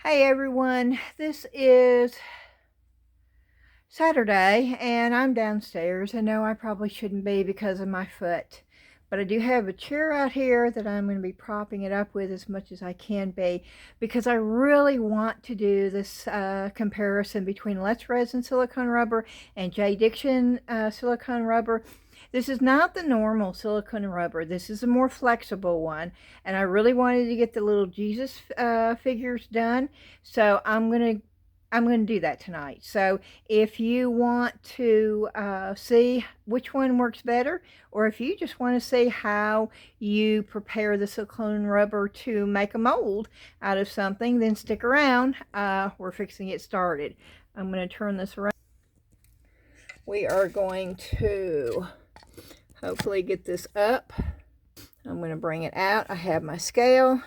Hey everyone, this is Saturday and I'm downstairs. I know I probably shouldn't be because of my foot, but I do have a chair out here that I'm going to be propping it up with as much as I can be because I really want to do this comparison between Let's Resin silicone rubber and JDiction silicone rubber. This is not the normal silicone rubber. This is a more flexible one, and I really wanted to get the little Jesus figures done, so I'm gonna do that tonight. So if you want to see which one works better, or if you just want to see how you prepare the silicone rubber to make a mold out of something, then stick around. We're fixing to get started. I'm going to turn this around. We are going to hopefully get this up. I'm going to bring it out. I have my scale.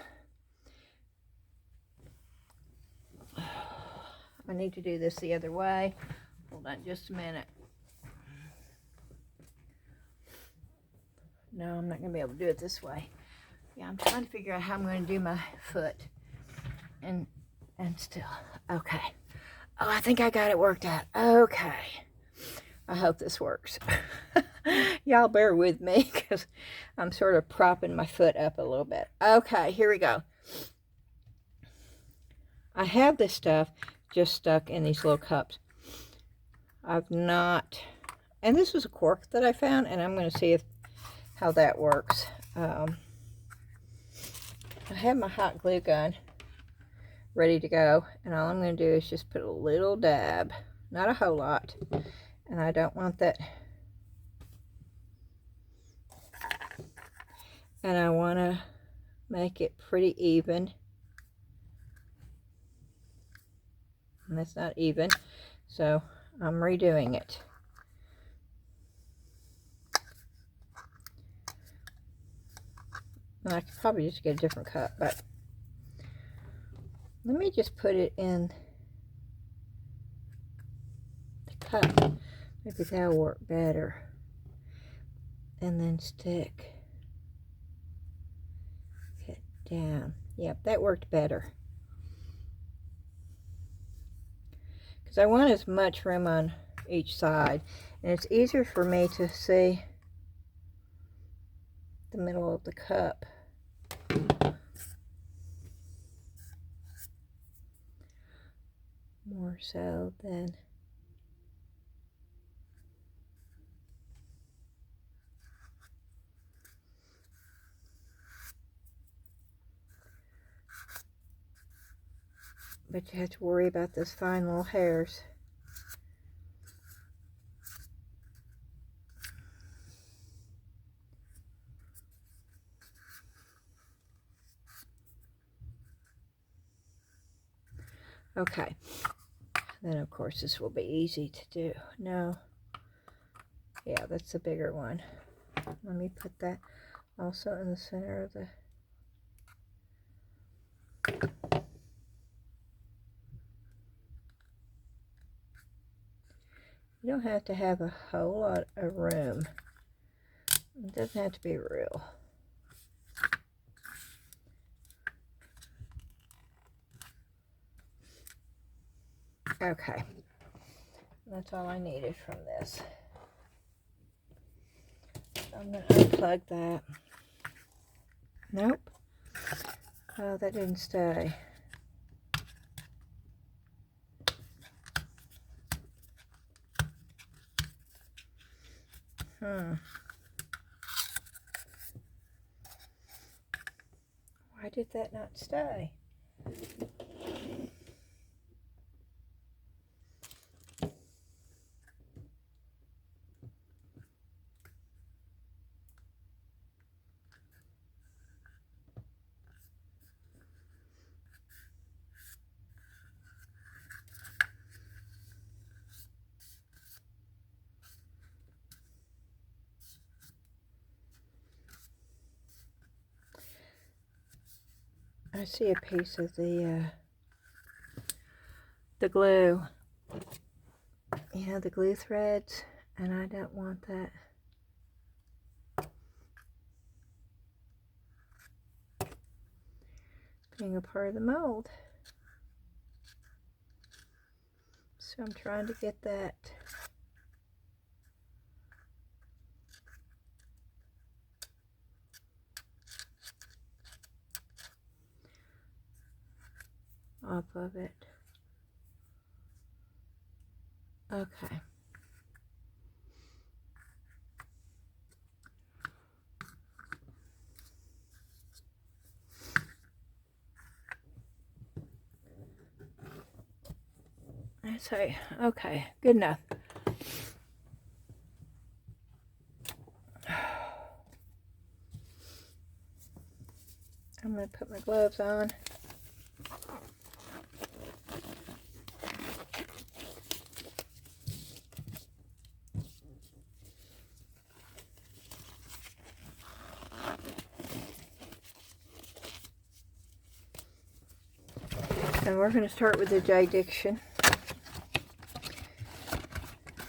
I need to do this the other way. Hold on just a minute. No, I'm not going to be able to do it this way. Yeah, I'm trying to figure out how I'm going to do my foot. And still. Okay. Oh, I think I got it worked out. Okay. I hope this works. Y'all bear with me because I'm sort of propping my foot up a little bit. Okay, here we go. I have this stuff just stuck in these little cups. I've not, and this was a cork that I found, and I'm going to see how that works. I have my hot glue gun ready to go, and all I'm going to do is just put a little dab, not a whole lot, and I don't want that, and I want to make it pretty even, and that's not even, so I'm redoing it. And I could probably just get a different cup, but let me just put it in the cup. Maybe that'll work better. And then stick it down. Yep, that worked better. Because I want as much room on each side. And it's easier for me to see the middle of the cup. More so than but you have to worry about those fine little hairs. Okay, then of course this will be easy to do. No, yeah, that's the bigger one. Let me put that also in the center of the You don't have to have a whole lot of room. It doesn't have to be real. Okay. That's all I needed from this. So I'm going to unplug that. Nope. Oh, that didn't stay. Why did that not stay? I see a piece of the glue. You know, the glue threads, and I don't want that. Being a part of the mold. So I'm trying to get that off of it. Okay. I say, okay, good enough. I'm going to put my gloves on. And we're going to start with the JDiction.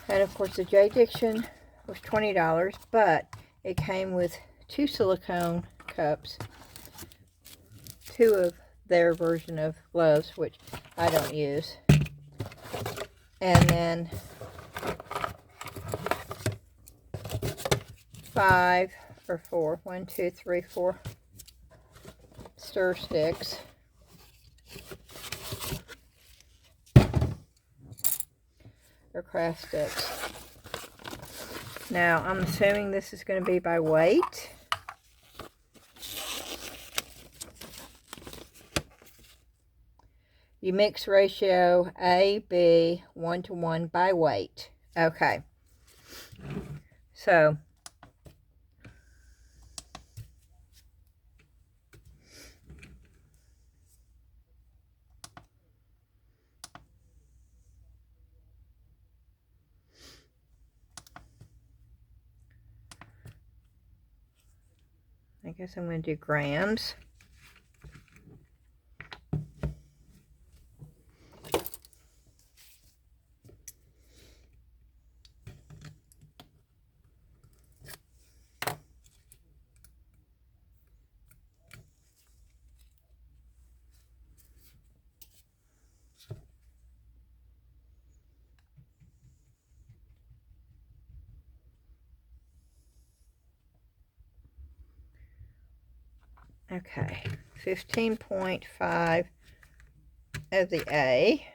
And of course the JDiction was $20, but it came with 2 silicone cups, 2 of their version of gloves, which I don't use, and then 5 or 4, 1, 2, 3, 4 stir sticks. Or craft sticks. Now, I'm assuming this is going to be by weight. You mix ratio A, B, 1:1 by weight. Okay. So, I guess I'm going to do grams. Okay, 15.5 of the A.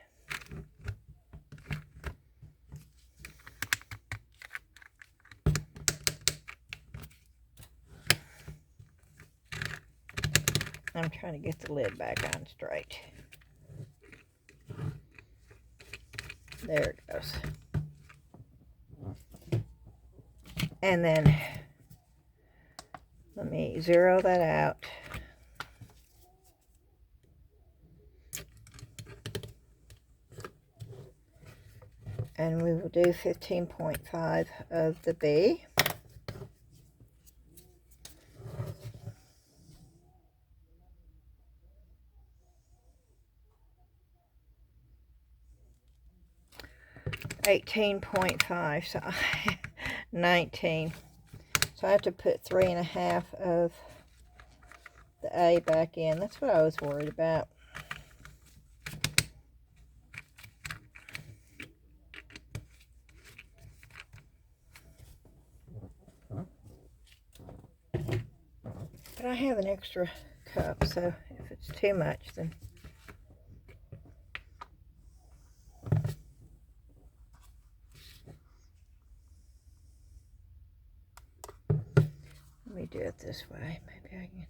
I'm trying to get the lid back on straight. There it goes. And then let me zero that out. And we will do 15.5 of the B. $18.5, so 19. So I have to put 3.5 of the A back in. That's what I was worried about. But I have an extra cup, so if it's too much, then let me do it this way. Maybe I can.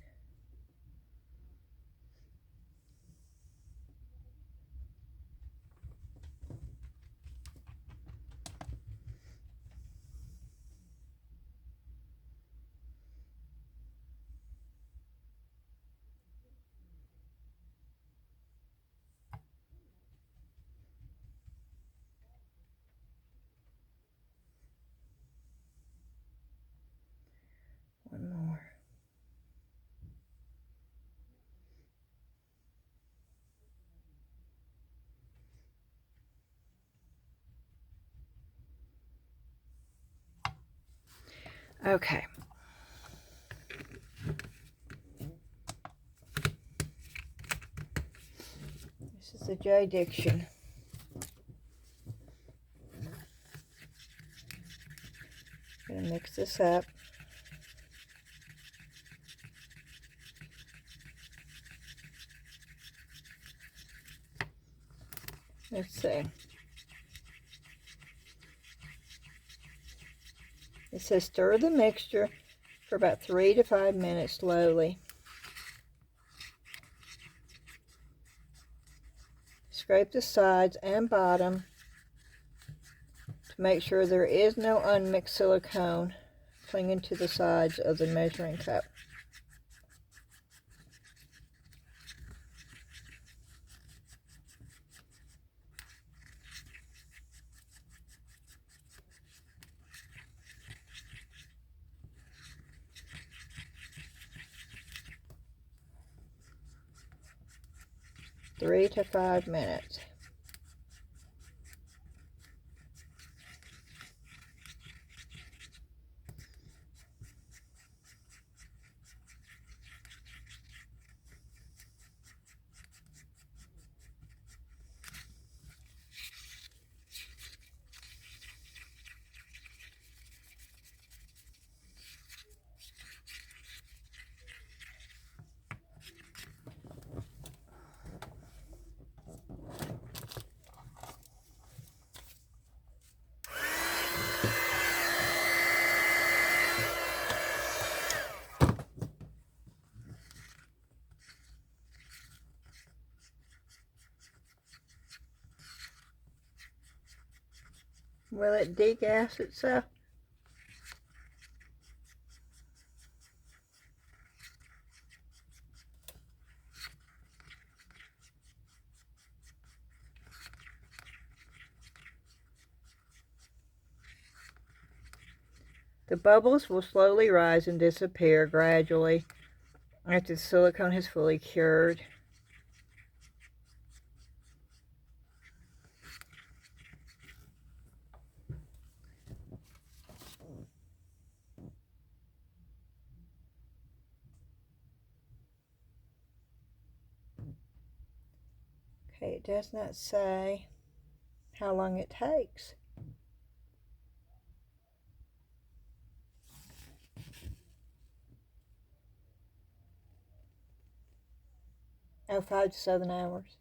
One more. Okay. This is the JDiction. I'm going to mix this up. Let's see. It says stir the mixture for about 3 to 5 minutes slowly. Scrape the sides and bottom to make sure there is no unmixed silicone clinging to the sides of the measuring cup. Three to 5 minutes. Will it degas itself? The bubbles will slowly rise and disappear gradually after the silicone has fully cured. Okay, it does not say how long it takes. Oh, 5 to 7 hours.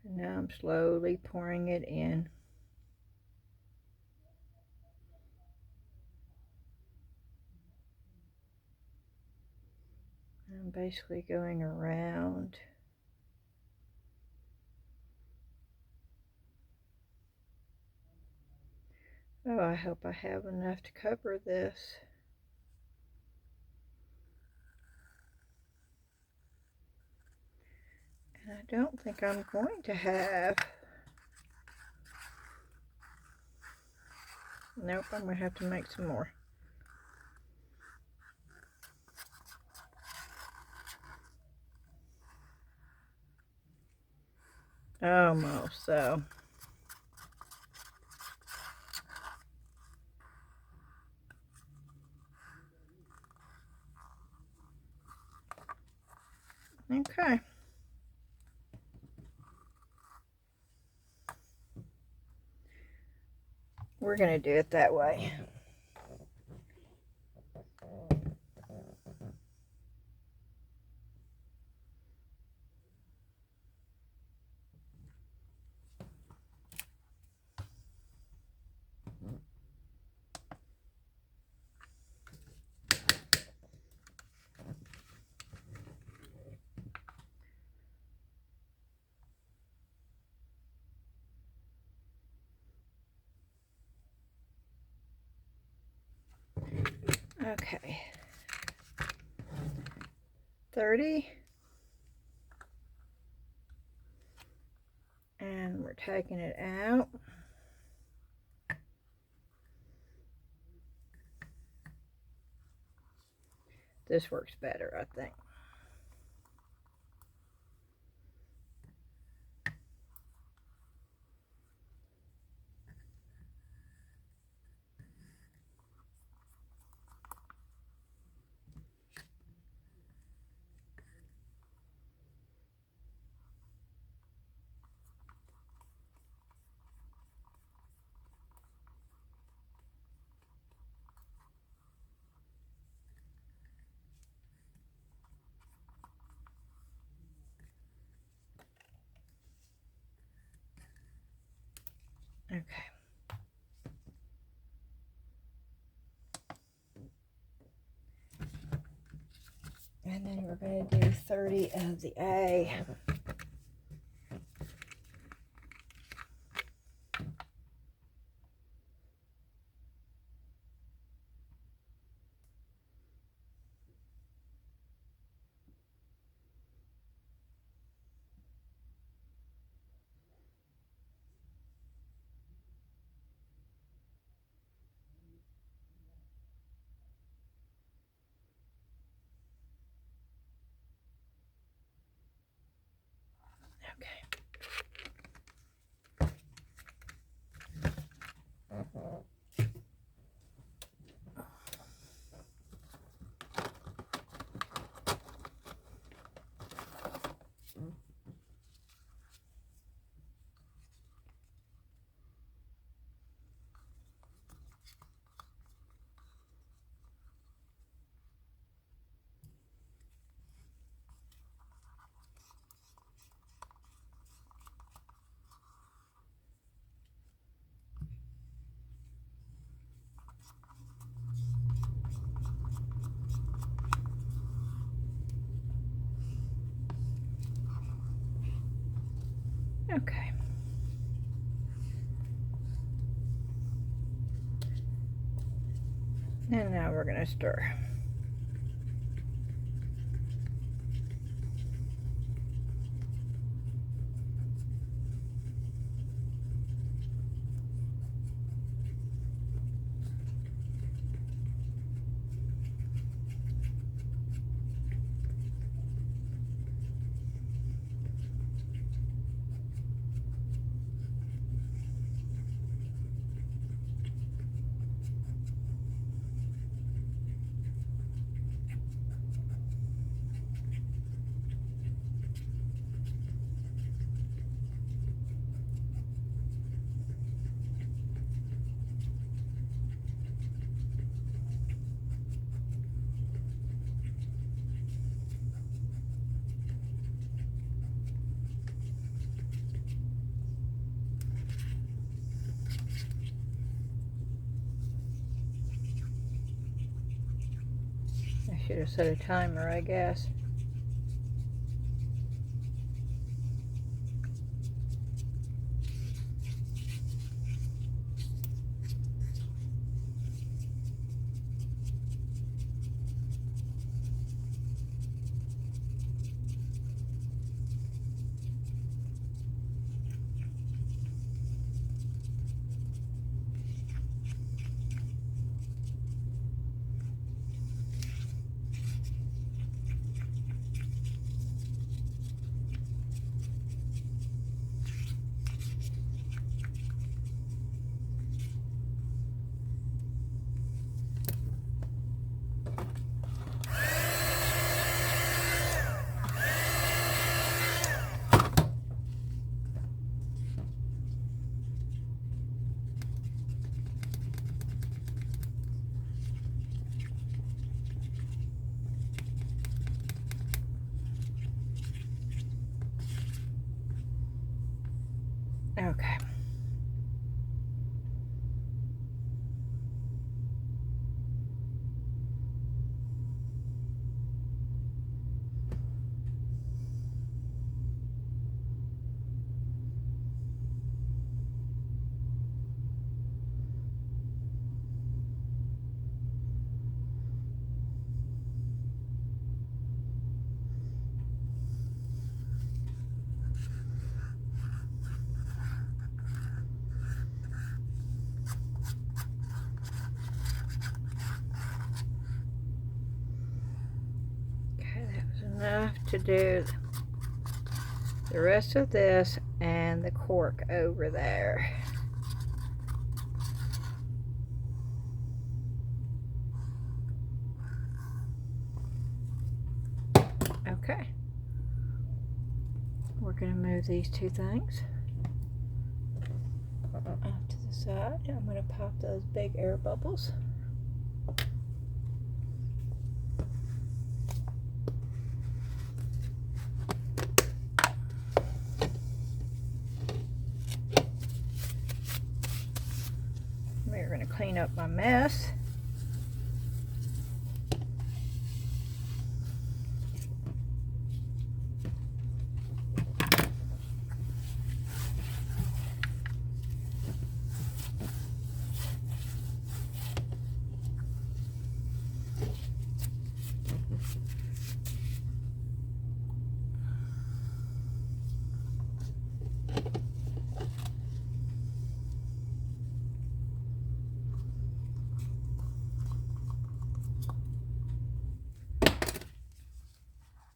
And now I'm slowly pouring it in. I'm basically going around. Oh, I hope I have enough to cover this. And I don't think I'm going to have. Nope, I'm going to have to make some more. Almost, so. Okay. We're going to do it that way. Okay. 30. And we're taking it out. This works better, I think. Okay. And then we're going to do 30 of the A. Okay. And now we're going to stir. I should have set a timer, I guess. Okay. enough to do the rest of this and the cork over there. Okay. We're going to move these two things off to the side. I'm going to pop those big air bubbles. We're going to clean up my mess.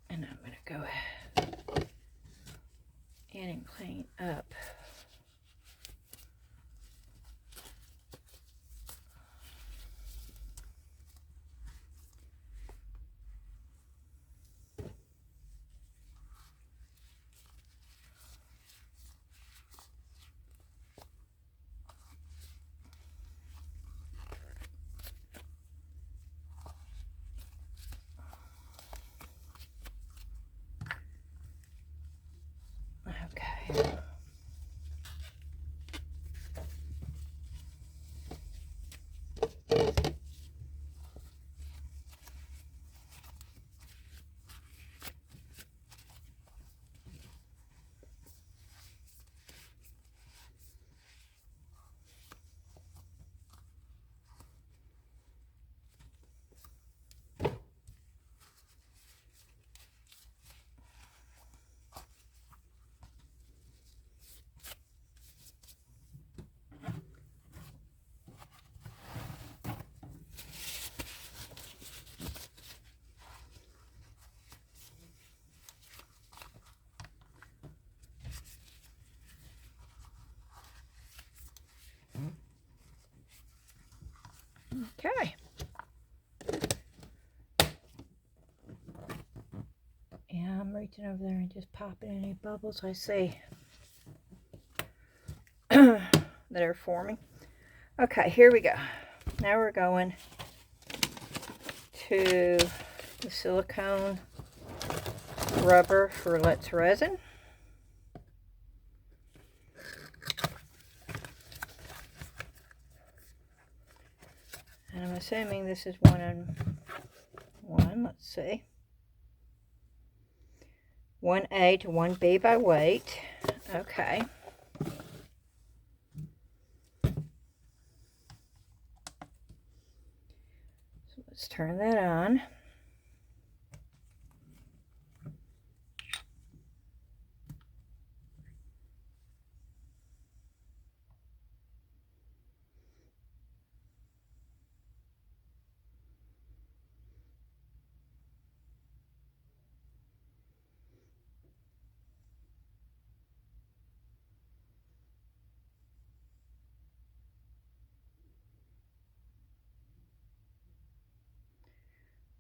And I'm going to go in and clean up. Okay. Okay. Yeah, I'm reaching over there and just popping any bubbles I see that are forming. Okay, here we go. Now we're going to the silicone rubber for Let's Resin. And I'm assuming this is 1-on-1. Let's see. 1A to 1B by weight. Okay. So let's turn that on.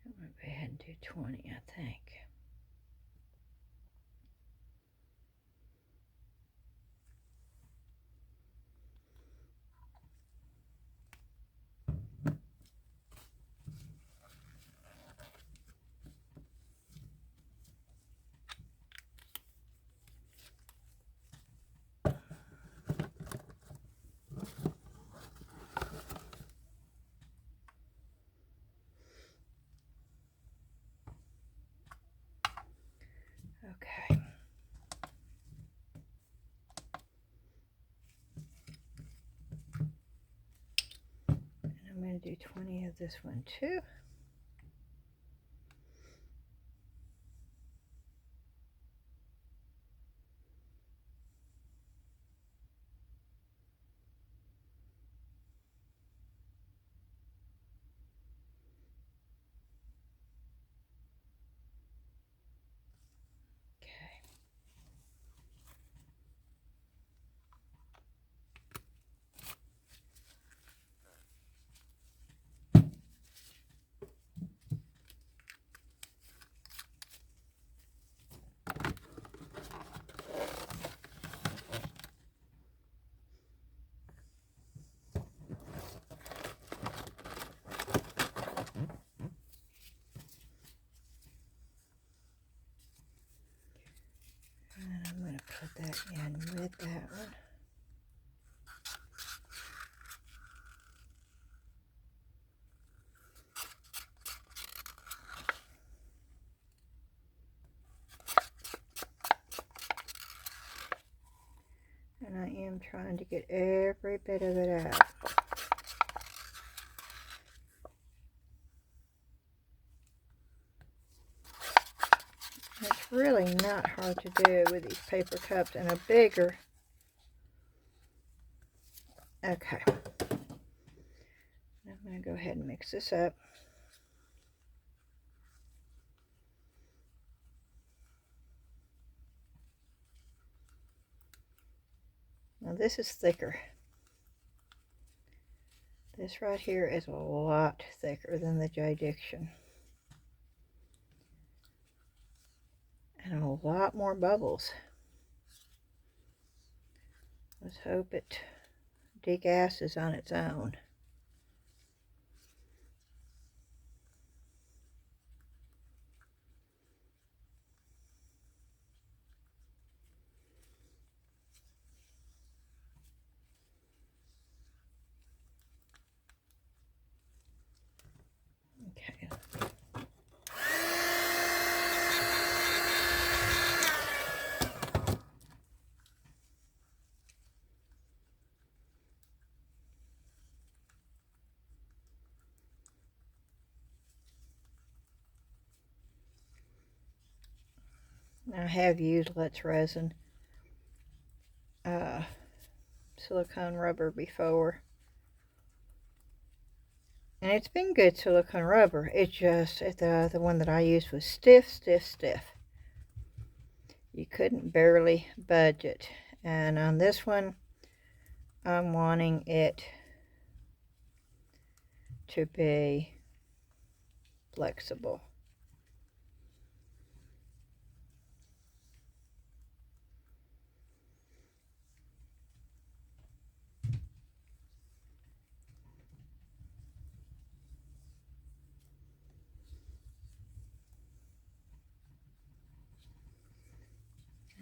I'm going to go ahead and do 20, I think. Okay. And I'm going to do 20 of this one too. put that in with that one. And I am trying to get every bit of it out. It's really not hard to do with these paper cups and a bigger. Okay. I'm going to go ahead and mix this up. Now this is thicker. This right here is a lot thicker than the JDiction. And a lot more bubbles. Let's hope it degasses on its own. Okay. I have used Let's Resin silicone rubber before. And it's been good silicone rubber. It's just the one that I used was stiff, stiff, stiff. You couldn't barely budge it. And on this one, I'm wanting it to be flexible.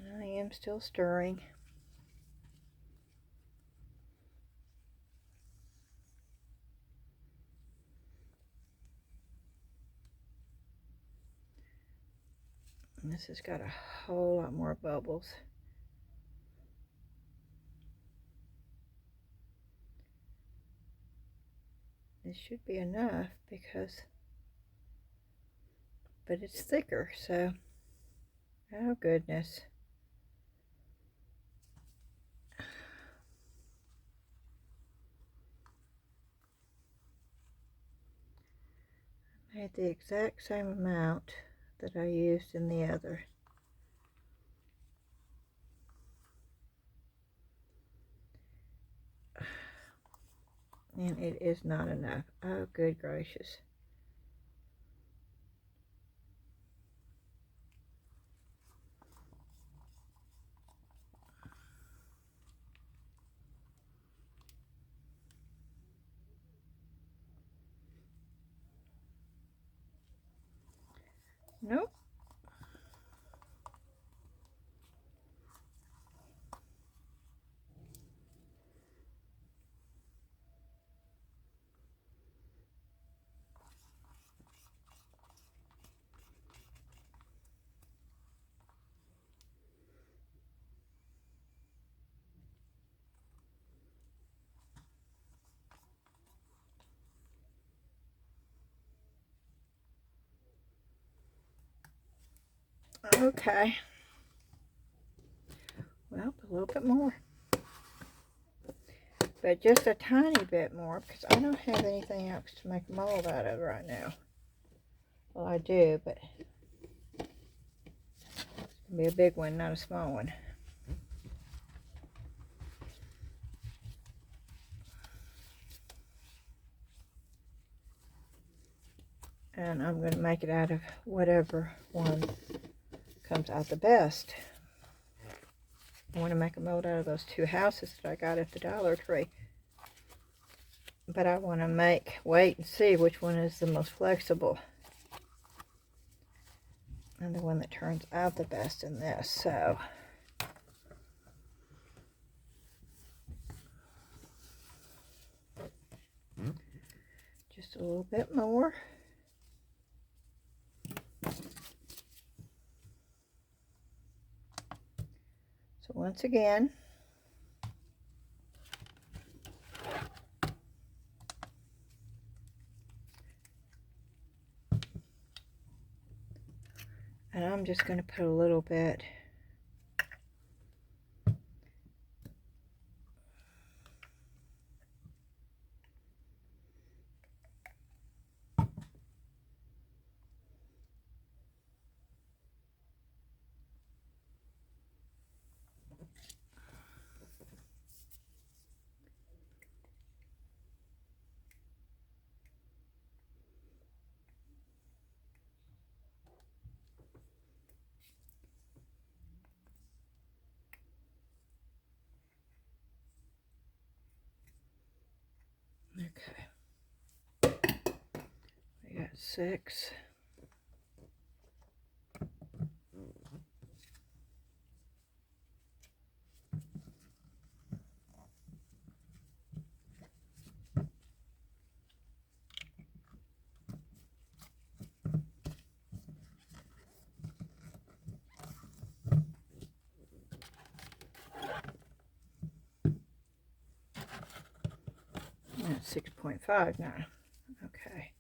And I am still stirring. And this has got a whole lot more bubbles. This should be enough because, but it's thicker, so, oh goodness. I made the exact same amount that I used in the other. And it is not enough. Oh, good gracious. Nope. Okay. Well, a little bit more. But just a tiny bit more because I don't have anything else to make a mold out of right now. Well, I do, but it's going to be a big one, not a small one. And I'm going to make it out of whatever one comes out the best. I want to make a mold out of those two houses that I got at the Dollar Tree. But I want to wait and see which one is the most flexible. And the one that turns out the best in this. So, a little bit more. So once again, and I'm just going to put a little bit okay. We got 6. That's 6.5 now. Okay.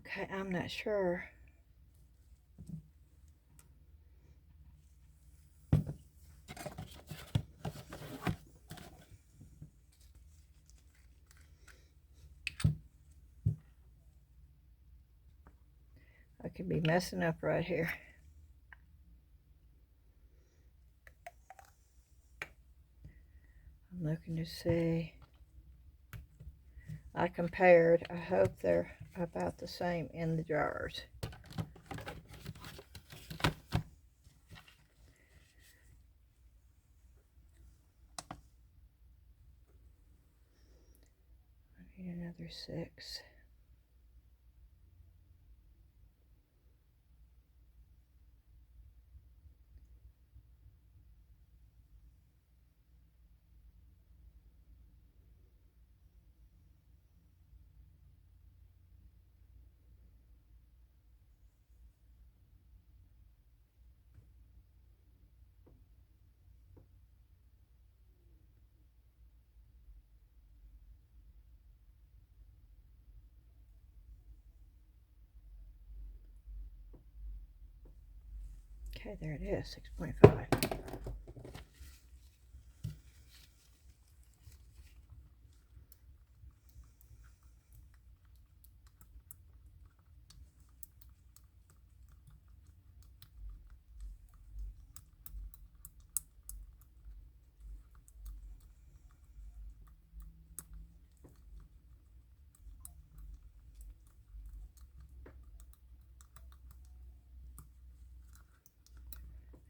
Okay, I'm not sure. I could be messing up right here. I'm looking to see. I compared. I hope they're about the same in the jars. I need another 6. Okay, there it is, 6.5.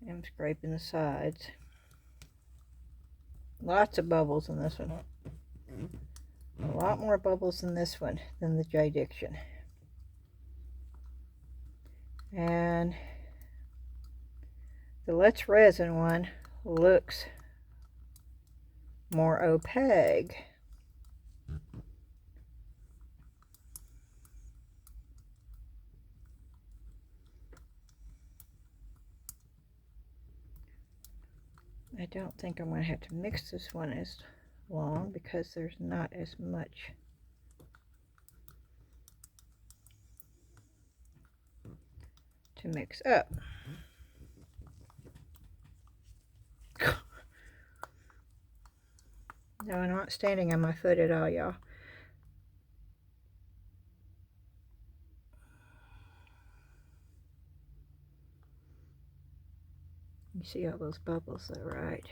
I'm scraping the sides. Lots of bubbles in this one. A lot more bubbles in this one than the JDiction. And the Let's Resin one looks more opaque. I don't think I'm going to have to mix this one as long because there's not as much to mix up. No, I'm not standing on my foot at all, y'all. You see all those bubbles though, right?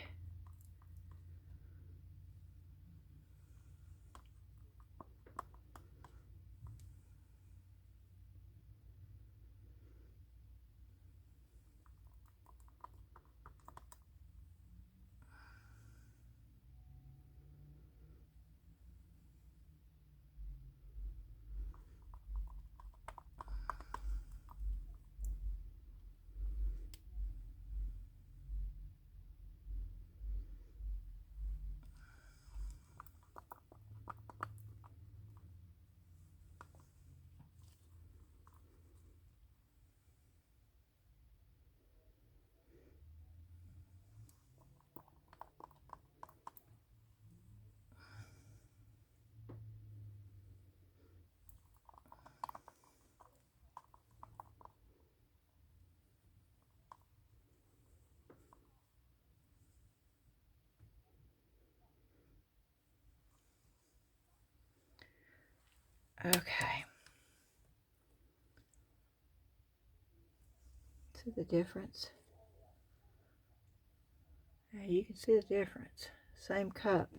Okay. See the difference? Yeah, you can see the difference. Same cup,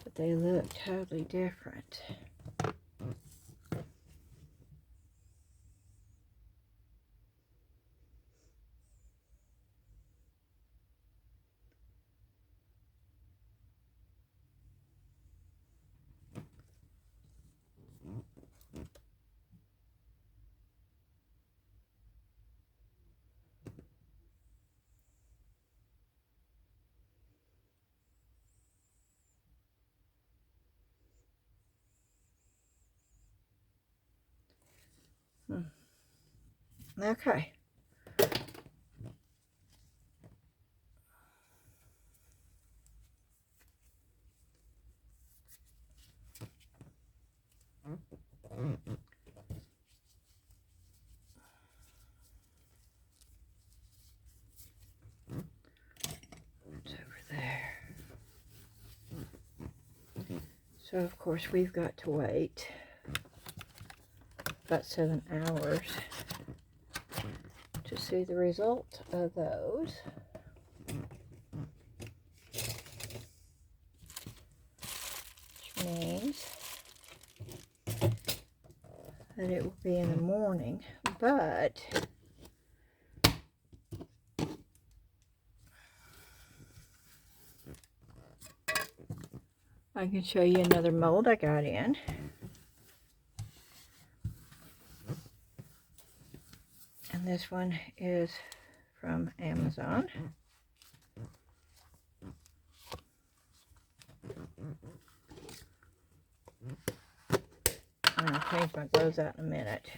but they look totally different. Okay. It's over there. So of course we've got to wait about 7 hours to see the result of those. Which means that it will be in the morning, but I can show you another mold I got in. And this one is from Amazon. I'm going to change my gloves out in a minute.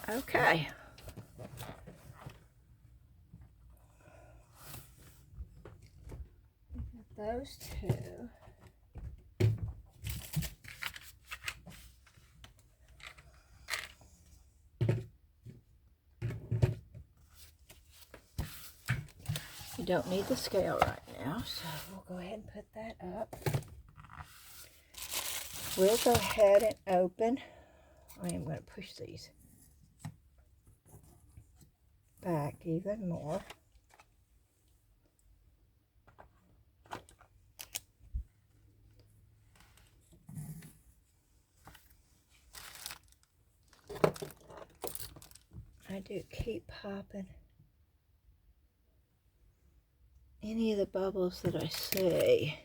Okay. Those two. You don't need the scale right now, so we'll go ahead and put that up. We'll go ahead and open. I am going to push these back even more. I do keep popping any of the bubbles that I see.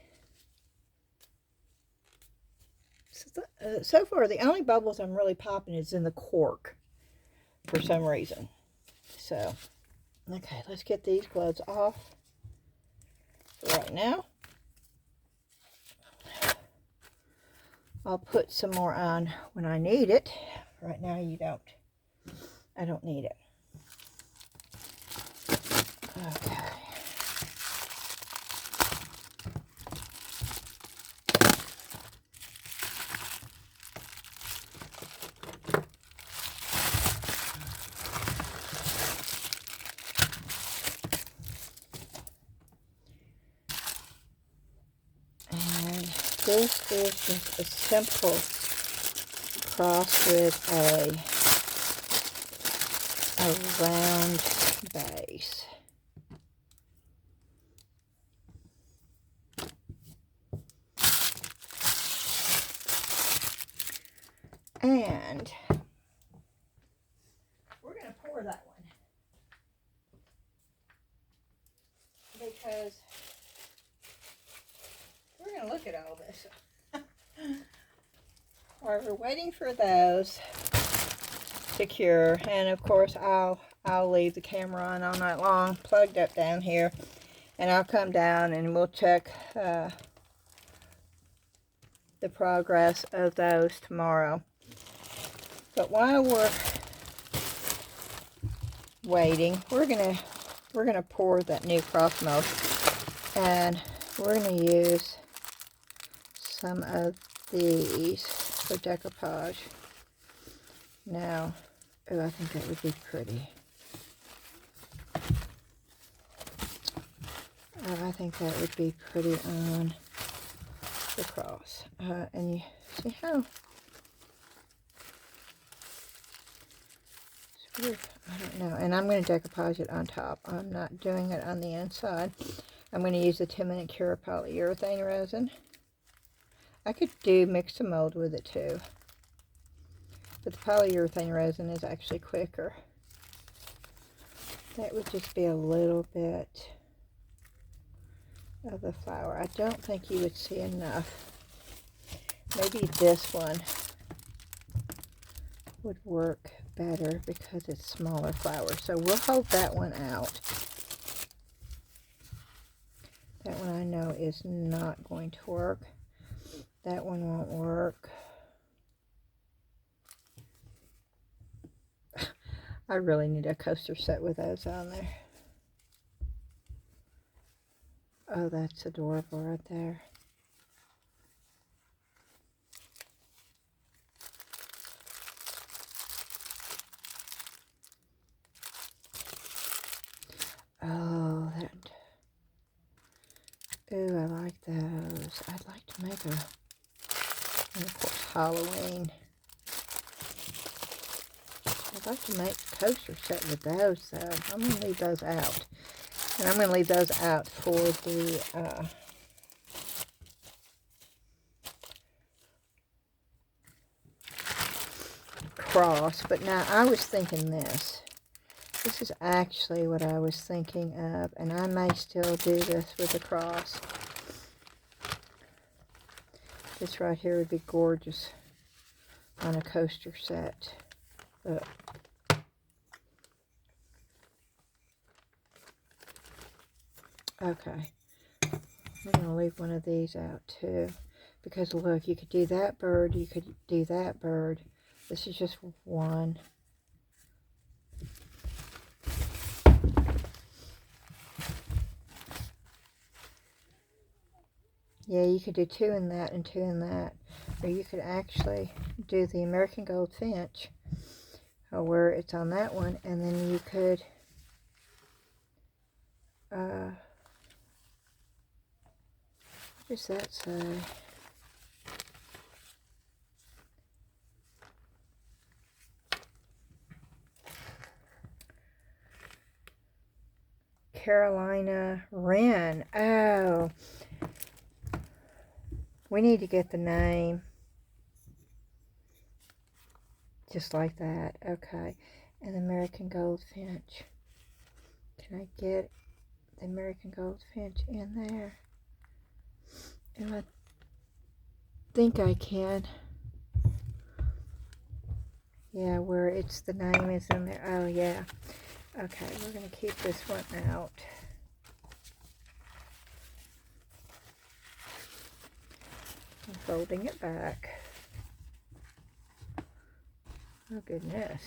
So far, the only bubbles I'm really popping is in the cork for some reason. So, okay, let's get these gloves off for right now. I'll put some more on when I need it. Right now, I don't need it. Okay. This is just a simple cross with a round base. And we're going to pour that one because we're going to look at all this. While we're waiting for those, secure. And of course I'll leave the camera on all night long, plugged up down here, and I'll come down and we'll check the progress of those tomorrow. But while we're waiting, we're gonna pour that new cross mold, and we're gonna use some of these for decoupage. Now, oh, I think that would be pretty. Oh, I think that would be pretty on the cross. And you see how it's weird. I don't know. And I'm going to decoupage it on top. I'm not doing it on the inside. I'm going to use the 10-minute cure polyurethane resin. I could do mix to mold with it too, but the polyurethane resin is actually quicker. That would just be a little bit of the flour. I don't think you would see enough. Maybe this one would work better because it's smaller flour. So we'll hold that one out. That one I know is not going to work. That one won't work. I really need a coaster set with those on there. Oh, that's adorable right there. Oh, that. Ooh, I like those. I'd like to make a, and of course, Halloween. I'd like to make a coaster set with those, though. I'm going to leave those out. And I'm going to leave those out for the cross. But now, I was thinking this. This is actually what I was thinking of. And I may still do this with the cross. This right here would be gorgeous on a coaster set. Okay, I'm going to leave one of these out too, because look, you could do that bird, you could do that bird. This is just one. Yeah, you could do two in that and two in that, or you could actually do the American Goldfinch, where it's on that one, and then you could what does that say? Carolina Wren. Oh, we need to get the name just like that. Okay, and American Goldfinch. Can I get the American Goldfinch in there? And I think I can. Yeah, where it's the name is in there. Oh, yeah. Okay, we're going to keep this one out. I'm folding it back. Oh, goodness.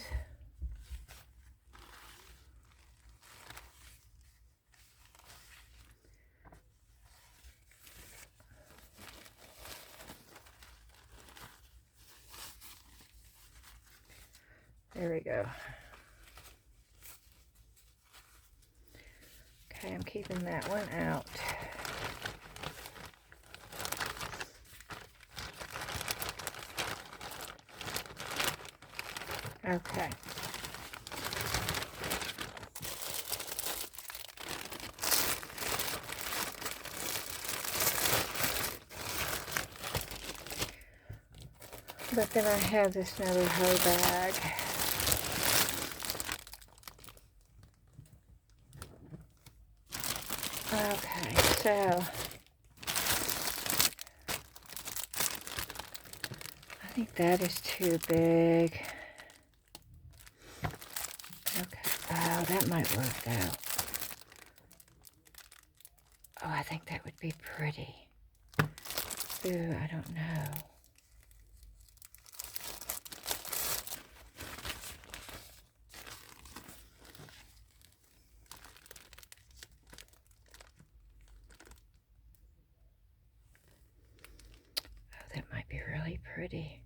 There we go. Okay, I'm keeping that one out. Okay. But then I have this Navajo bag. Okay, so I think that is too big. Oh, that might work though. Oh, I think that would be pretty. Ooh, I don't know. Oh, that might be really pretty.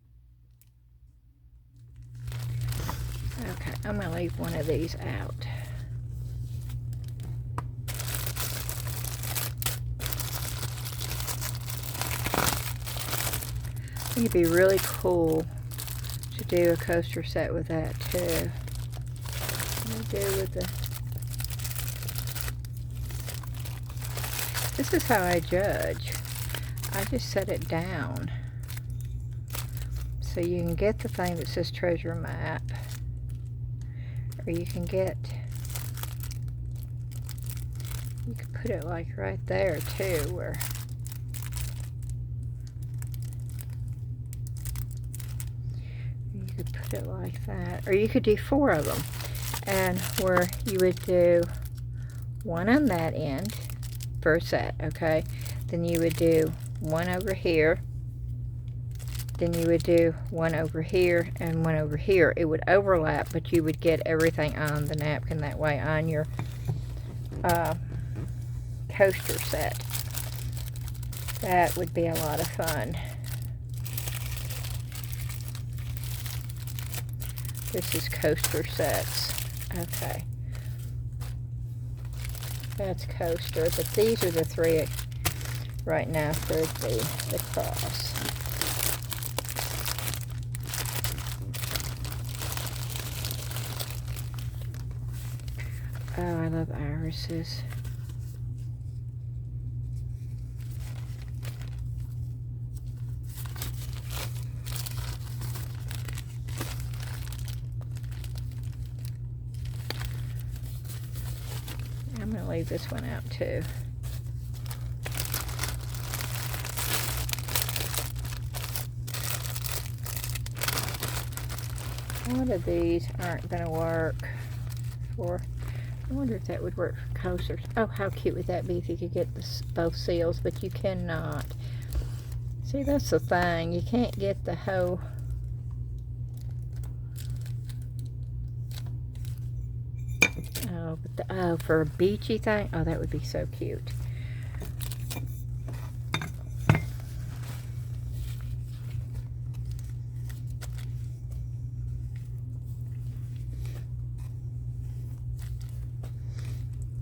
Okay, I'm going to leave one of these out. I think it'd be really cool to do a coaster set with that too. What do I do with the... This is how I judge. I just set it down. So you can get the thing that says treasure map. Or you can get... You could put it like right there too, where... You could put it like that. Or you could do 4 of them. And where you would do one on that end for a set, okay? Then you would do one over here. Then you would do one over here and one over here. It would overlap, but you would get everything on the napkin that way on your coaster set. That would be a lot of fun. This is coaster sets. Okay. That's coaster, but these are the 3 right now for the cross. Oh, I love irises. I'm going to leave this one out too. A lot of these aren't going to work for... I wonder if that would work for coasters. Oh, how cute would that be if you could get both seals, but you cannot. See, that's the thing. You can't get the whole... Oh, but oh, for a beachy thing? Oh, that would be so cute.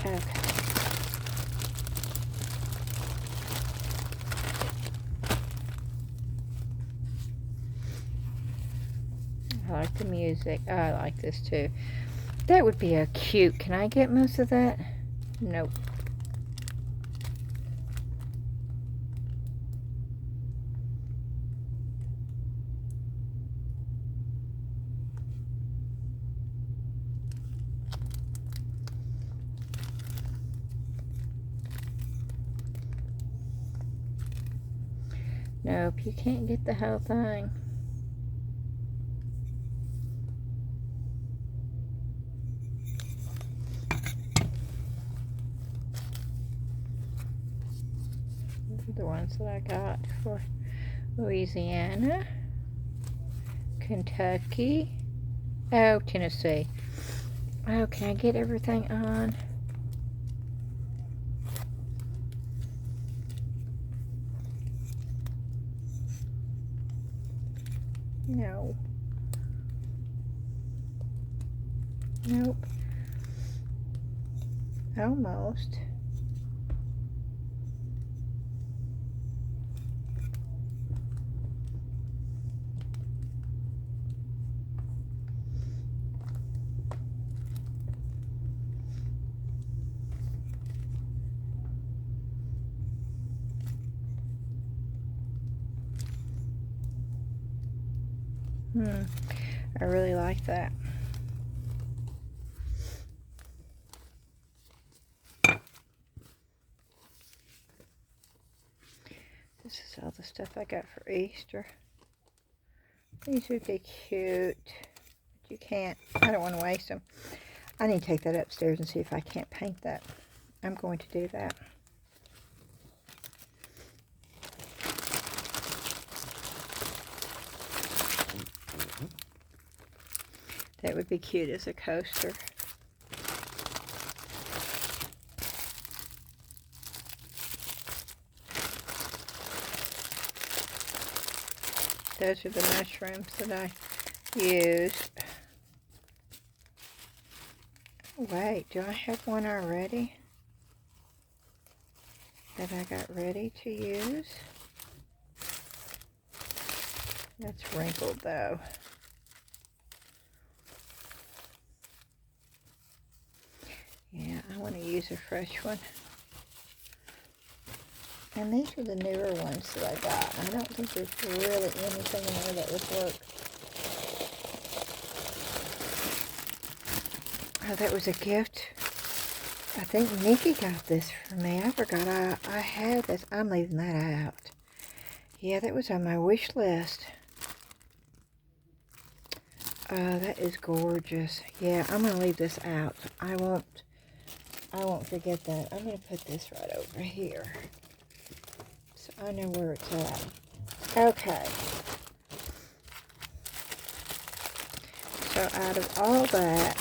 Okay. I like the music. Oh, I like this too. That would be a cute. Can I get most of that? Nope. Nope, you can't get the whole thing. These are the ones that I got for Louisiana, Kentucky, oh, Tennessee. Oh, can I get everything on? No. Nope. Almost. I really like that. This is all the stuff I got for Easter. These would be cute, but you can't. I don't want to waste them. I need to take that upstairs and see if I can't paint that. I'm going to do that. That would be cute as a coaster. Those are the mushrooms that I used. Wait, do I have one already that I got ready to use? That's wrinkled though. Yeah, I want to use a fresh one. And these are the newer ones that I got. I don't think there's really anything in there that would work. Oh, that was a gift. I think Nikki got this for me. I forgot I had this. I'm leaving that out. Yeah, that was on my wish list. That is gorgeous. Yeah, I'm going to leave this out. I won't forget that. I'm going to put this right over here, so I know where it's at. Okay. So out of all that,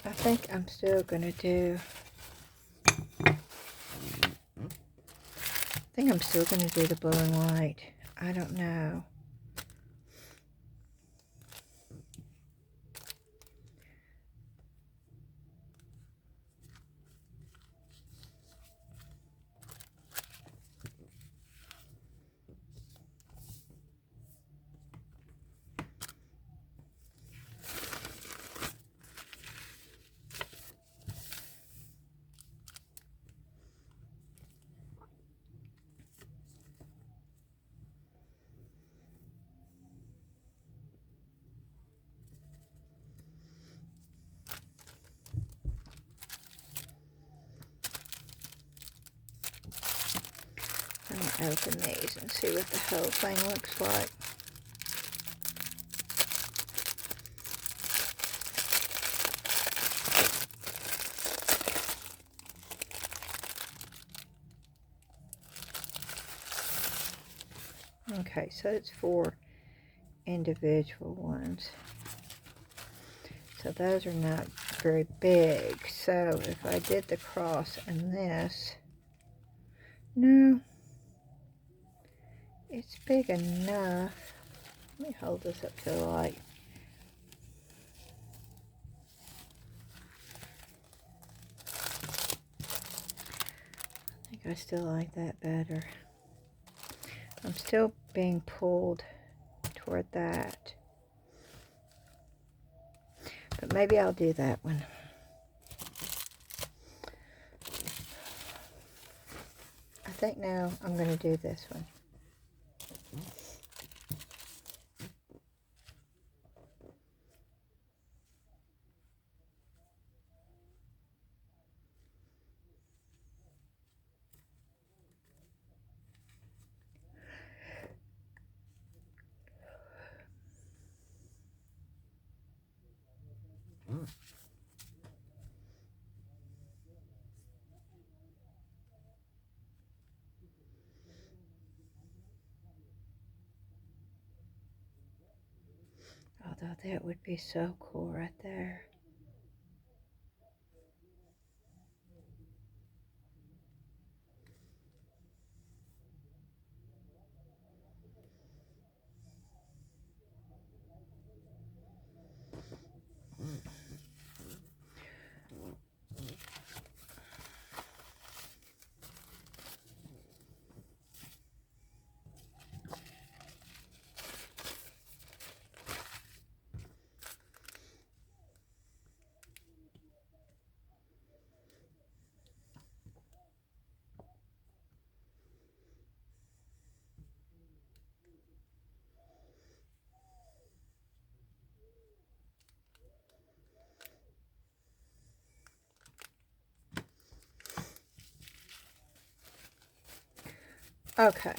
I think I'm still going to do, the blue and white. I don't know. I'm going to open these and see what the whole thing looks like. Okay, so it's 4 individual ones. So those are not very big. So if I did the cross and this, no, it's big enough. Let me hold this up to the light. I think I still like that better. I'm still being pulled toward that. But maybe I'll do that one. I think now I'm going to do this one. Although that would be so cool right there. Okay.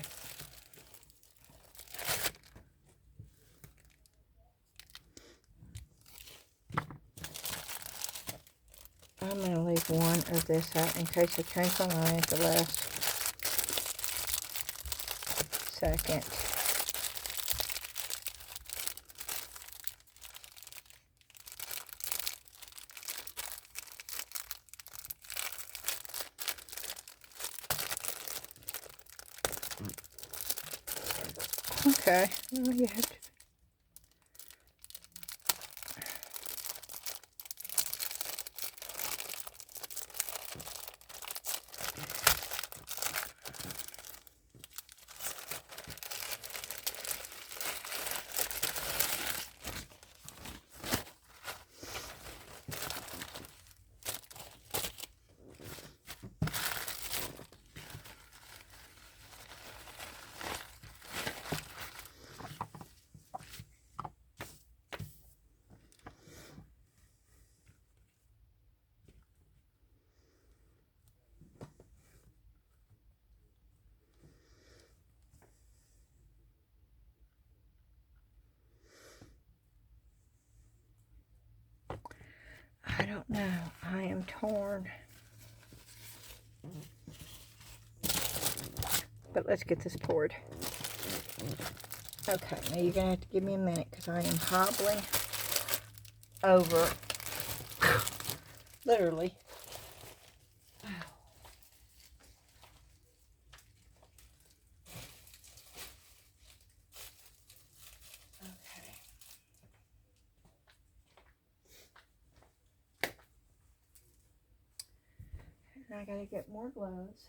I'm going to leave one of this out in case I change my mind at the last second. Okay, well, you have to. I don't know. I am torn. But let's get this poured. Okay, now you're going to have to give me a minute because I am hobbling over. Literally. I gotta get more gloves.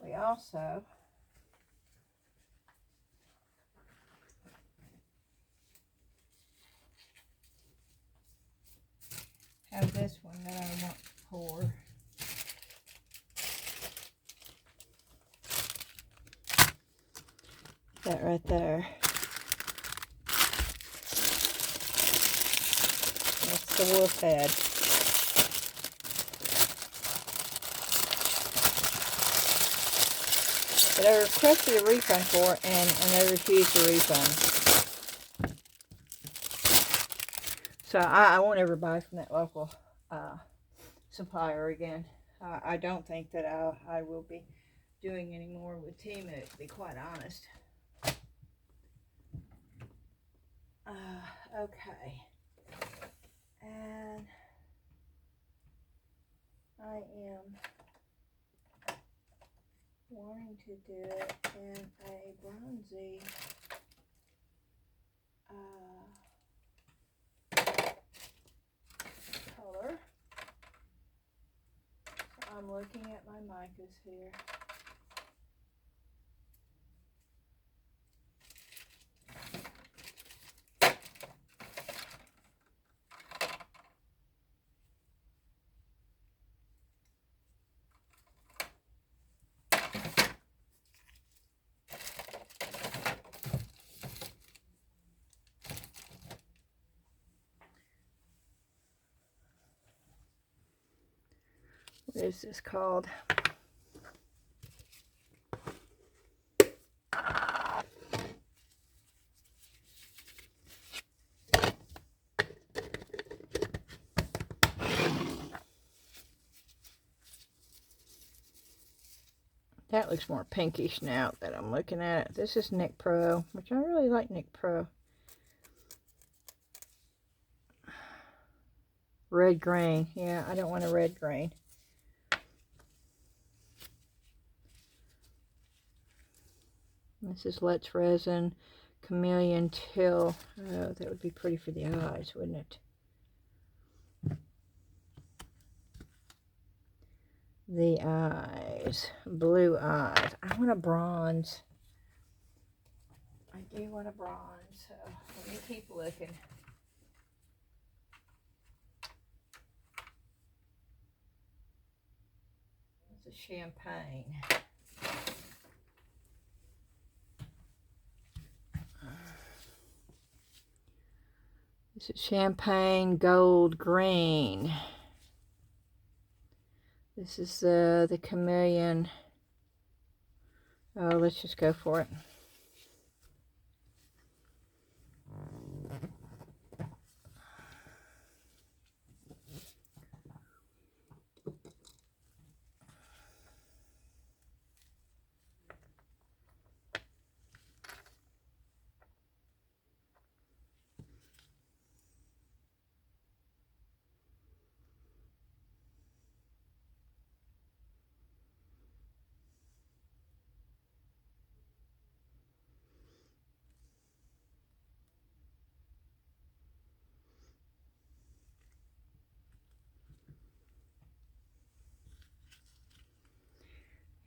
We also have this one that I want to pour. That right there. That's the wolf head. That I requested a refund for, and they refused a refund. So I won't ever buy from that local supplier again. I don't think that I will be doing any more with Temu, to be quite honest. Okay. And I am wanting to do it in a bronzy color. So I'm looking at my micas here. What is this called? That looks more pinkish now that I'm looking at it. This is Nick Pro, which I really like Nick Pro. Red grain. Yeah, I don't want a red grain. This is Let's Resin Chameleon Till. Oh, that would be pretty for the eyes, wouldn't it? The eye. Blue eyes. I want a bronze. I do want a bronze, so let me keep looking. It's a champagne. This is champagne gold green. This is the chameleon. Oh, let's just go for it.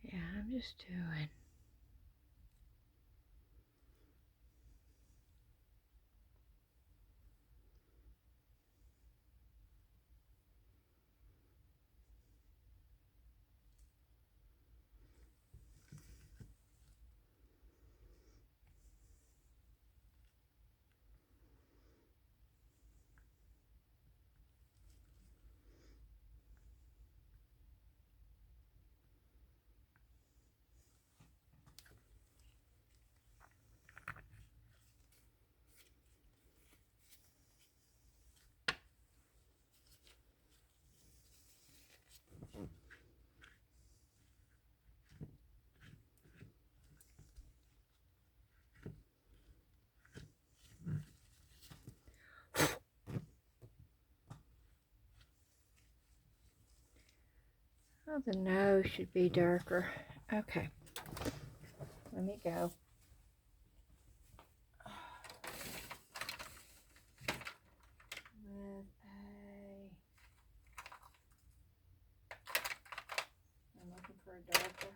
Yeah, I'm just doing. Oh, the nose should be darker. Okay. Let me go. With I'm looking for a darker.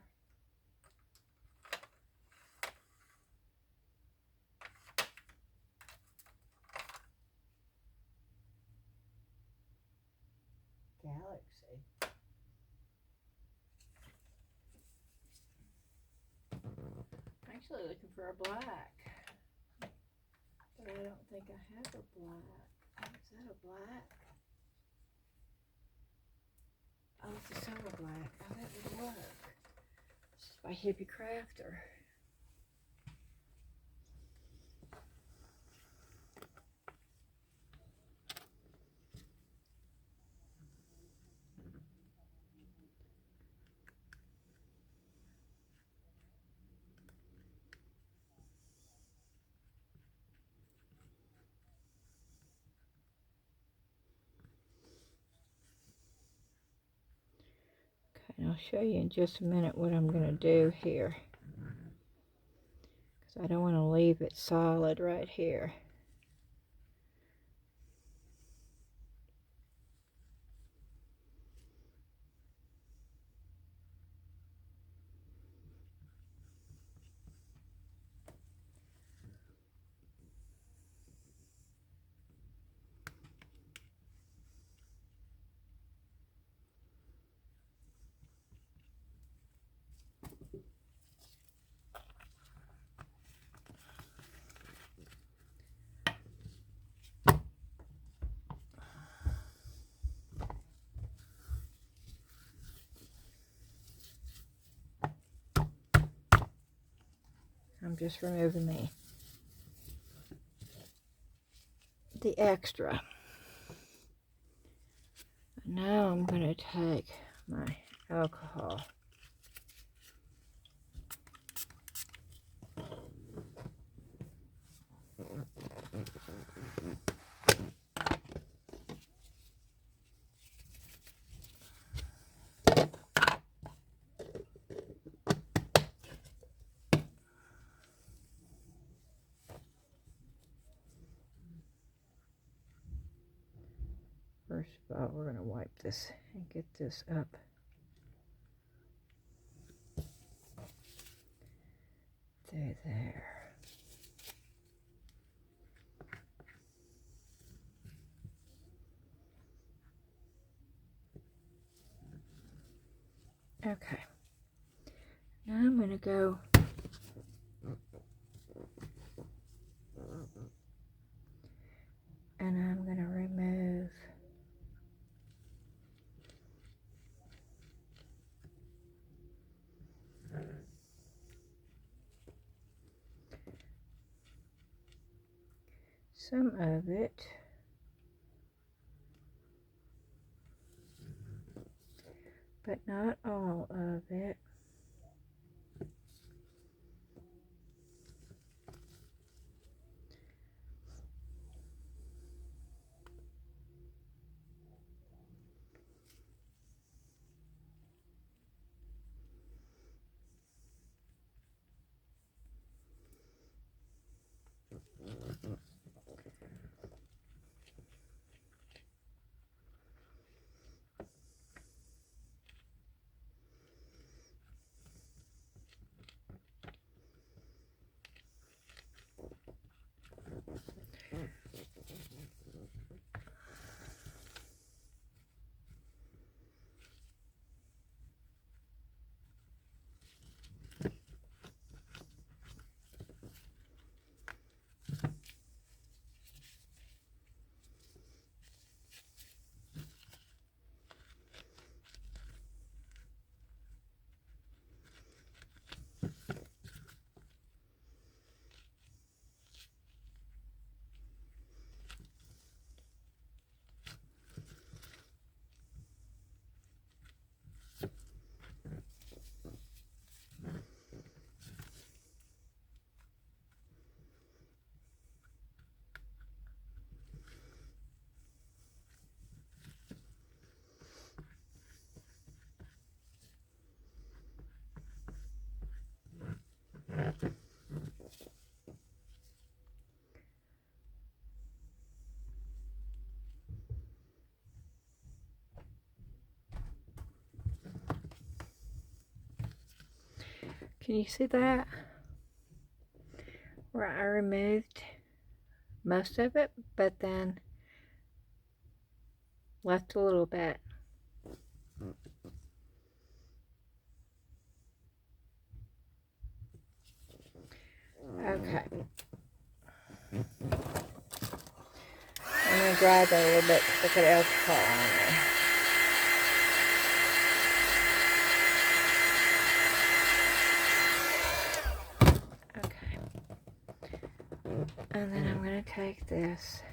Galaxy. I'm actually looking for a black. But I don't think I have a black. Oh, is that a black? Oh, it's a silver black. Oh, that would work. This is by Hippie Crafter. And I'll show you in just a minute what I'm going to do here, because I don't want to leave it solid right here. I'm just removing the extra. Now I'm going to take my alcohol. First of all, we're going to wipe this and get this up. through there. Okay, now I'm going to go and I'm going to remove some of it, but not all of it. Can you see that? Where I removed most of it, but then left a little bit. Okay. I'm going to dry that a little bit because I got alcohol on there. And then I'm going to take this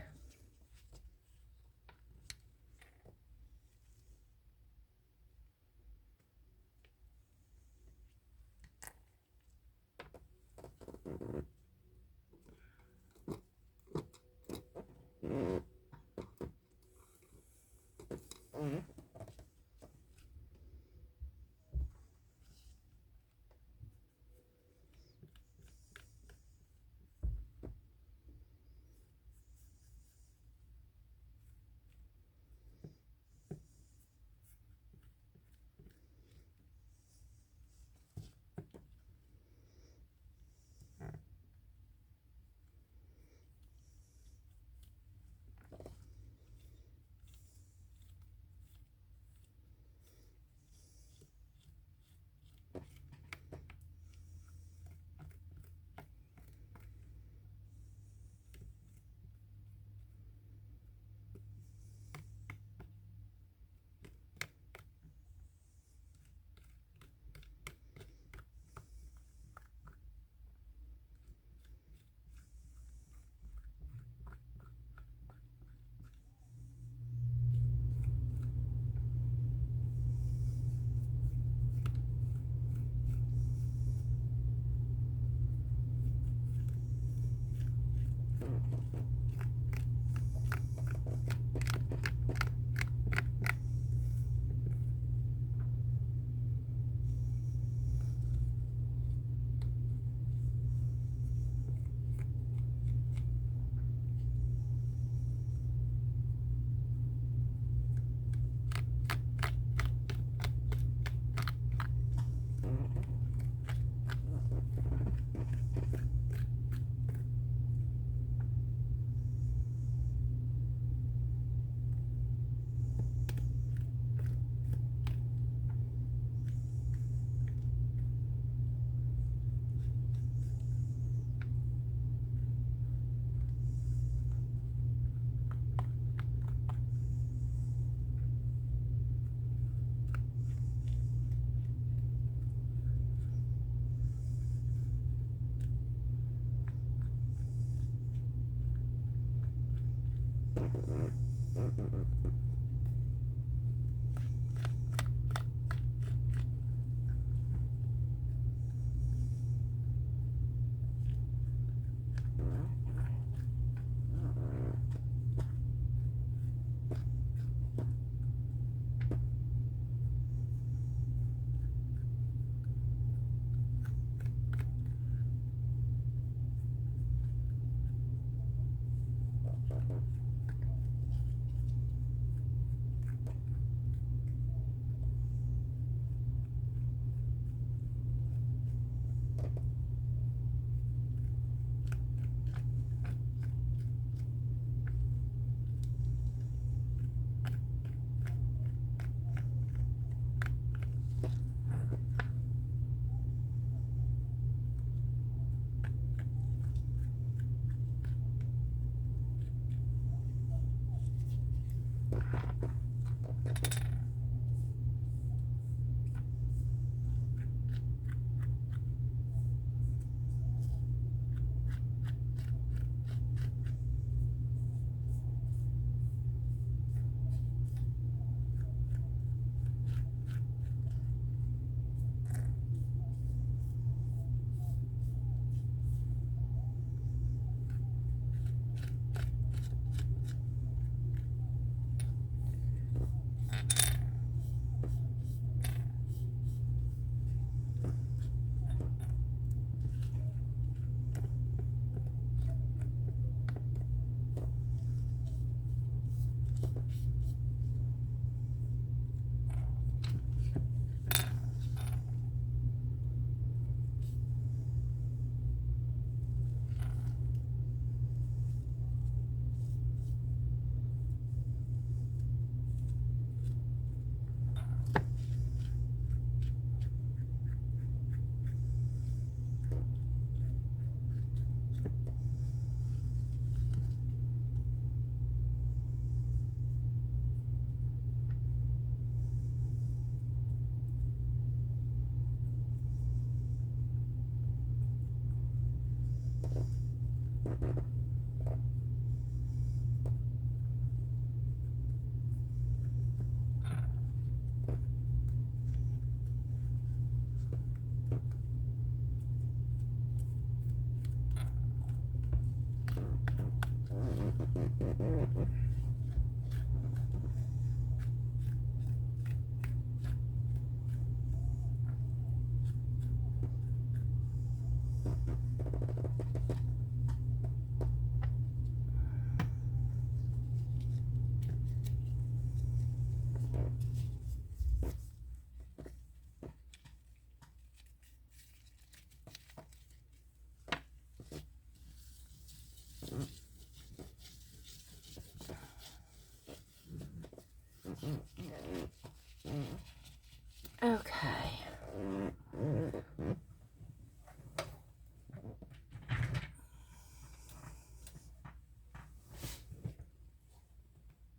Okay.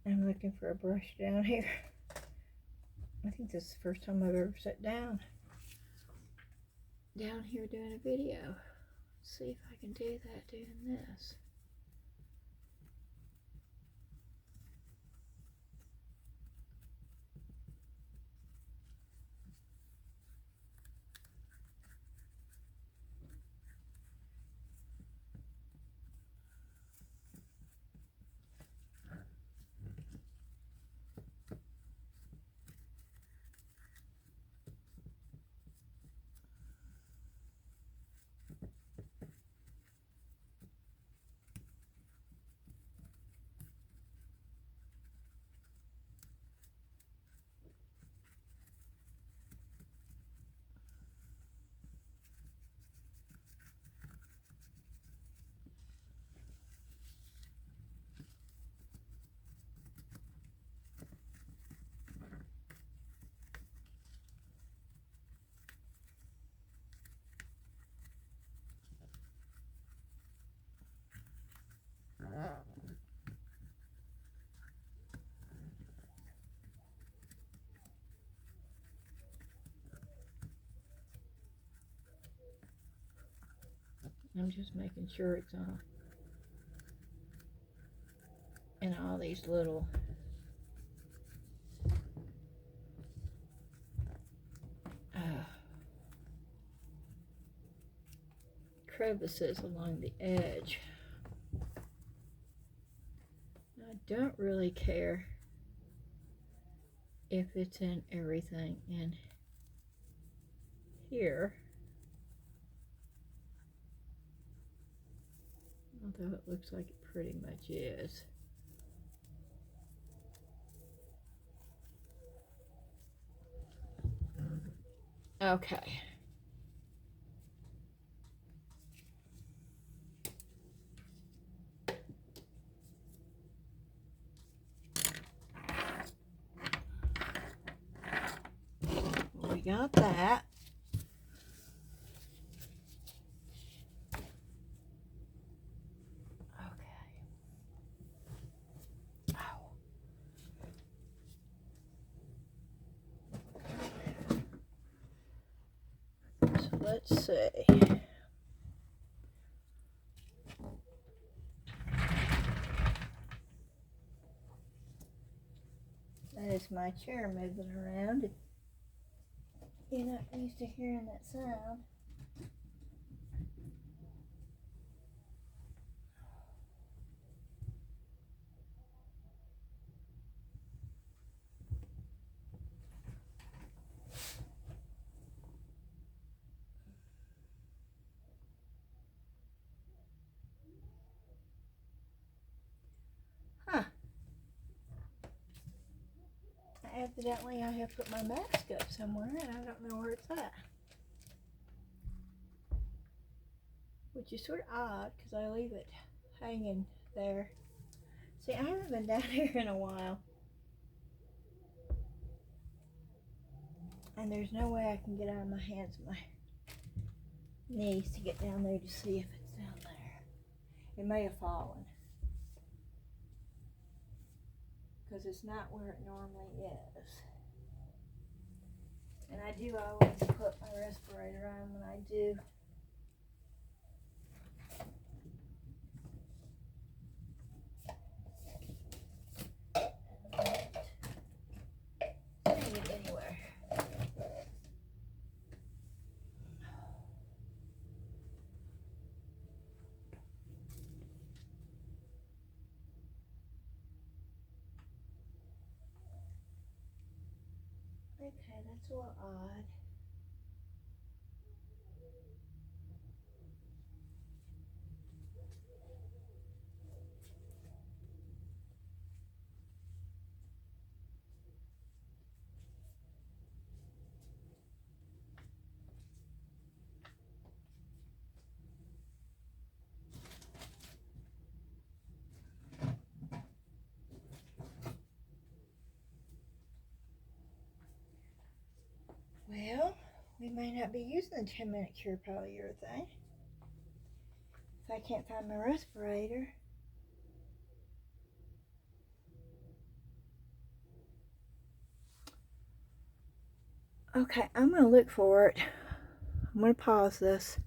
I'm looking for a brush down here. I think this is the first time I've ever sat down here doing a video. Let's see if I can do that doing this. I'm just making sure it's on in all these little crevices along the edge. I don't really care if it's in everything in here, although it looks like it pretty much is. Okay. We got that. So let's see. That is my chair moving around. You're not used to hearing that sound. Huh. Evidently I have put my mask up somewhere and I don't know where it's at. Which is sort of odd because I leave it hanging there. See, I haven't been down here in a while. And there's no way I can get out of my hands and my knees to get down there to see if it's down there. It may have fallen. Because it's not where it normally is. And I do always put my respirator on when I do. Hang it anywhere. Okay, that's a little odd. Well, we may not be using the 10-minute cure polyurethane if I can't find my respirator. Okay, I'm going to look for it. I'm going to pause this.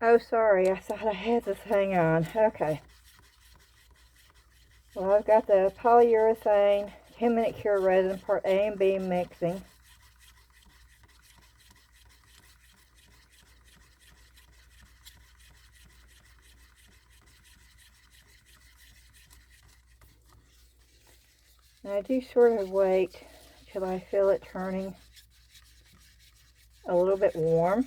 Oh, sorry, I thought I had this thing on. Okay. Well, I've got the polyurethane 10-minute cure resin part A and B mixing. And I do sort of wait till I feel it turning a little bit warm.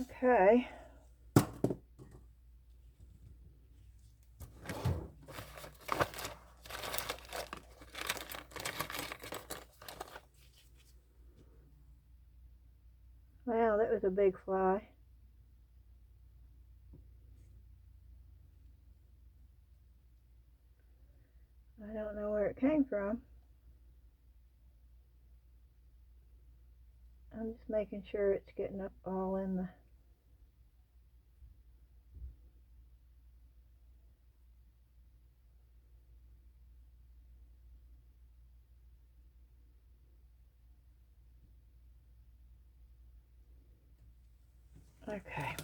Okay. Wow, that was a big fly. I don't know where it came from. I'm just making sure it's getting up all in the... Okay.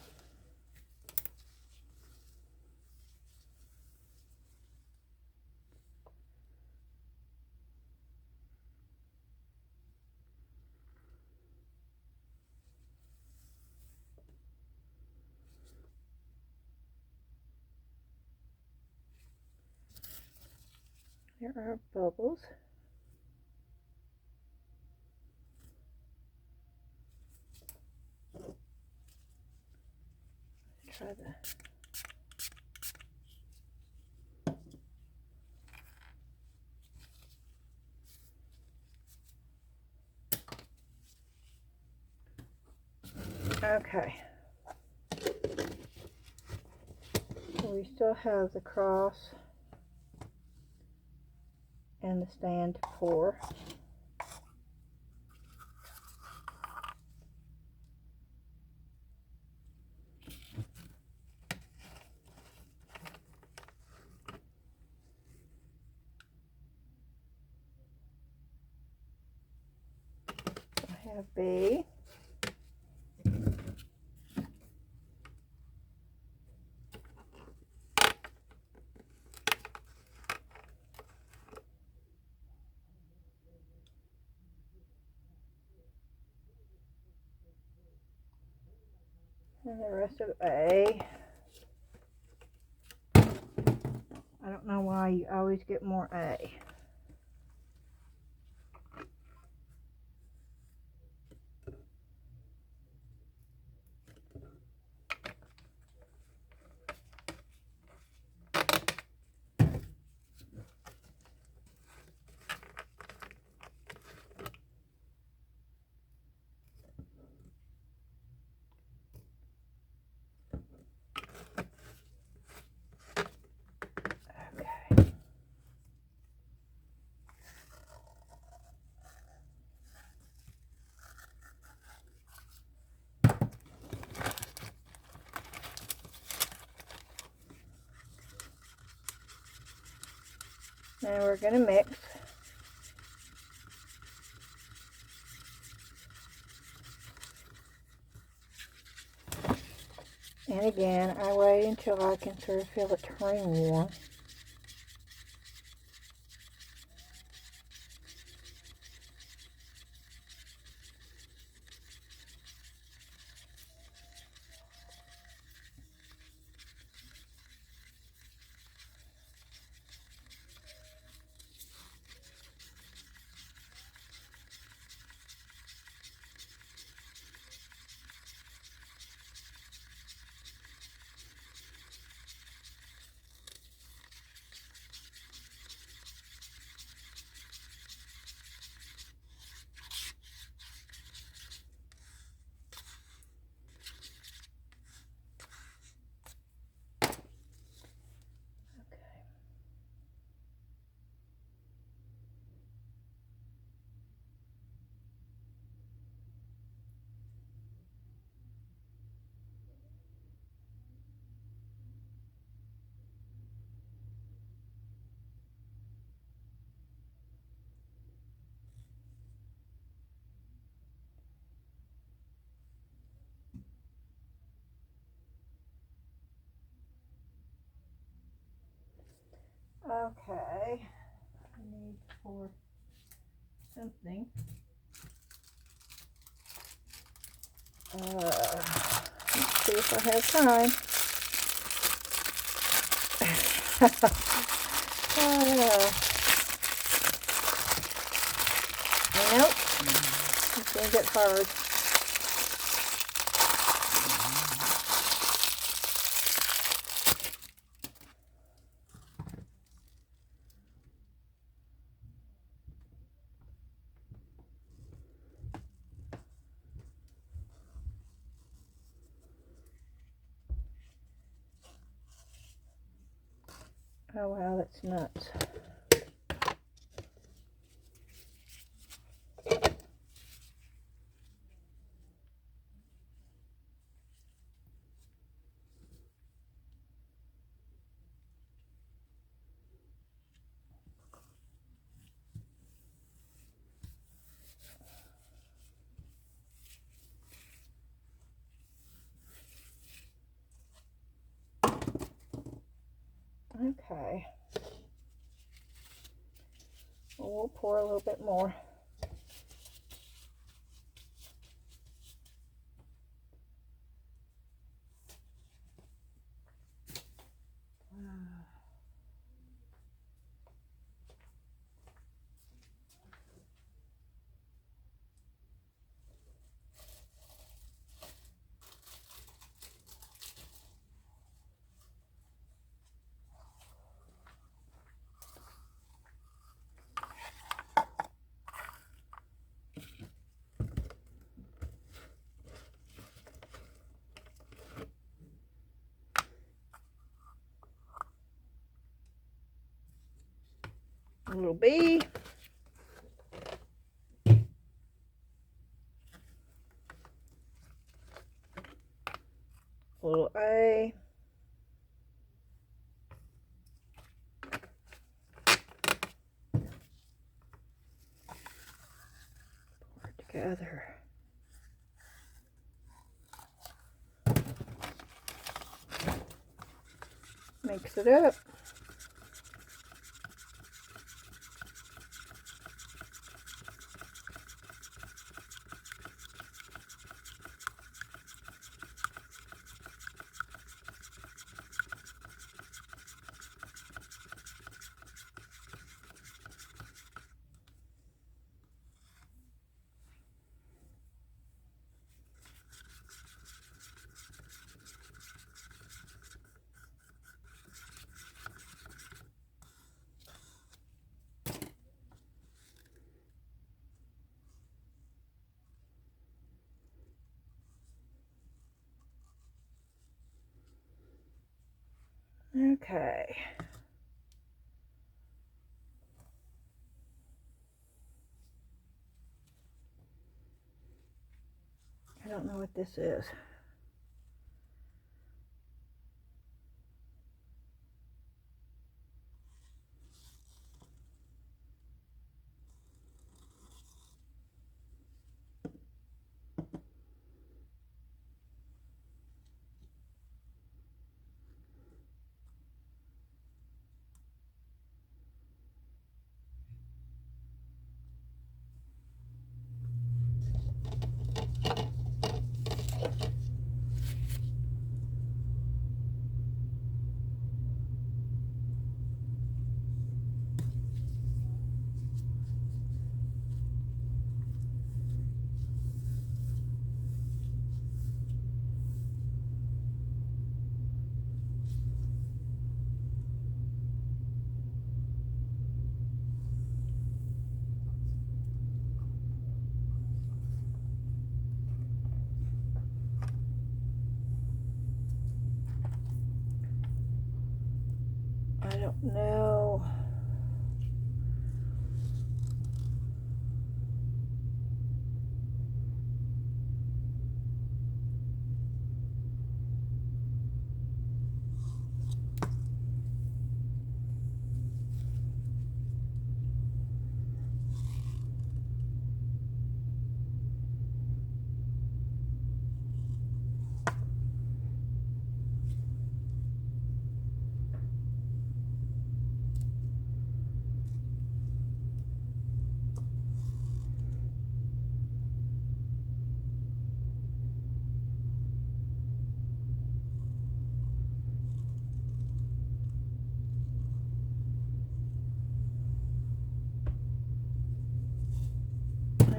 There are bubbles. Let's try the... Okay. So we still have the cross and the stand to pour. I have B. And the rest of A. I don't know why you always get more A. Now we're going to mix. And again, I wait until I can sort of feel it turning warm. Okay, I need for something. Let's see if I have time. Nope, it's going to get hard. Oh wow, that's nuts. Okay. Well, we'll pour a little bit more. A little B. A little A. Pour it together. Mix it up. Okay. I don't know what this is. I don't know.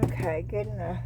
Okay, good enough.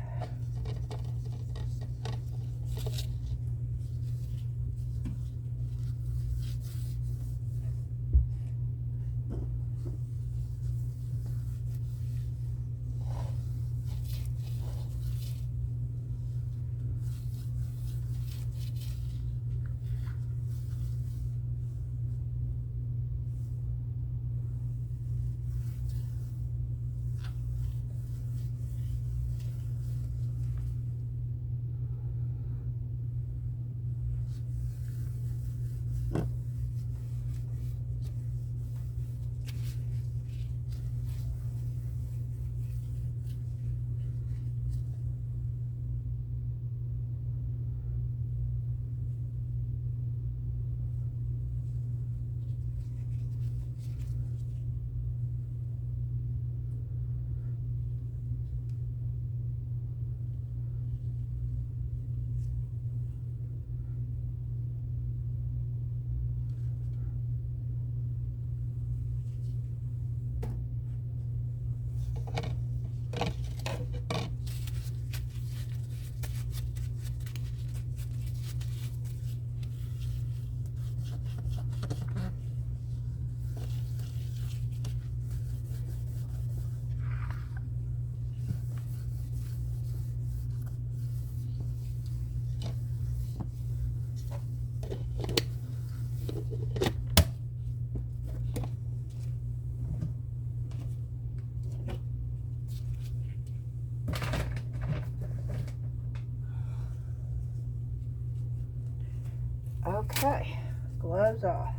Okay, gloves off.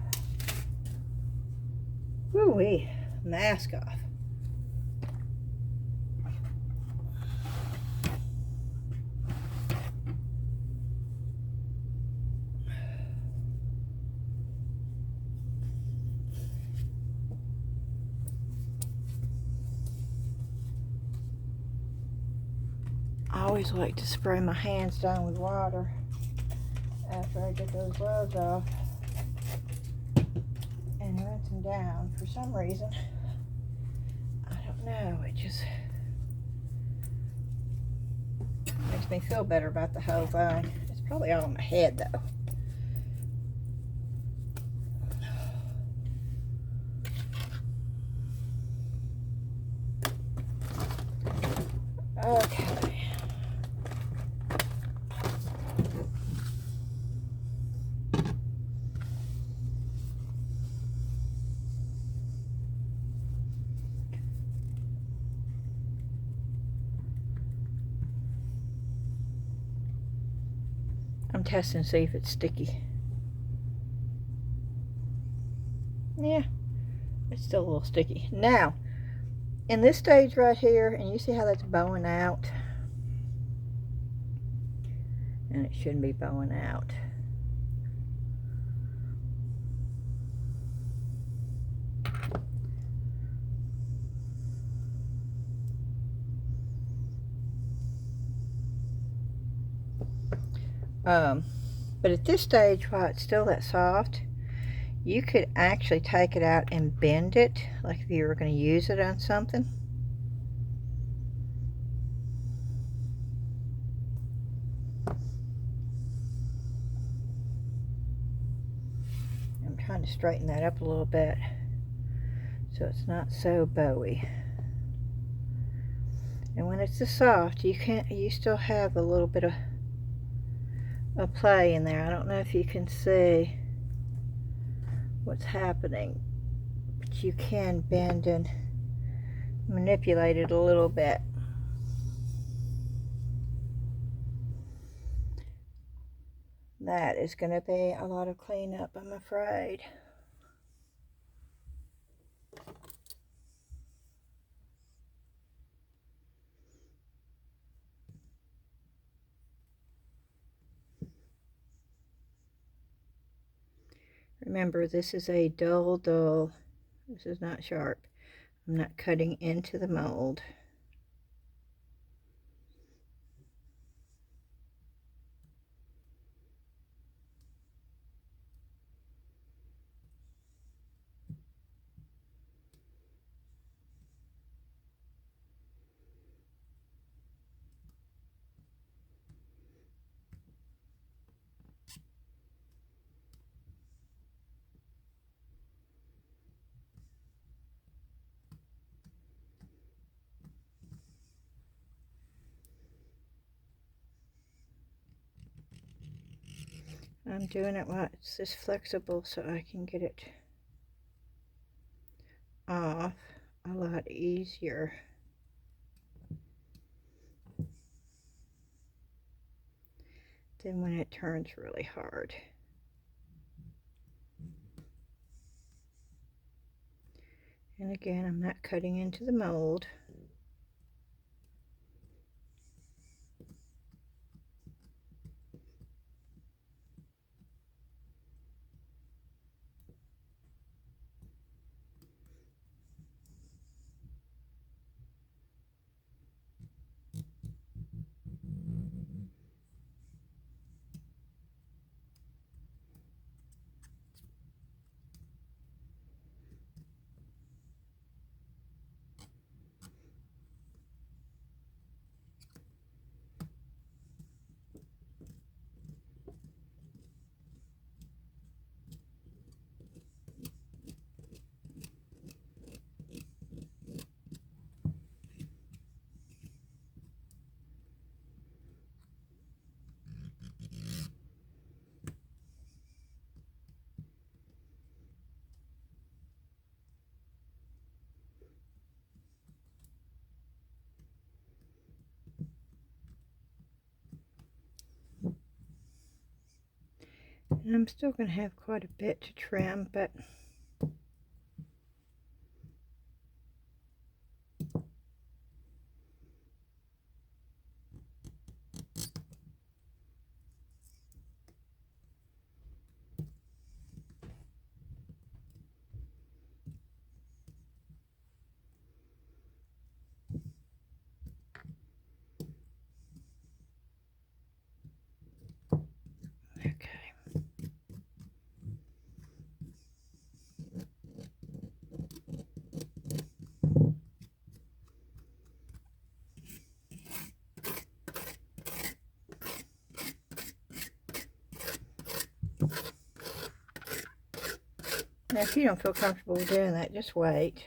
Woo-wee, mask off. I always like to spray my hands down with water after I get those gloves off and rinse them down. For some reason, I don't know, it just makes me feel better about the whole thing. It's probably all in my head though. Okay. I'm testing to see if it's sticky. Yeah, it's still a little sticky. Now, in this stage right here, and you see how that's bowing out? And it shouldn't be bowing out. But at this stage, while it's still that soft, you could actually take it out and bend it, like if you were going to use it on something. I'm trying to straighten that up a little bit so it's not so bowy. And when it's this soft, you still have a little bit of play in there. I don't know if you can see what's happening, but you can bend and manipulate it a little bit. That is going to be a lot of cleanup, I'm afraid. Remember, this is a dull. This is not sharp. I'm not cutting into the mold. I'm doing it while it's this flexible so I can get it off a lot easier. Than when it turns really hard. And again, I'm not cutting into the mold. And I'm still going to have quite a bit to trim, but okay. Now, if you don't feel comfortable doing that, just wait.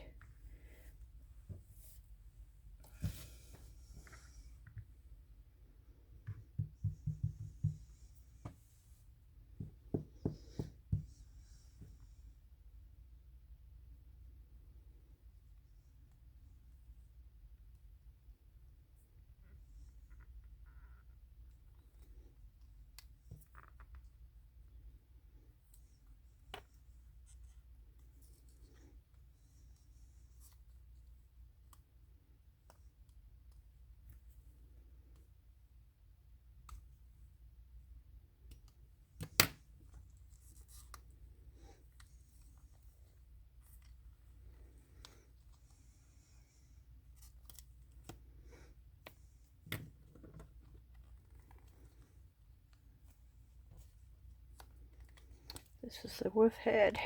This is the wolf head.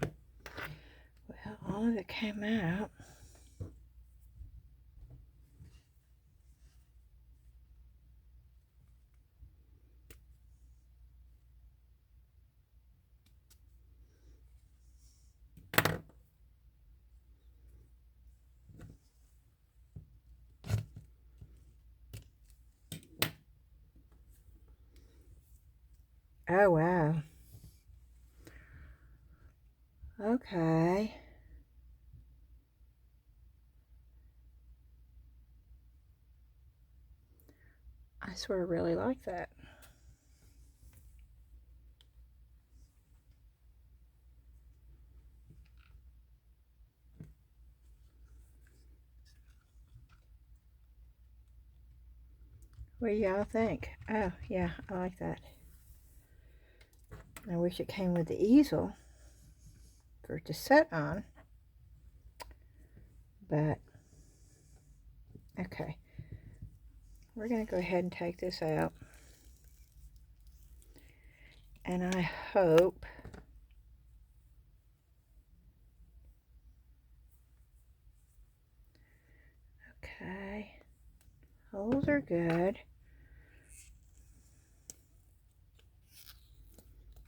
Well, all of it came out. Oh, wow. Okay. I sort of really like that. What do y'all think? Oh, yeah, I like that. I wish it came with the easel for it to set on. But, okay. We're going to go ahead and take this out. And I hope okay, holes are good.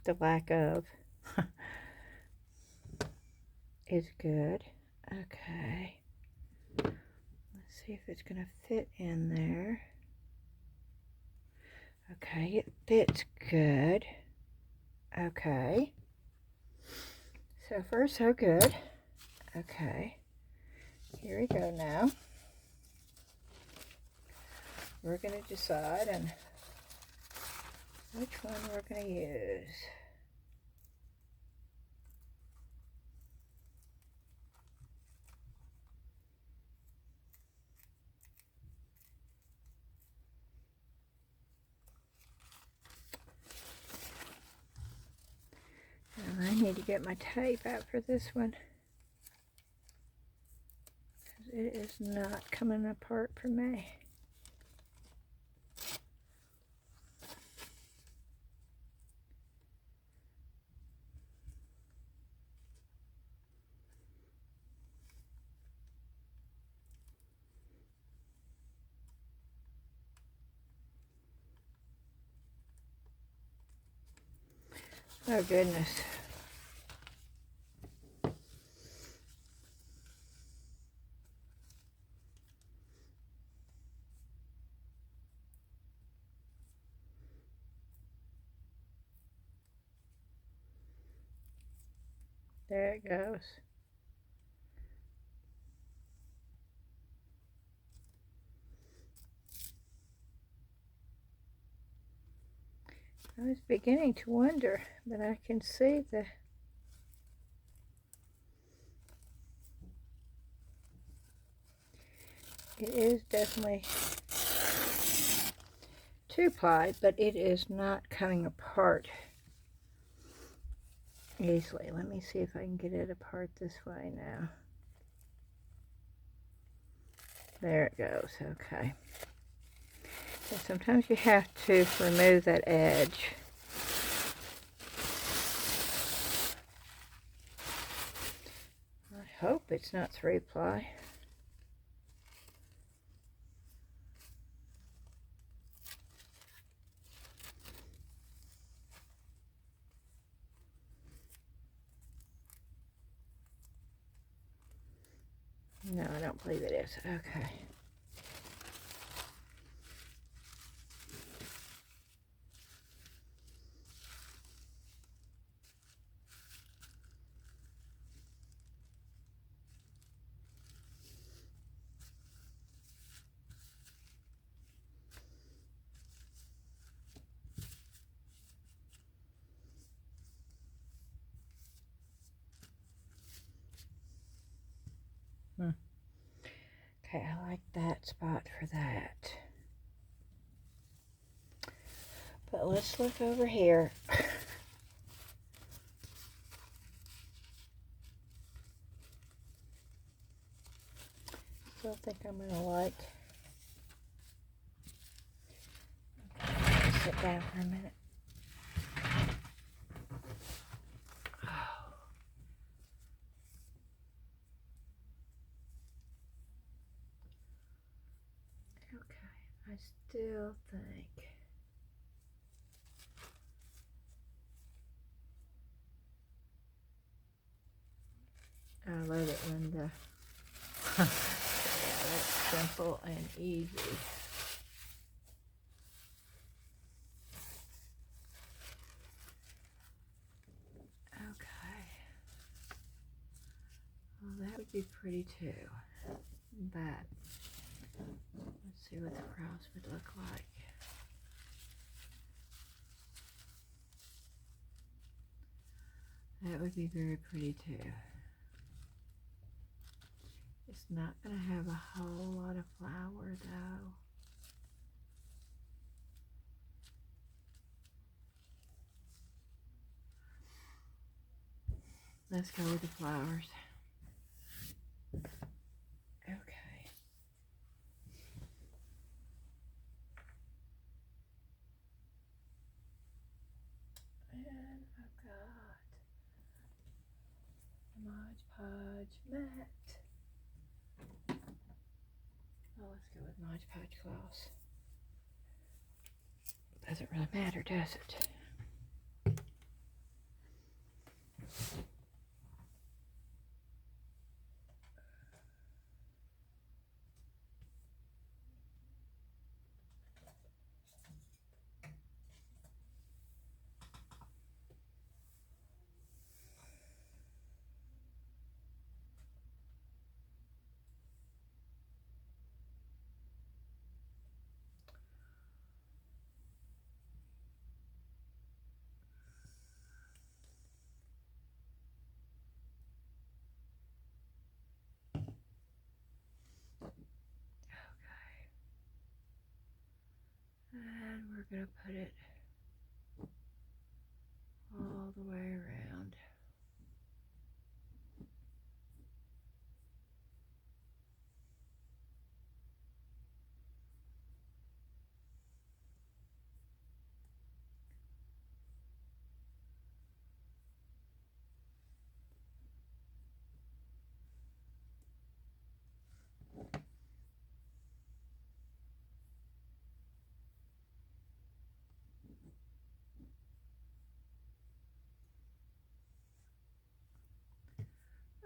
The lack of is good. Okay. Let's see if it's going to fit in there. Okay, it fits good. Okay. So far, so good. Okay. Here we go now. We're going to decide on which one we're going to use. And I need to get my tape out for this one. It is not coming apart for me. Oh goodness. There it goes. I was beginning to wonder, but I can see the it is definitely 2-ply, but it is not coming apart easily. Let me see if I can get it apart this way now. There it goes. Okay. So sometimes you have to remove that edge. I hope it's not 3-ply. No, I don't believe it is. Okay. Okay, I like that spot for that. But let's look over here. Still think I'm gonna like. Okay, sit down for a minute. Okay, I still think I love it when the yeah, that's simple and easy. Okay. Well, that would be pretty too. But let's see what the cross would look like. That would be very pretty too. It's not going to have a whole lot of flower though. Let's go with the flowers. Okay. And I've got Mod Podge mat. Oh, let's go with Mod Podge gloss. Doesn't really matter, does it? And we're going to put it all the way around.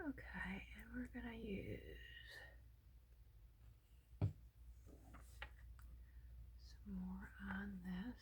Okay, and we're going to use some more on this.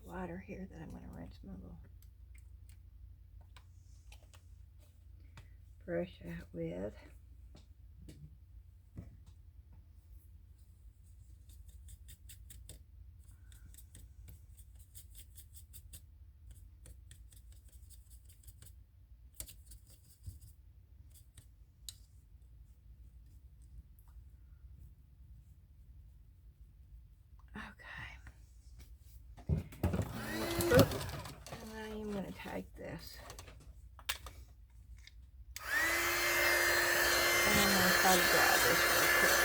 water here that I'm going to rinse my little brush out with. I'm going to take this. And I'm going to try to dry this real quick.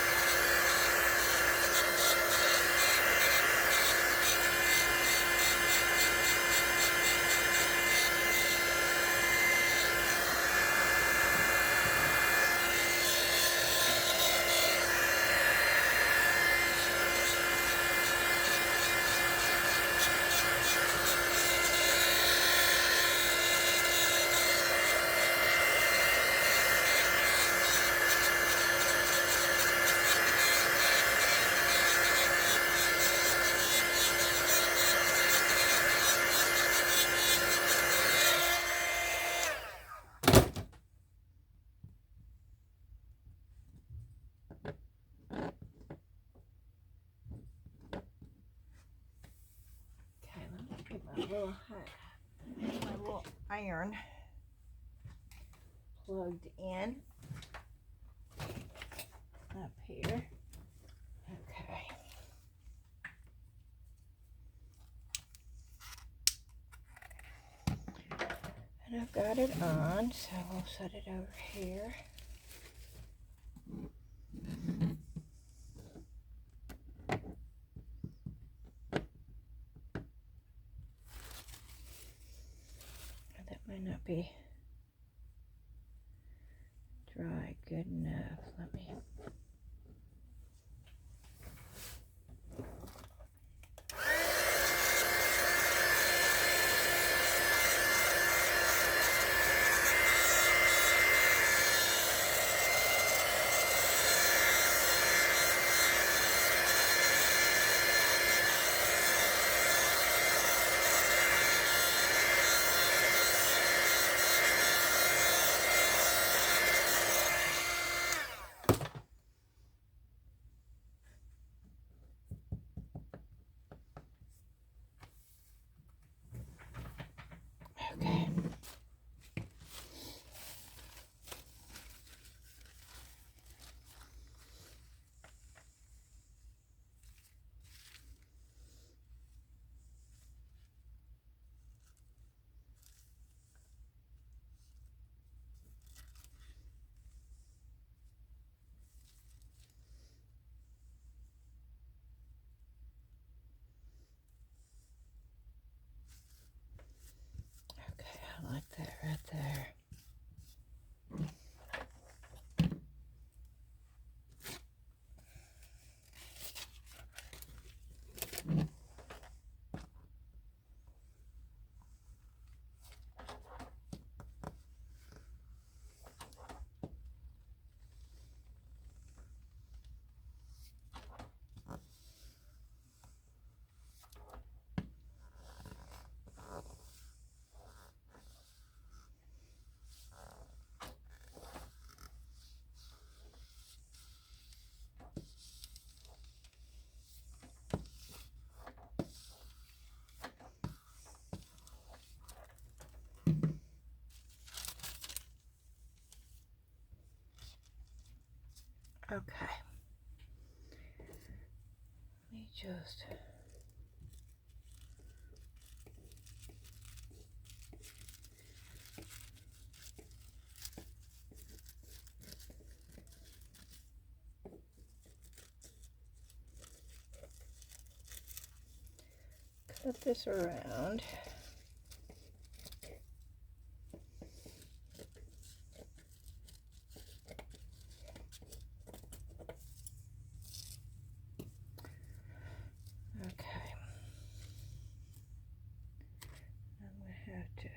My little iron plugged in up here. Okay. And I've got it on, so we'll set it over here. That might not be dry good enough. Let me. Okay. Okay, I like that right there. Okay. Let me just cut this around. Okay. I'm going to have to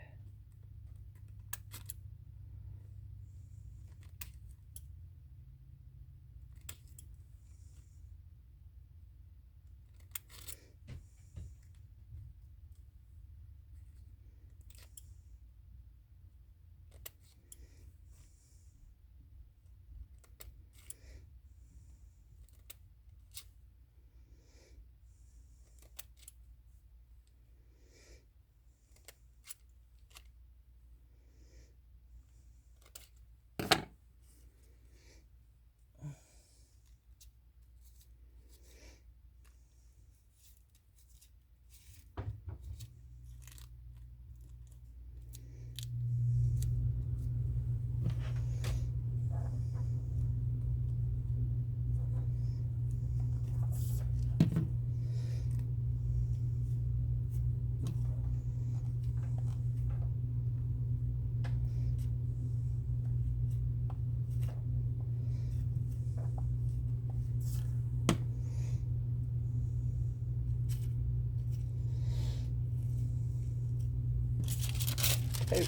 Ouch.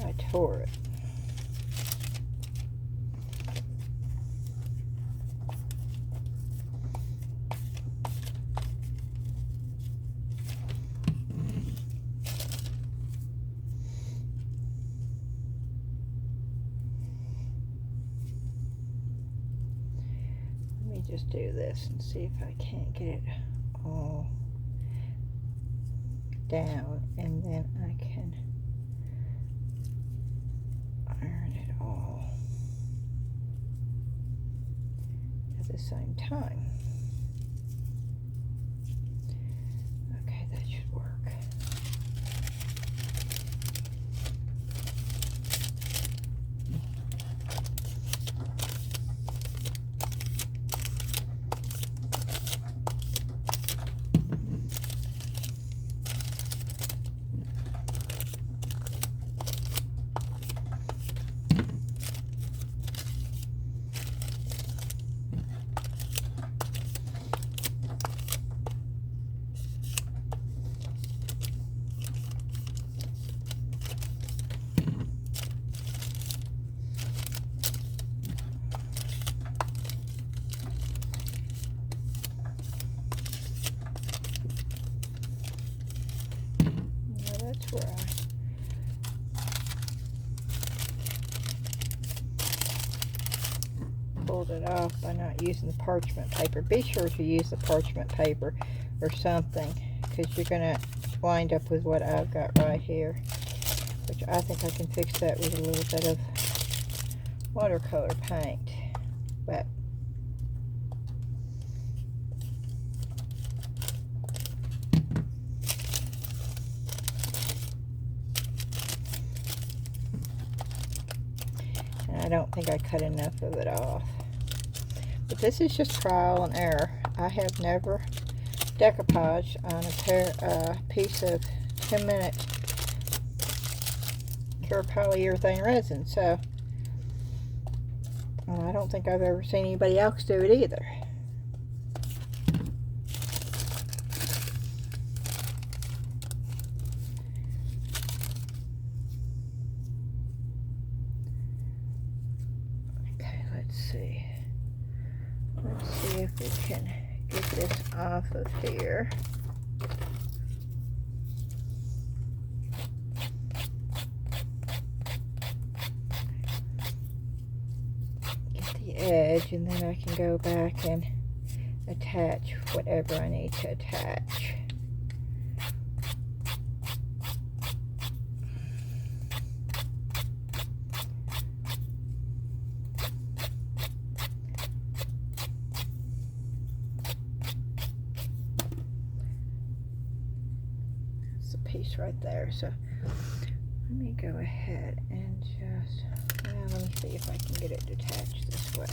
I tore it. Let me just do this and see if I can't get it all down, and then I can iron it all at the same time. Okay, that should work. Where I pulled it off by not using the parchment paper. Be sure to use the parchment paper or something, because you're going to wind up with what I've got right here, which I think I can fix that with a little bit of watercolor paint. But I don't think I cut enough of it off. But this is just trial and error. I have never decoupaged on a piece of 10-minute pure polyurethane resin. So I don't think I've ever seen anybody else do it either. Let's see if we can get this off of here. Get the edge, and then I can go back and attach whatever I need to attach. Piece right there. So let me go ahead and just, well, let me see if I can get it detached this way.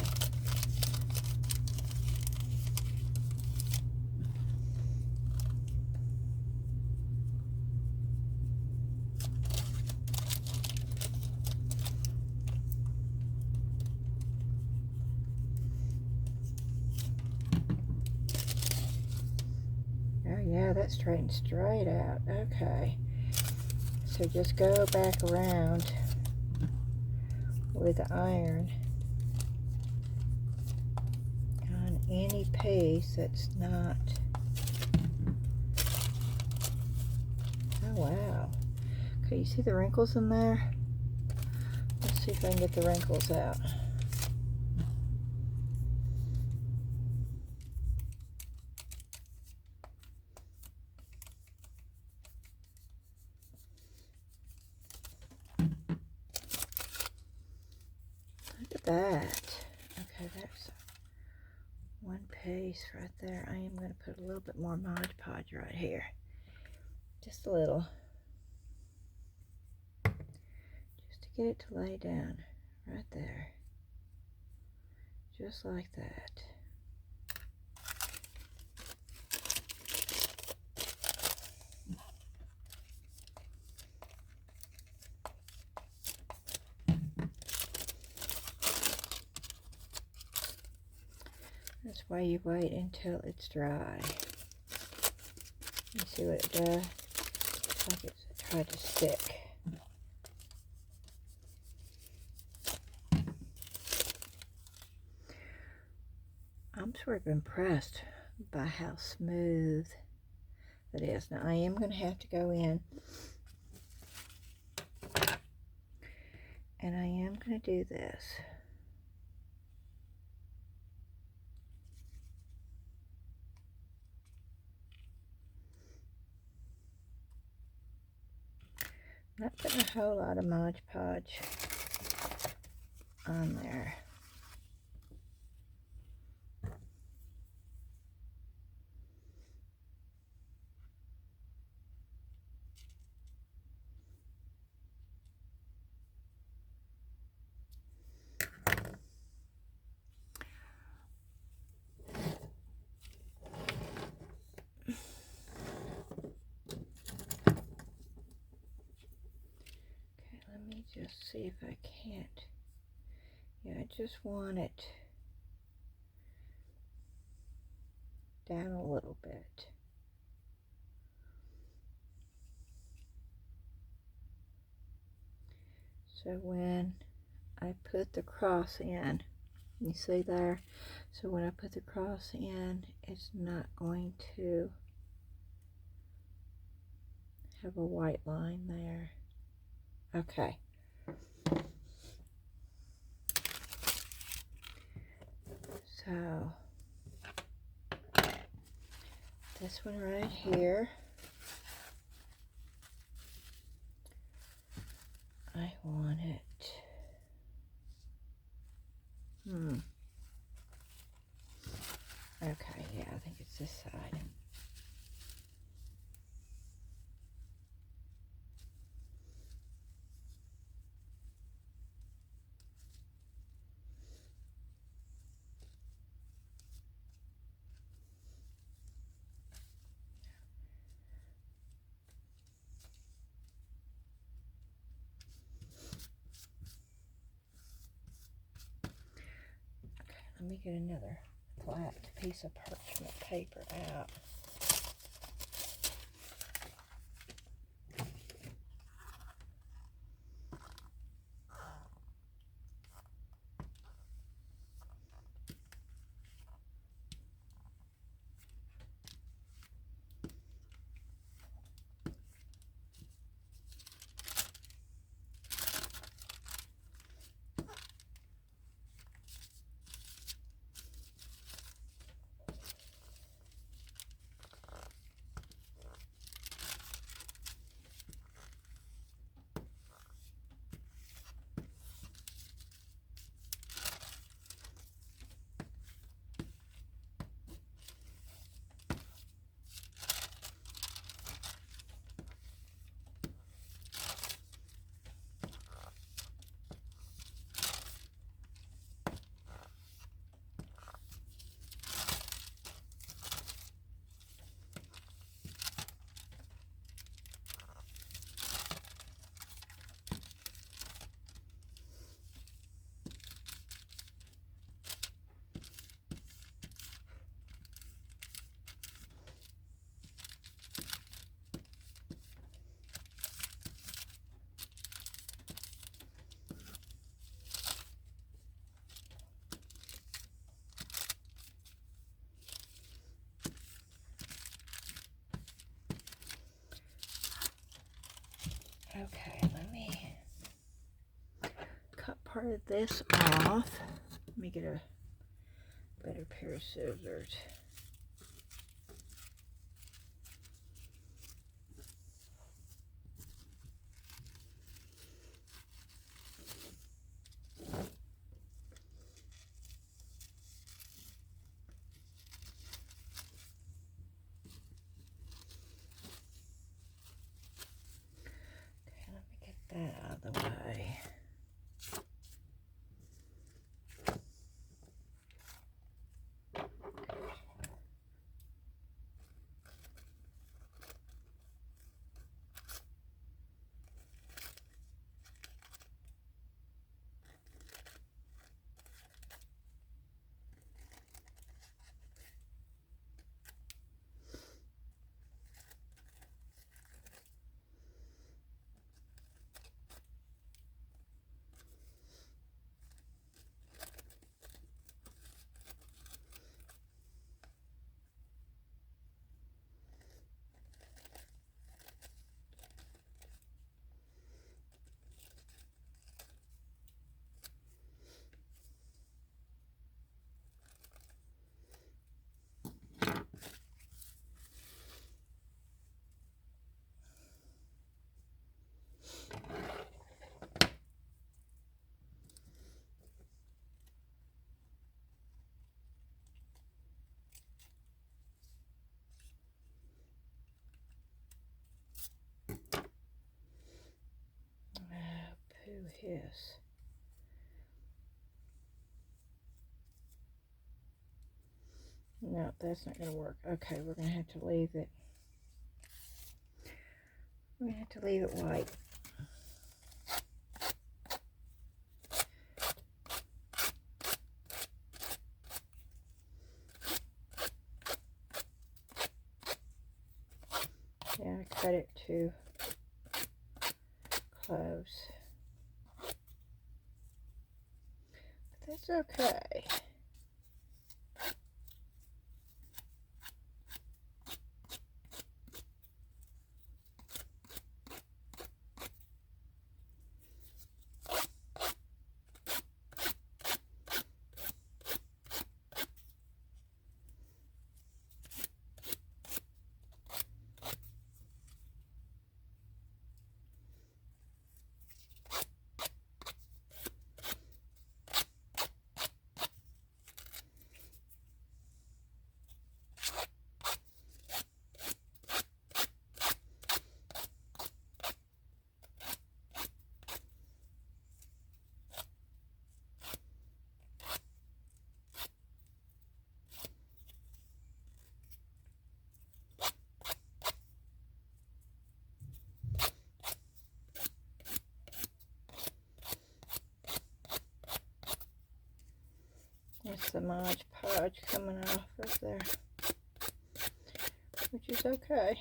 Oh yeah, that's straightened straight out. Okay, so just go back around with the iron on any piece that's not. Oh wow, okay, you see the wrinkles in there? Let's see if I can get the wrinkles out. That. Okay, that's one piece right there. I am going to put a little bit more Mod Podge right here. Just a little. Just to get it to lay down right there. Just like that. That's why you wait until it's dry. You see what it does? It's like it's tried to stick. I'm sort of impressed by how smooth it is. Now I am going to have to go in and I am going to do this. Not putting a whole lot of Mod Podge on there. Just see if I can't. Yeah, I just want it down a little bit. So when I put the cross in, you see there? So when I put the cross in, it's not going to have a white line there. Okay. So this one right here, I want it. Okay, yeah, I think it's this side. Let me get another flat piece of parchment paper out. Okay, let me cut part of this off. Let me get a better pair of scissors. That out of the way. this. No, that's not going to work. Okay, we're going to have to leave it. We're going to have to leave it white. Yeah, I cut it too close. But that's okay. That's the Mod Podge coming off of there, which is okay.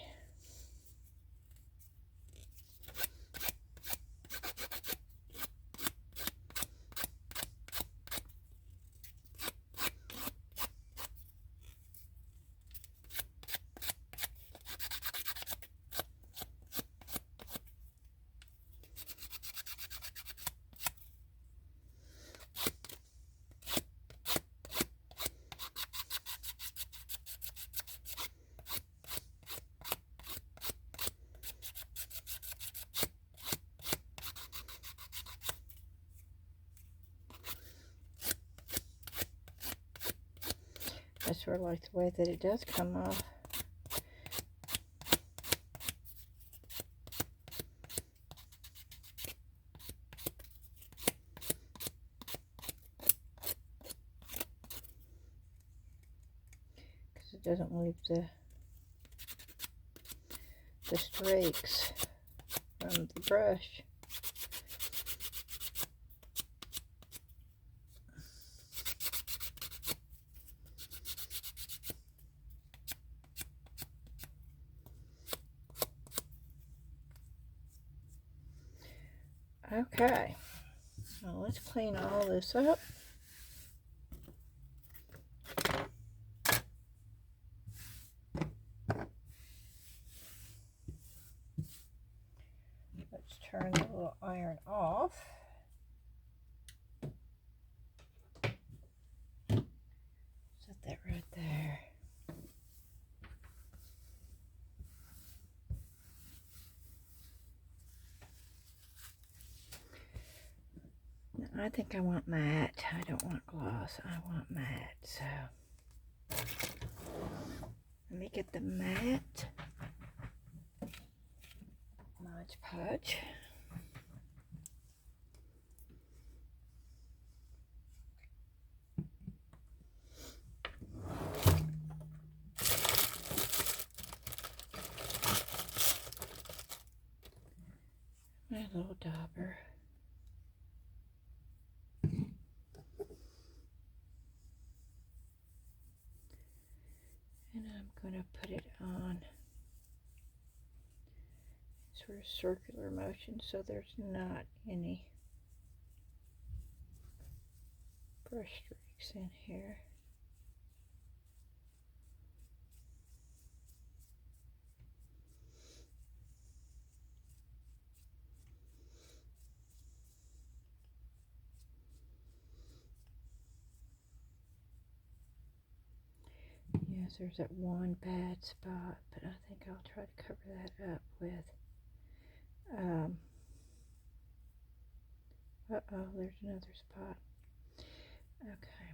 I sort of like the way that it does come off. Because it doesn't leave the streaks from the brush. Okay, now let's clean all this up. Let's turn the little iron off. Set that right there. I think I want matte. I don't want gloss. I want matte. So let me get the matte Mod Podge. My little dauber. And I'm going to put it on sort of circular motion so there's not any brush streaks in here. Yes, there's that one bad spot, but I think I'll try to cover that up with, uh-oh, there's another spot. Okay.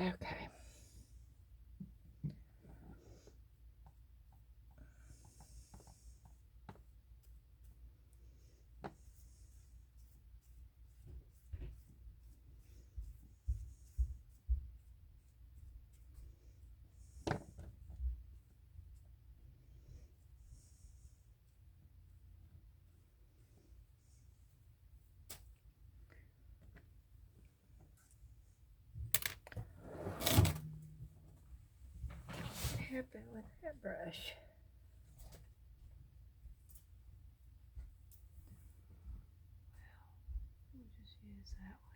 Okay. Happen with that brush. We'll just use that one.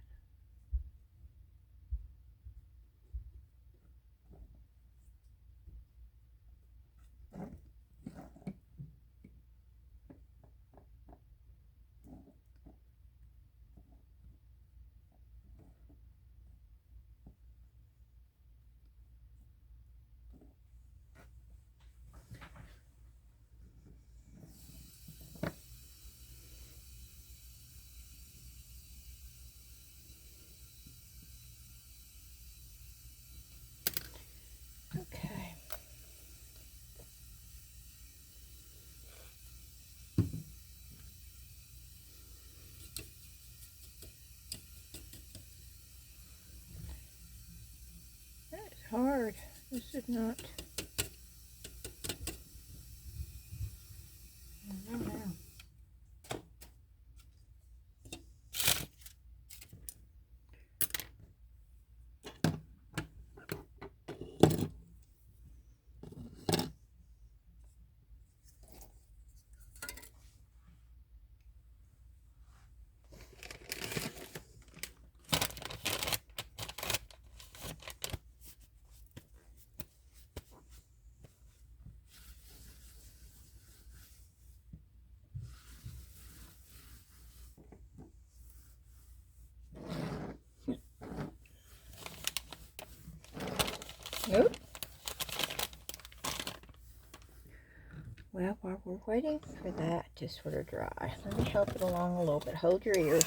Okay. That's hard. This is not. I don't know. Nope. Well, while we're waiting for that to sort of dry, let me help it along a little bit. Hold your ears.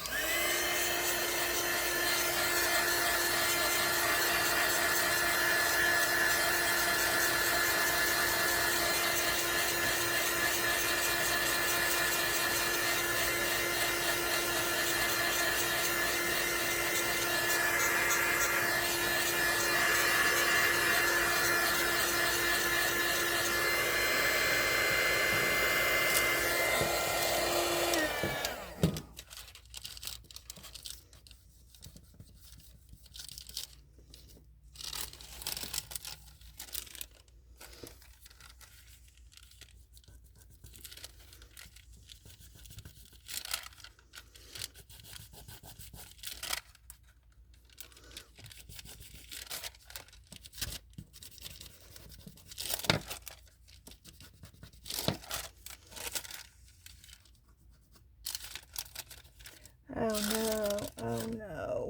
Oh no, oh no.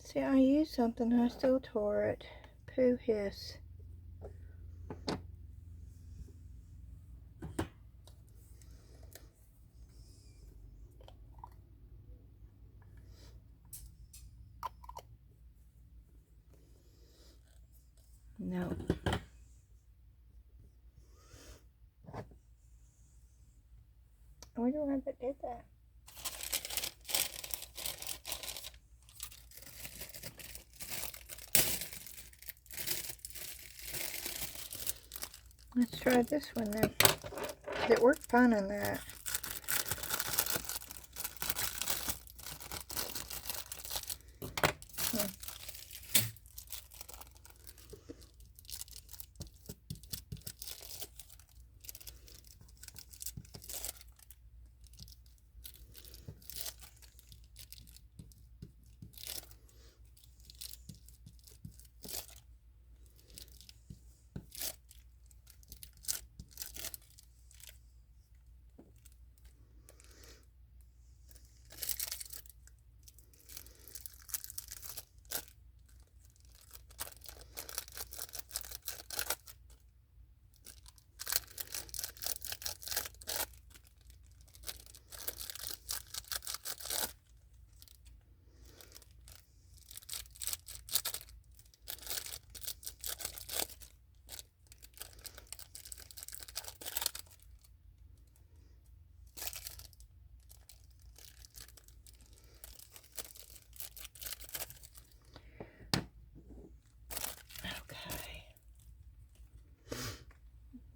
See, I used something and I still tore it. Pooh hiss. No. I wonder why that did that. Let's try this one then. It worked fine on that.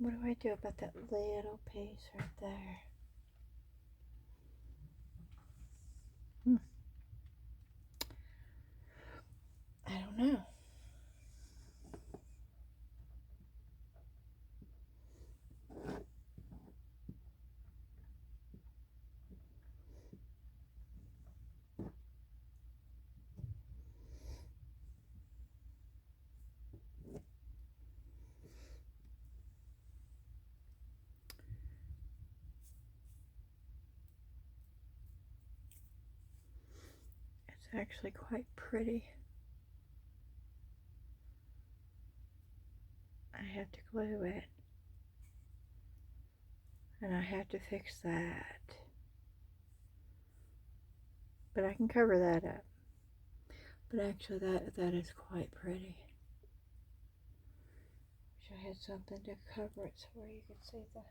What do I do about that little piece right there? I don't know. It's actually quite pretty. I have to glue it. And I have to fix that. But I can cover that up. But actually that is quite pretty. Wish I had something to cover it so where you could see the...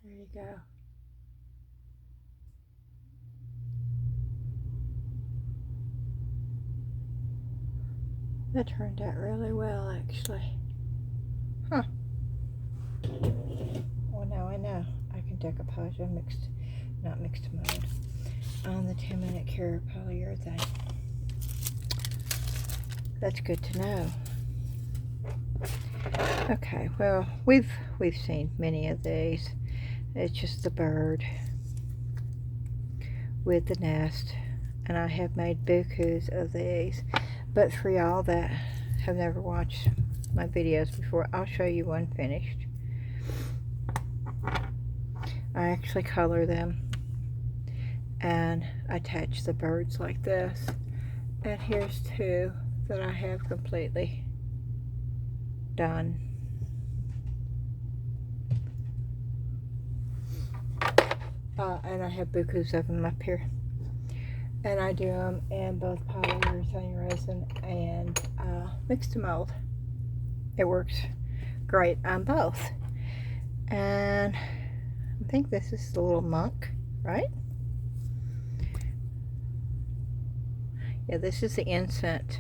There you go. That turned out really well, actually. Huh. Well, now I know I can decoupage a not mixed mold, on the 10-minute cure polyurethane. That's good to know. Okay, well, we've seen many of these. It's just the bird with the nest, and I have made bukus of these. But for y'all that have never watched my videos before, I'll show you one finished. I actually color them and attach the birds like this. And here's two that I have completely done. And I have bukus of them up here. And I do them in both polyurethane resin and mixed mold. It works great on both. And I think this is the little monk, right? Yeah, this is the incense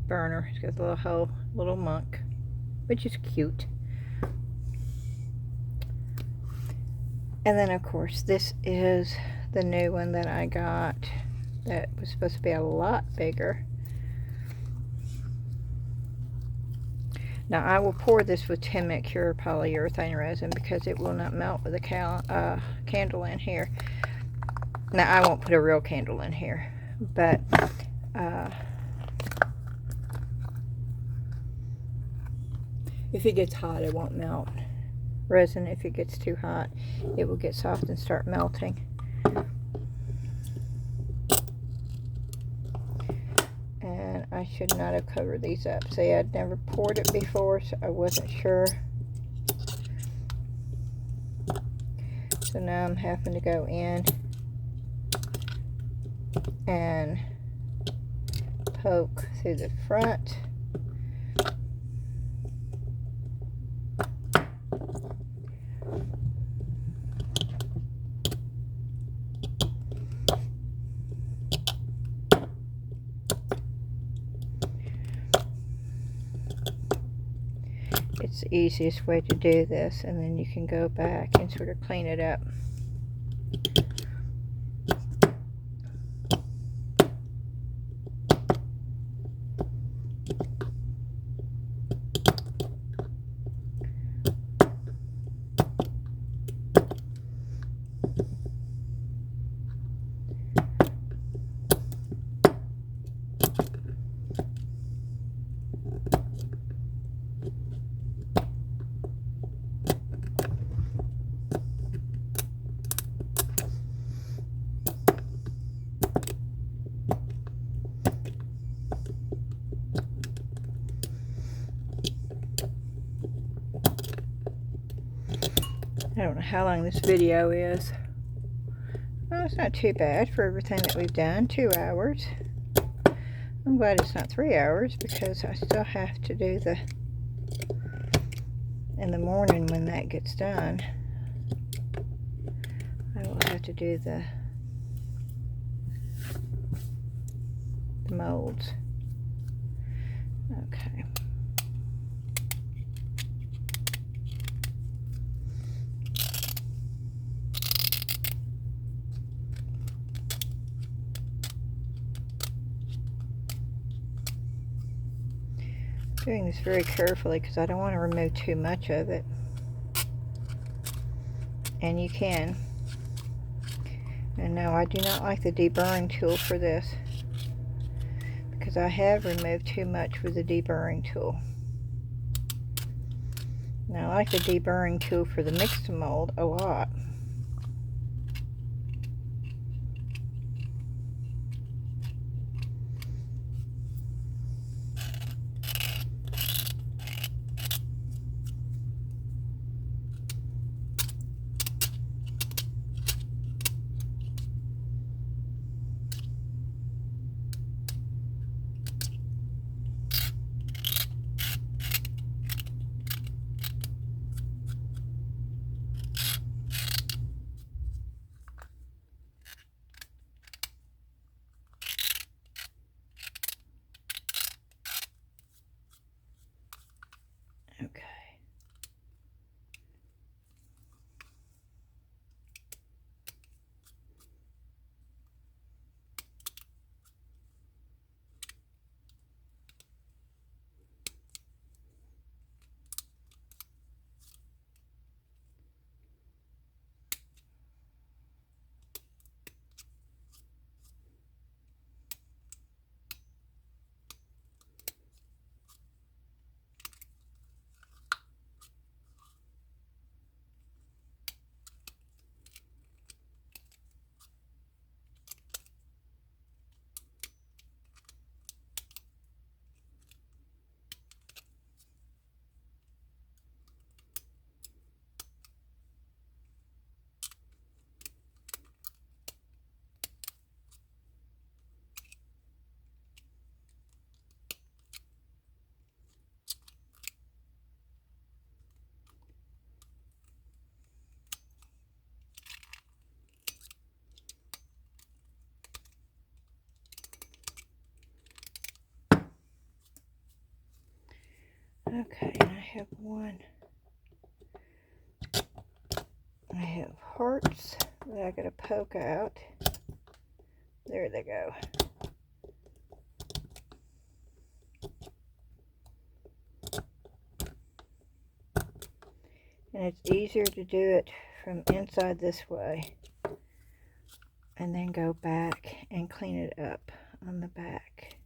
burner. It's got a little monk, which is cute. And then, of course, this is the new one that I got that was supposed to be a lot bigger. Now, I will pour this with 10-minute cure polyurethane resin because it will not melt with a candle in here. Now, I won't put a real candle in here, but if it gets hot, it won't melt. Resin, if it gets too hot, it will get soft and start melting. And I should not have covered these up. See, I'd never poured it before, so I wasn't sure. So now I'm having to go in and poke through the front. It's the easiest way to do this, and then you can go back and sort of clean it up. I don't know how long this video is. Oh, it's not too bad for everything that we've done. 2 hours. I'm glad it's not 3 hours because I still have to do the in the morning when that gets done. I to do the molds. Okay. Doing this very carefully because I don't want to remove too much of it. And you can. And no, I do not like the deburring tool for this because I have removed too much with the deburring tool. Now I like the deburring tool for the mixed mold a lot. Okay. Okay, I have one. I have hearts that I gotta poke out. There they go. And it's easier to do it from inside this way and then go back and clean it up on the back.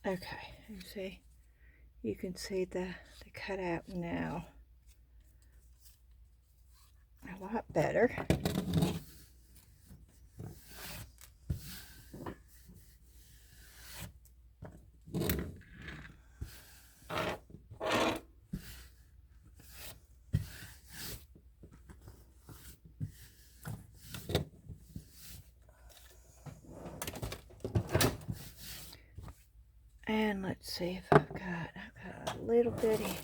Okay, you can see the cutout now a lot better. And let's see if I've got a little bitty.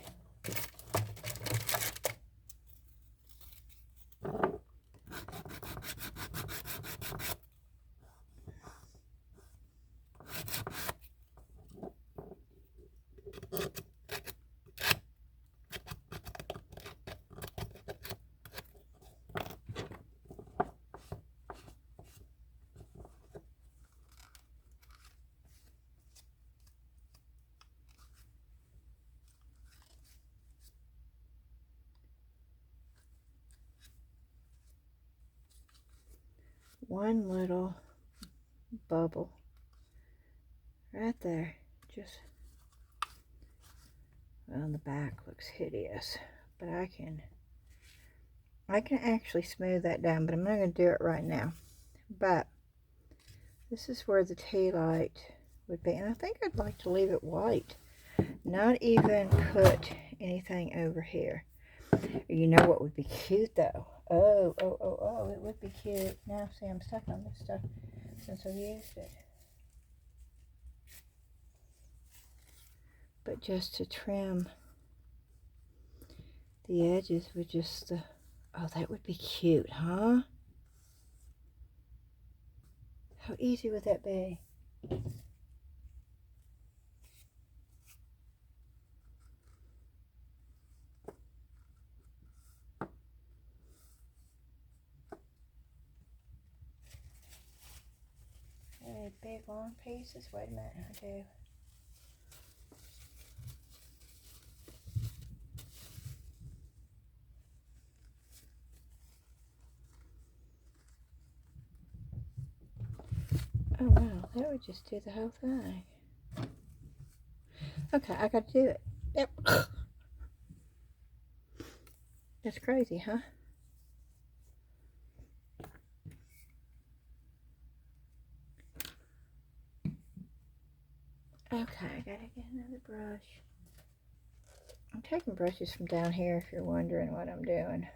one little bubble right there. Just, well, the back looks hideous, but I can actually smooth that down, but I'm not going to do it right now. But this is where the tea light would be, and I think I'd like to leave it white, not even put anything over here. You know what would be cute though? Oh, it would be cute. Now see, I'm stuck on this stuff since I've used it. But just to trim the edges with just the, oh, that would be cute, huh? How easy would that be? Any big long pieces? Wait a minute, I do. Oh wow, that would just do the whole thing. Okay, I gotta do it. Yep. That's crazy, huh? Okay, I gotta get another brush. I'm taking brushes from down here if you're wondering what I'm doing.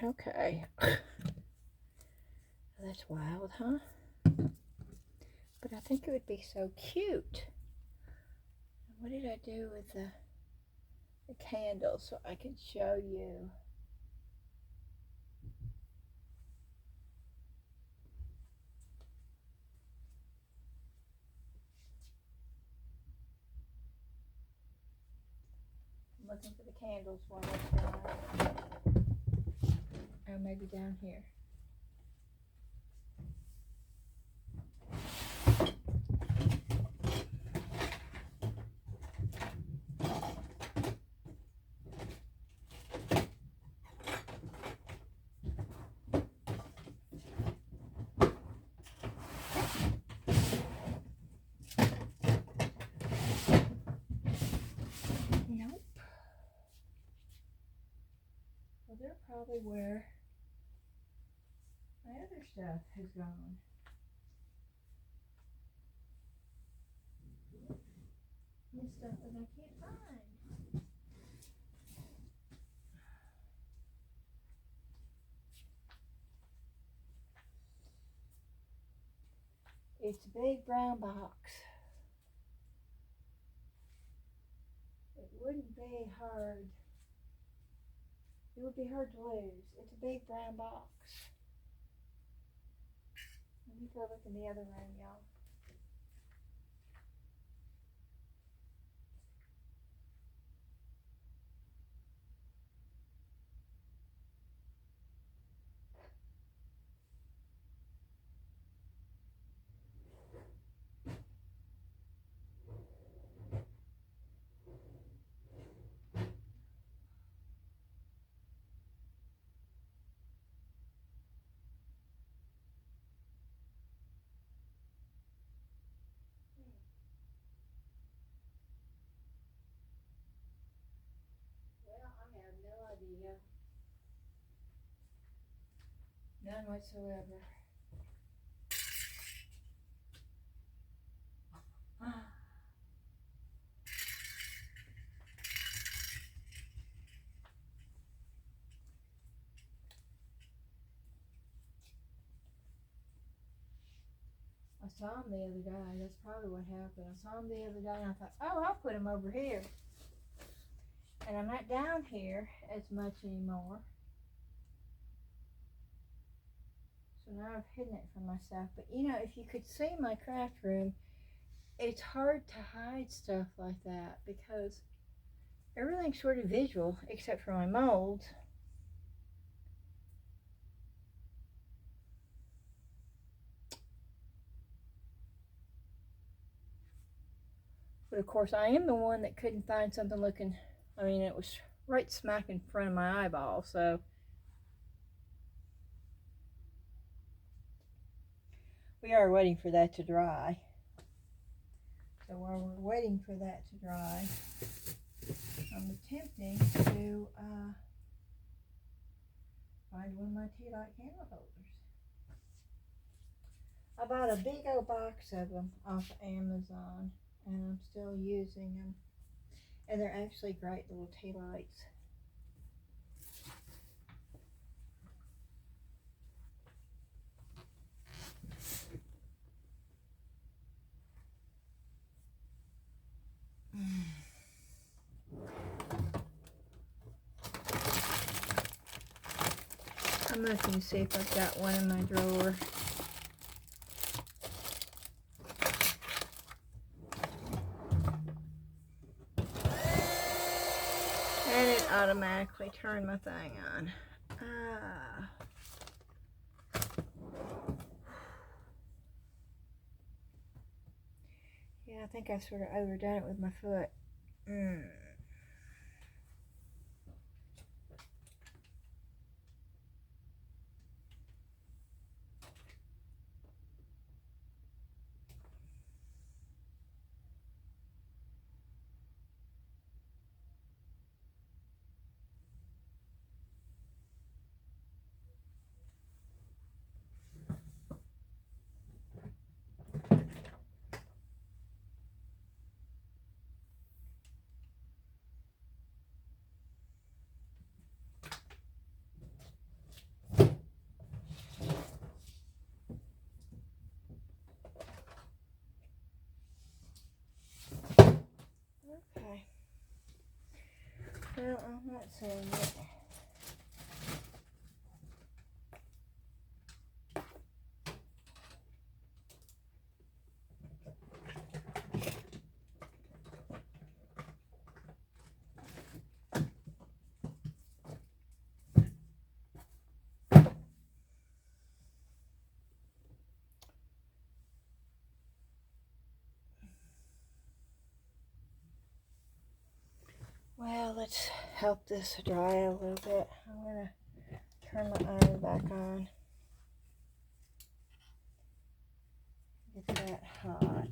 Okay. That's wild, huh? But I think it would be so cute. What did I do with the candle so I could show you? I'm looking for the candles while that's drying. Oh, maybe down here. Nope. Well, they're probably where my other stuff has gone. This stuff that I can't find. It's a big brown box. It wouldn't be hard. It would be hard to lose. It's a big brown box. Let me go look in the other room, y'all. Well, I have no idea. None whatsoever. I saw them the other day. That's probably what happened. I saw them the other day and I thought, oh, I'll put them over here. And I'm not down here as much anymore. So now I've hidden it from myself. But you know, if you could see my craft room, it's hard to hide stuff like that because everything's sort of visual except for my molds. But of course, I am the one that couldn't find something looking, I mean, it was right smack in front of my eyeball, so. We are waiting for that to dry. So while we're waiting for that to dry, I'm attempting to find one of my tea light candle holders. I bought a big old box of them off Amazon, and I'm still using them. And they're actually great little tea lights. I'm looking to see if I've got one in my drawer. And it automatically turned my thing on. Yeah, I think I've sort of overdone it with my foot. Okay. Well, I'm not seeing it. Well, let's help this dry a little bit. I'm going to turn my iron back on. Get that hot.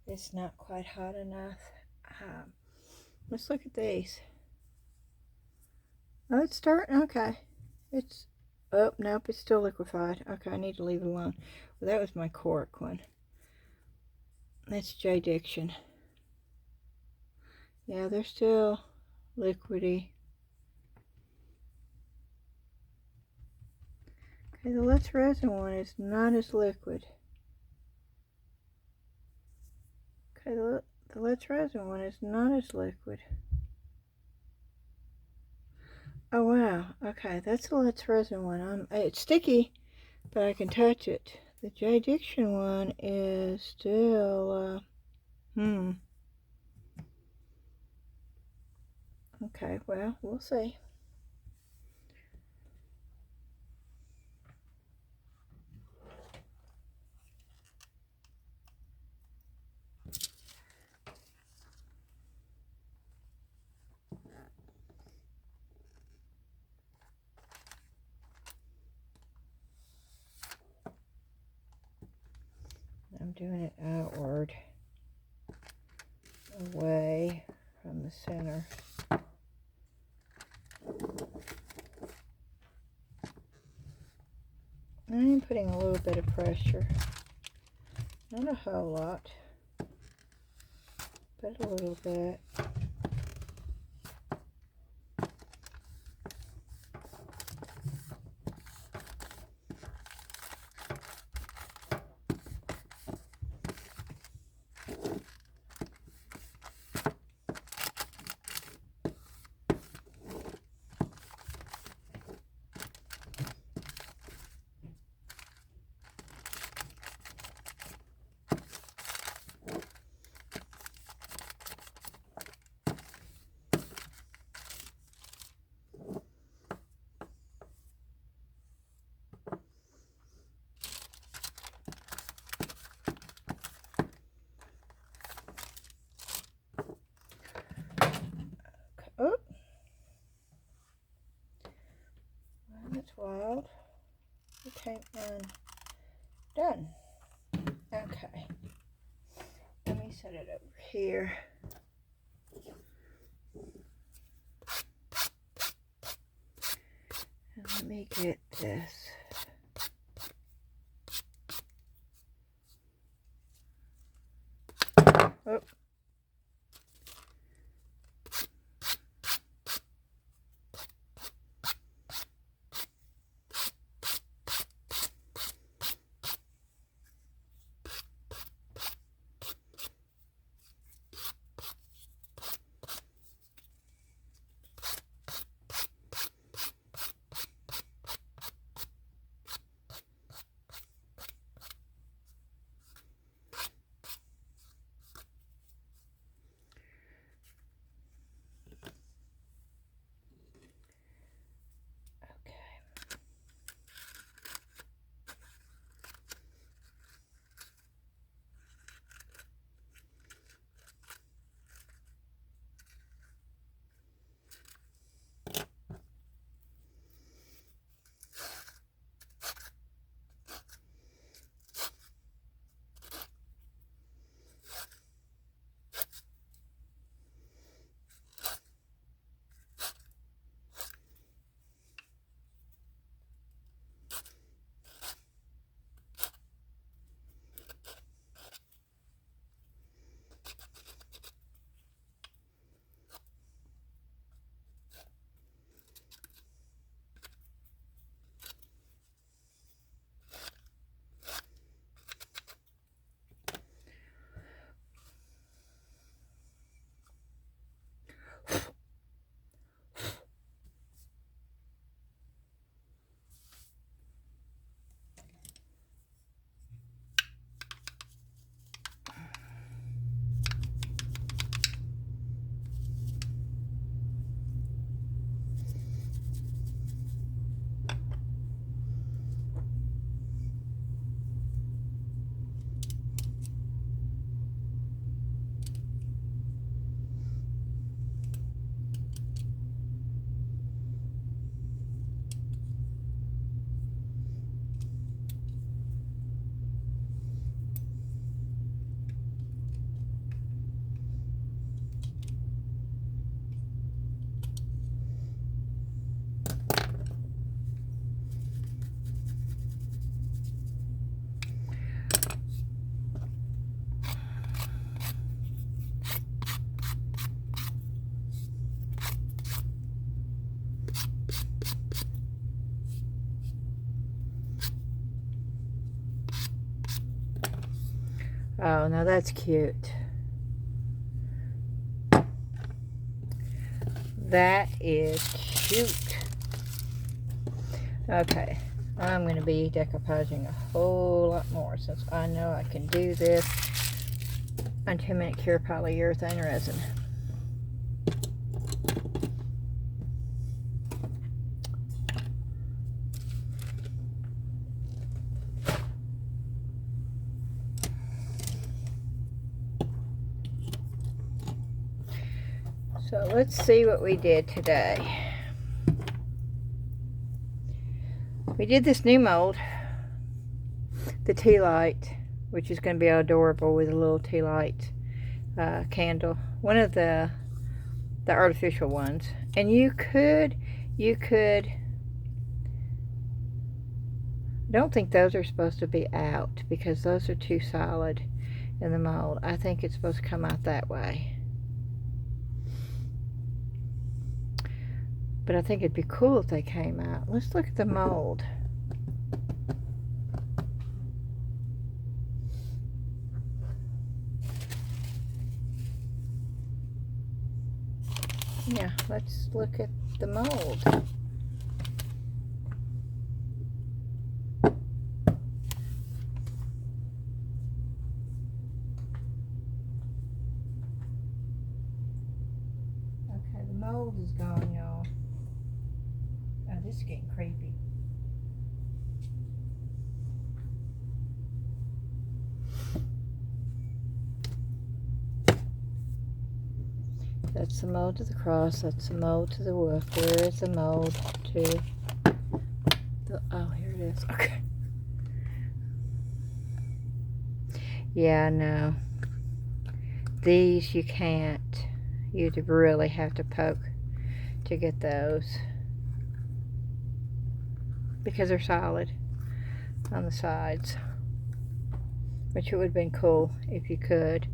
It's not quite hot enough. Let's look at these. Oh, it's starting. Okay. It's, oh, nope, it's still liquefied. Okay, I need to leave it alone. Well, that was my cork one. That's JDiction. Yeah, they're still liquidy. Okay, the Let's Resin one is not as liquid. Okay, the Let's Resin one is not as liquid. Oh wow, okay, that's the Let's Resin one. It's sticky, but I can touch it. The JDiction one is still, okay, well, we'll see. I'm doing it outward, away from the center. I'm putting a little bit of pressure, not a whole lot, but a little bit. Oh, well, that's wild. Okay, and done. Okay, let me set it over here. And let me get this. Oh. Oh, now that's cute. That is cute. Okay, I'm going to be decoupaging a whole lot more since I know I can do this on 2-minute cure polyurethane resin. So let's see what we did today. We did this new mold, the tea light, which is going to be adorable with a little tea light candle. One of the artificial ones. And you could, I don't think those are supposed to be out because those are too solid in the mold. I think it's supposed to come out that way. But I think it'd be cool if they came out. Let's look at the mold. Yeah, let's look at the mold. Okay, the mold is gone, y'all. Oh, this is getting creepy. That's the mold to the cross. That's the mold to the woof. Where is the mold to the... Oh, here it is. Okay. Yeah, no. These you can't. You'd really have to poke to get those because they're solid on the sides, which it would have been cool if you could.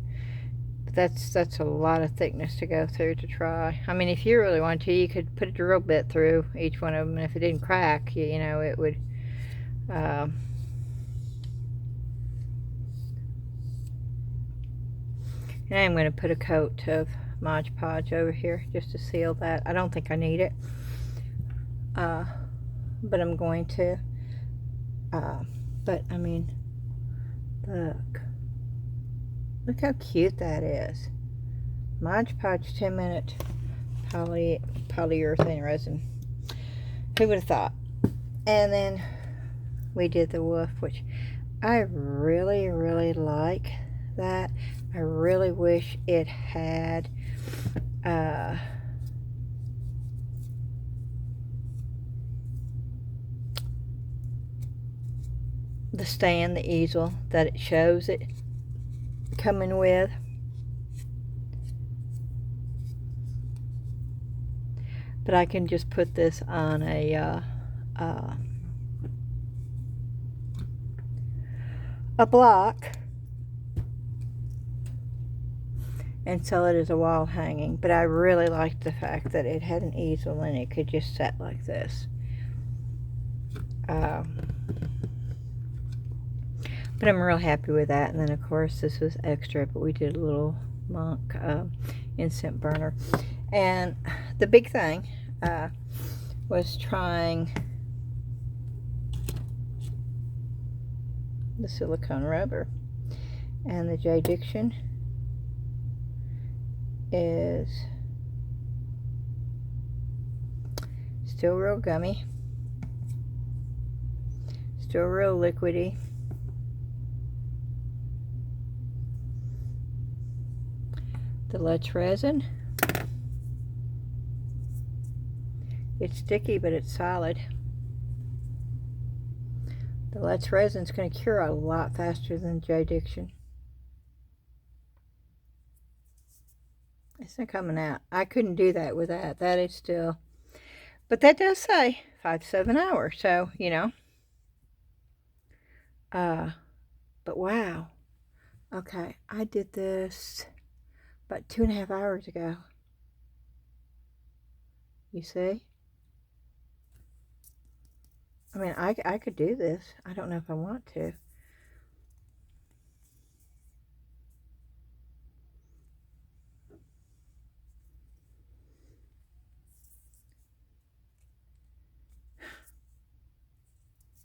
But that's a lot of thickness to go through to try. I mean, if you really want to, you could put a drill bit through each one of them, and if it didn't crack, you know, it would and I'm going to put a coat of Mod Podge over here just to seal that. I don't think I need it, but I'm going to. But I mean, look how cute that is. Mod Podge 10-minute polyurethane resin. Who would have thought? And then we did the woof, which I really, really like that. I really wish it had the stand, the easel that it shows it coming with. But I can just put this on a block and sell it as a wall hanging. But I really liked the fact that it had an easel and it could just set like this. But I'm real happy with that. And then of course this was extra, but we did a little monk incense burner. And the big thing was trying the silicone rubber. And the JDiction is still real gummy, still real liquidy. The Let's resin, it's sticky but it's solid. The Let's resin is going to cure a lot faster than JDiction. It's not coming out. I couldn't do that with that. That is still, but that does say 5 to 7 hours, so you know. But wow. Okay, I did this about 2.5 hours ago. You see? I mean, I could do this. I don't know if I want to.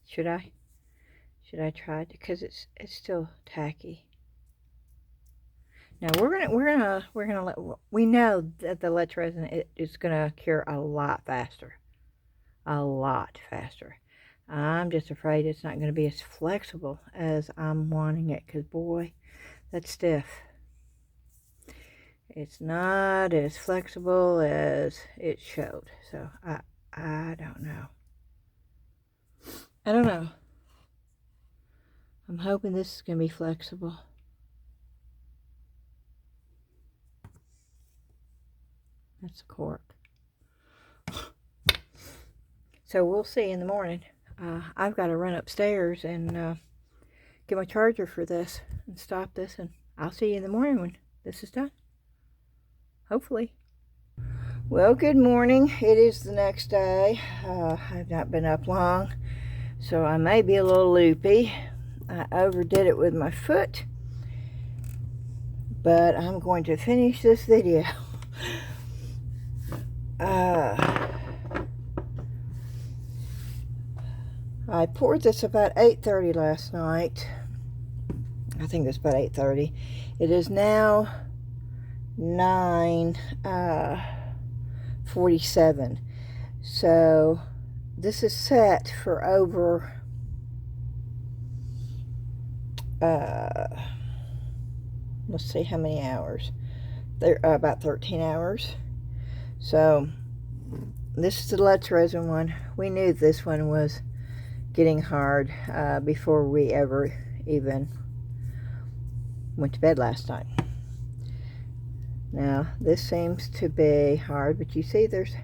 Should I? Should I try it? Because it's still tacky. Now we're gonna let, we know that the Let's Resin is gonna cure a lot faster. A lot faster. I'm just afraid it's not gonna be as flexible as I'm wanting it, because boy, that's stiff. It's not as flexible as it showed. So I don't know. I don't know. I'm hoping this is gonna be flexible. That's a cork. So we'll see in the morning. I've got to run upstairs and get my charger for this and stop this, and I'll see you in the morning when this is done. Hopefully. Well, good morning. It is the next day. I've not been up long, so I may be a little loopy. I overdid it with my foot, but I'm going to finish this video. I poured this about 8:30 last night. I think it's about 8:30. It is now 9:47. So this is set for over let's see how many hours. They're about 13 hours. So this is the Let's Resin one. We knew this one was getting hard before we ever even went to bed last night. Now this seems to be hard, but you see there's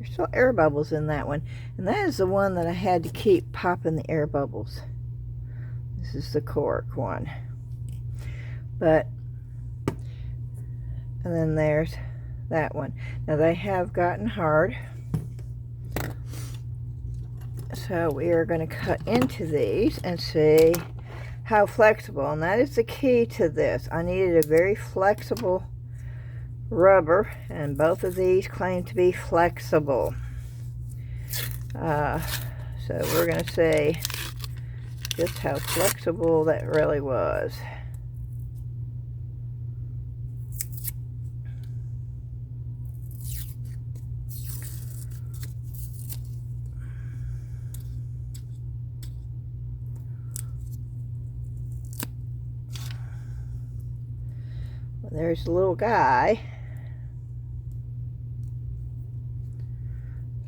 still air bubbles in that one, and that is the one that I had to keep popping the air bubbles. This is the cork one. But and then there's that one. Now they have gotten hard, so we are going to cut into these and see how flexible, and that is the key to this. I needed a very flexible rubber, and both of these claim to be flexible. So we're going to see just how flexible that really was. There's the little guy.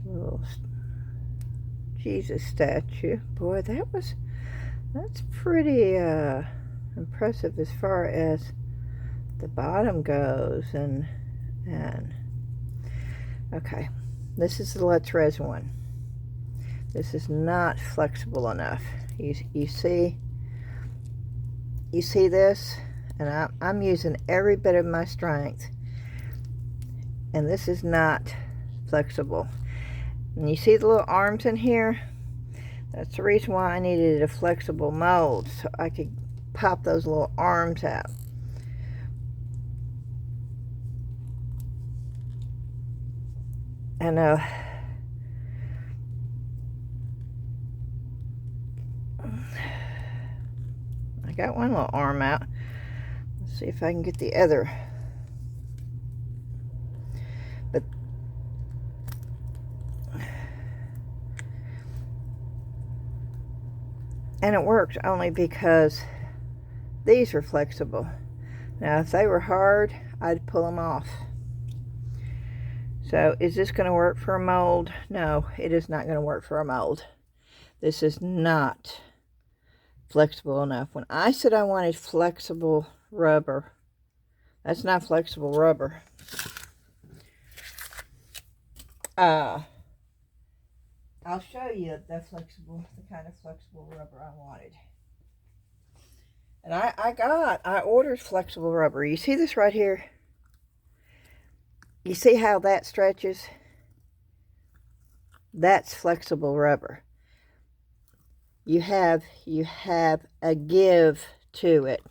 Little Jesus statue. Boy, that's pretty impressive as far as the bottom goes. And okay, this is the Let's Resin one. This is not flexible enough. You see this? And I'm using every bit of my strength, and this is not flexible. And you see the little arms in here? That's the reason why I needed a flexible mold, so I could pop those little arms out. And I got one little arm out. See if I can get the other. But and it worked only because these are flexible. Now if they were hard, I'd pull them off. So is this going to work for a mold? No, it is not going to work for a mold. This is not flexible enough. When I said I wanted flexible rubber, that's not flexible rubber. I'll show you the kind of flexible rubber I wanted. And I ordered flexible rubber. You see this right here? You see how that stretches? That's flexible rubber. You have a give to it.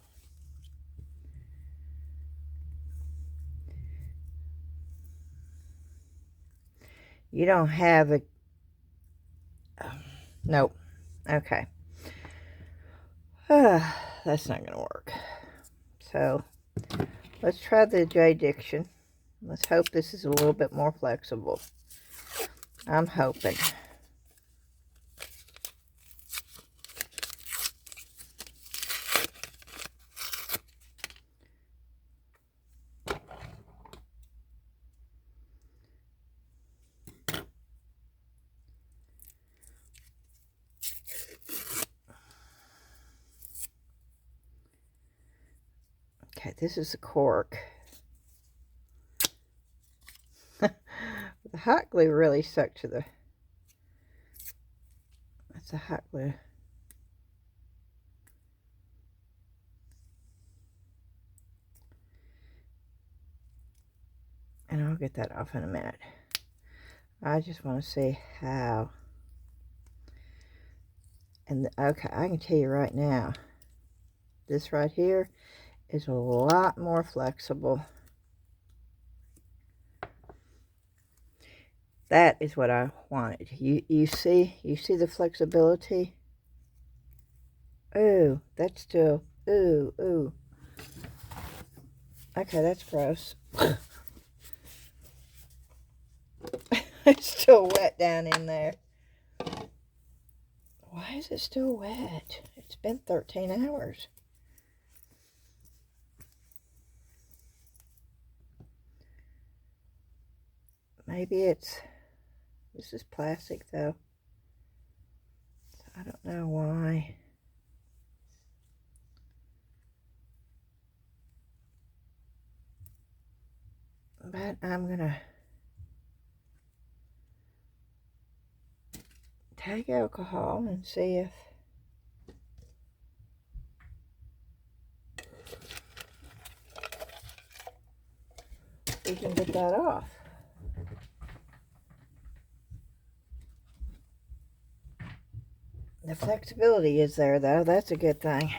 You don't have a nope. Okay. That's not going to work. So let's try the JDiction. Let's hope this is a little bit more flexible. I'm hoping. Okay, this is the cork. The hot glue really stuck to the... That's the hot glue. And I'll get that off in a minute. I just want to see how... And okay, I can tell you right now, this right here is a lot more flexible. That is what I wanted. You see the flexibility? Ooh, that's still, ooh. Okay, that's gross. It's still wet down in there. Why is it still wet? It's been 13 hours. Maybe it's... This is plastic, though. So I don't know why. But I'm going to take alcohol and see if we can get that off. The flexibility is there, though. That's a good thing.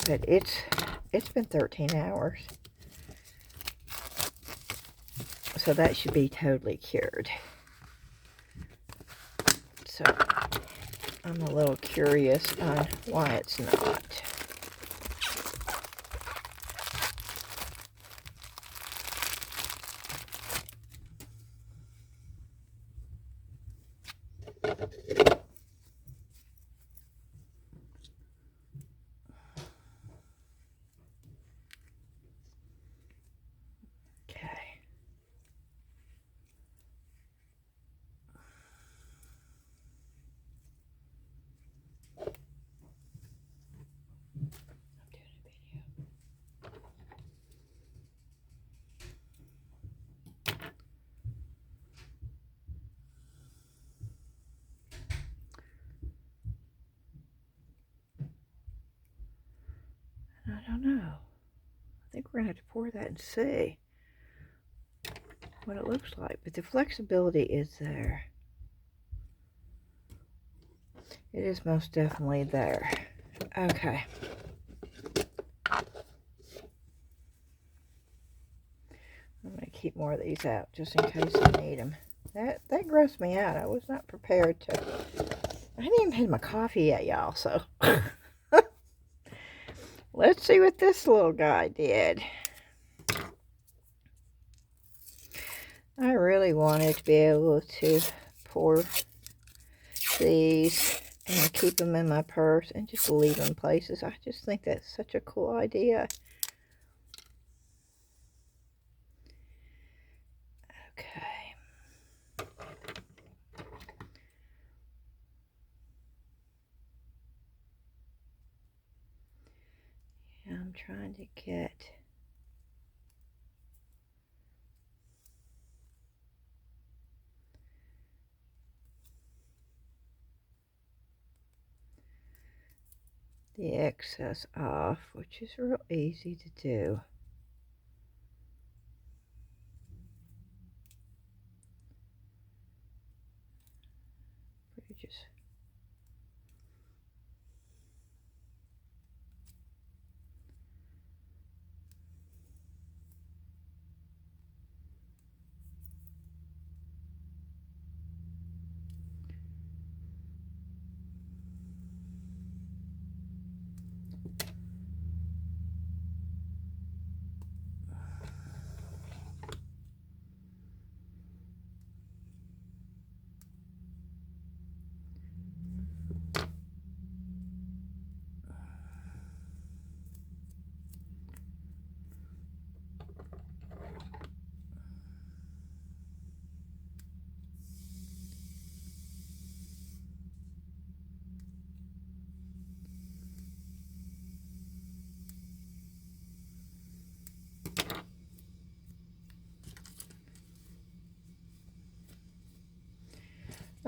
But it's been 13 hours. So that should be totally cured. So I'm a little curious on why it's not. I don't know. I think we're going to have to pour that and see what it looks like. But the flexibility is there. It is most definitely there. Okay. I'm going to keep more of these out just in case I need them. That grossed me out. I was not prepared to... I hadn't even had my coffee yet, y'all, so... Let's see what this little guy did. I really wanted to be able to pour these and keep them in my purse and just leave them places. I just think that's such a cool idea. Okay. I'm trying to get... the excess off, which is real easy to do. Just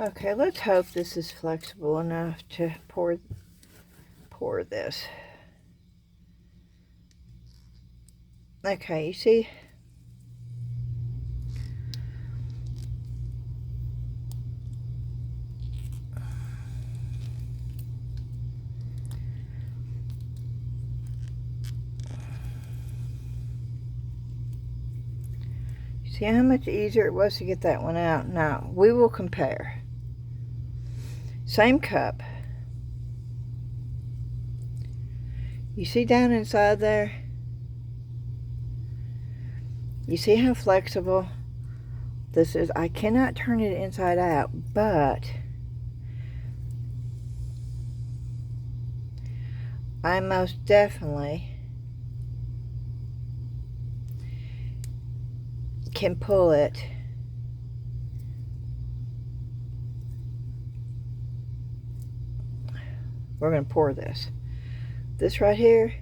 Okay, let's hope this is flexible enough to pour this. Okay, you see? See how much easier it was to get that one out? Now, we will compare. Same cup. You see down inside there? You see how flexible this is? I cannot turn it inside out, but I most definitely can pull it. We're going to pour this. This right here,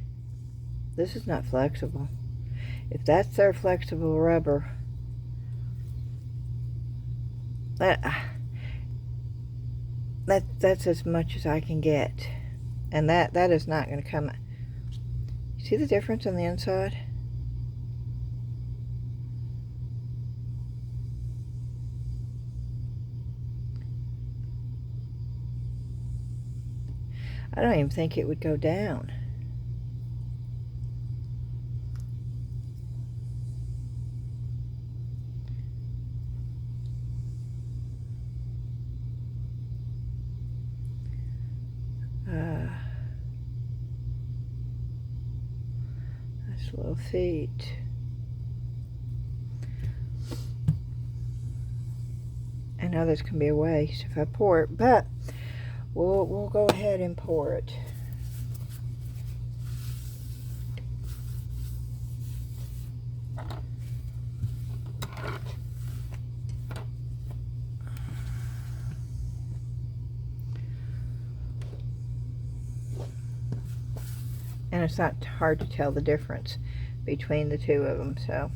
this is not flexible. If that's their flexible rubber, that's as much as I can get. And that is not going to come. You see the difference on the inside? I don't even think it would go down. That's little feet. I know this can be a waste if I pour it, but we'll go ahead and pour it. And it's not hard to tell the difference between the two of them, so.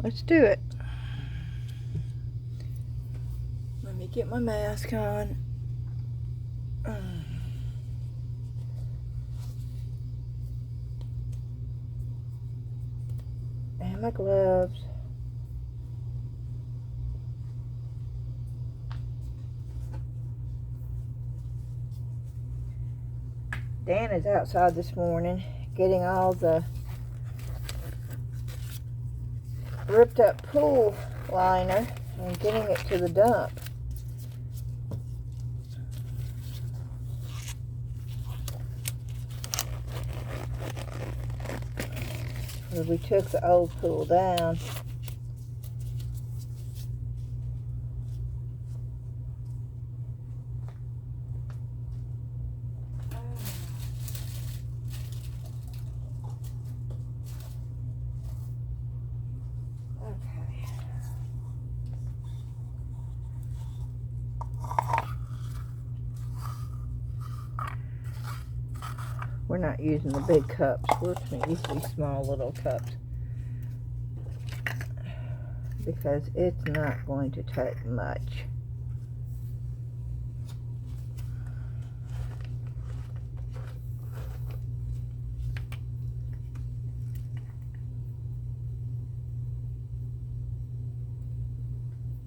Let's do it. Let me get my mask on. And my gloves. Dan is outside this morning getting all the ripped up pool liner and getting it to the dump. We took the old pool down. We're not using the big cups. We're going to use these small little cups because it's not going to take much.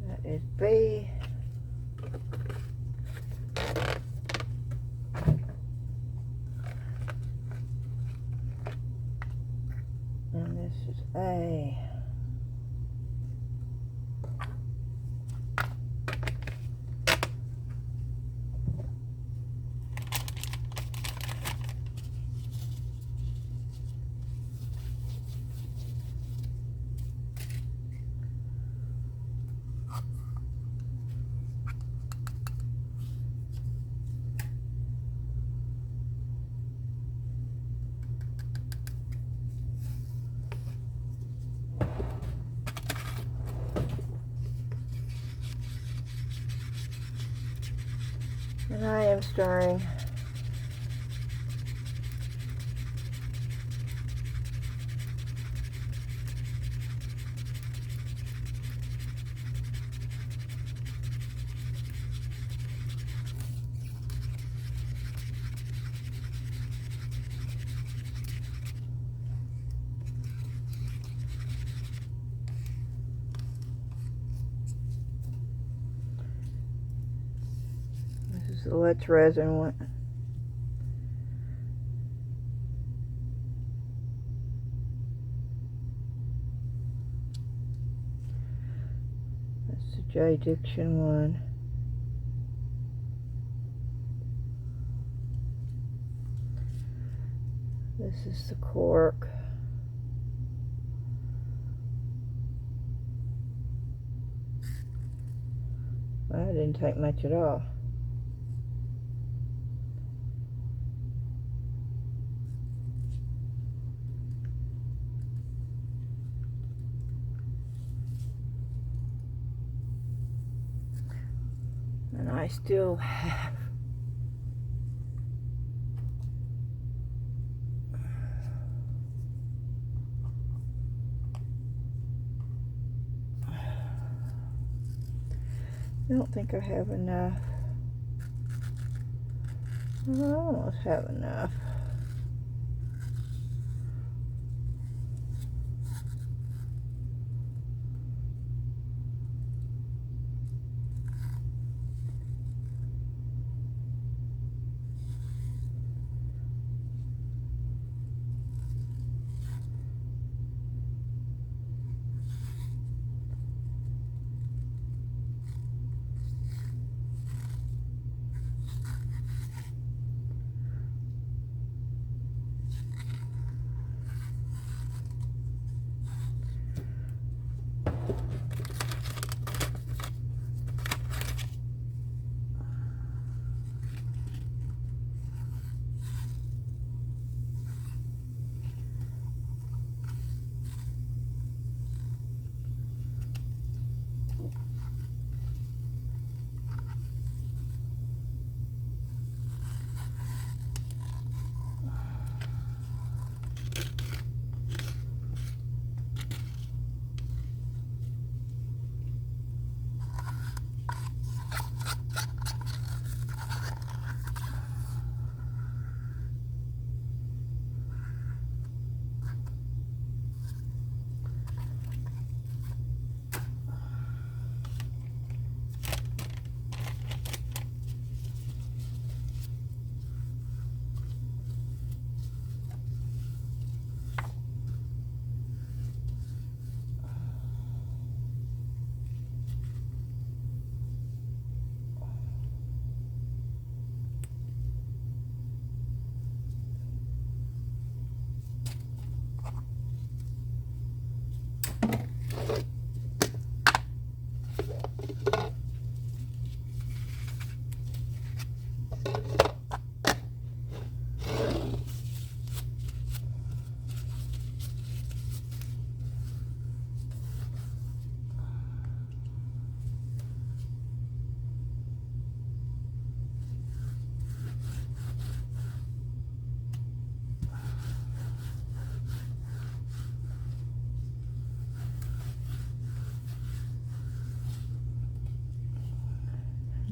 That is B. And this is A. And I am stirring. This is the Let's Resin one. That's the JDiction one. This is the cork. Well, that didn't take much at all. And I still have I don't think I have enough. I almost have enough.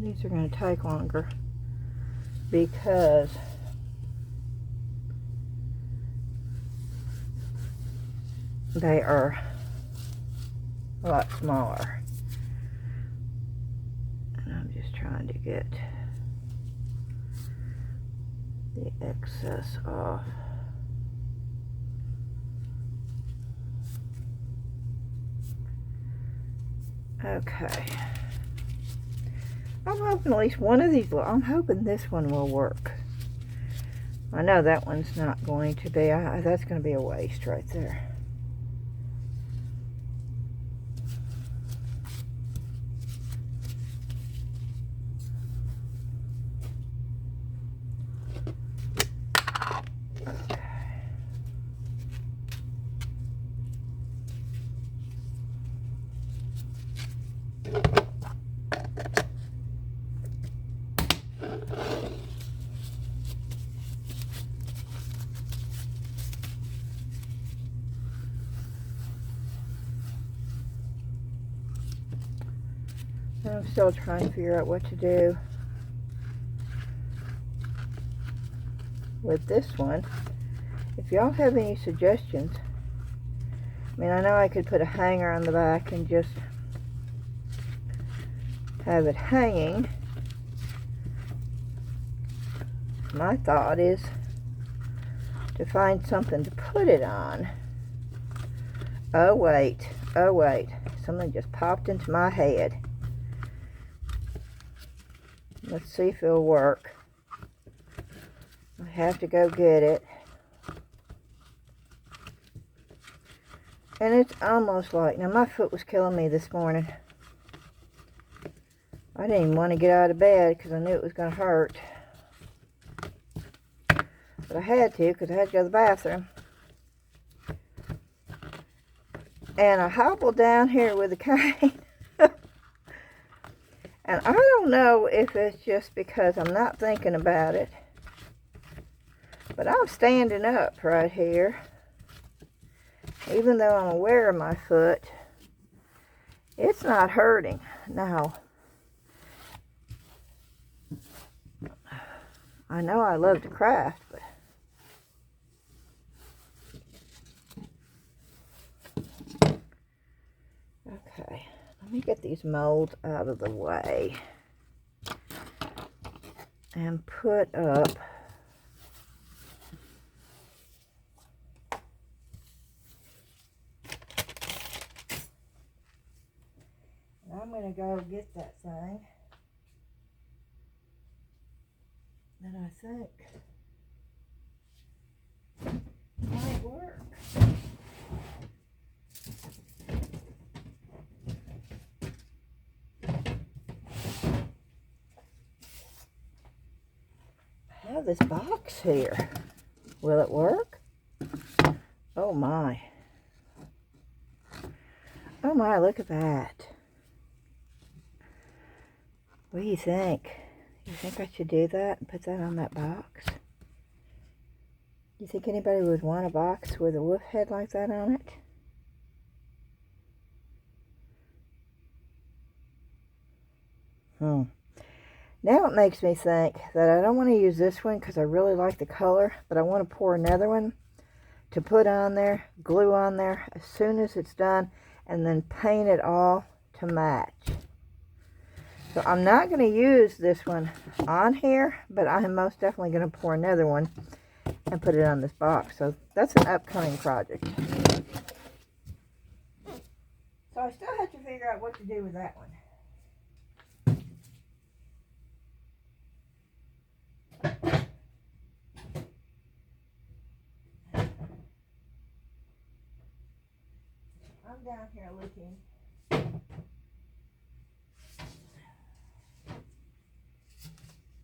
These are going to take longer because they are a lot smaller. And I'm just trying to get the excess off. Okay. I'm hoping at least one of these, I'm hoping this one will work. I know that one's not going to be, that's going to be a waste right there. I'm still trying to figure out what to do with this one. If y'all have any suggestions, I mean, I know I could put a hanger on the back and just have it hanging. My thought is to find something to put it on. Oh wait, something just popped into my head. Let's see if it'll work. I have to go get it. And it's almost like, now my foot was killing me this morning. I didn't even want to get out of bed because I knew it was going to hurt. But I had to because I had to go to the bathroom. And I hobbled down here with a cane. And I don't know if it's just because I'm not thinking about it. But I'm standing up right here. Even though I'm aware of my foot, it's not hurting. Now, I know I love to craft, but okay, let me get these molds out of the way and put up I'm going to go get that thing that I think might work. I have this box here. Will it work? Oh my. Oh my, look at that. What do you think? You think I should do that and put that on that box? You think anybody would want a box with a wolf head like that on it? Now it makes me think that I don't want to use this one because I really like the color, but I want to pour another one to put on there, glue on there as soon as it's done, and then paint it all to match. So I'm not going to use this one on here, but I am most definitely going to pour another one and put it on this box. So that's an upcoming project. So I still have to figure out what to do with that one. I'm down here looking.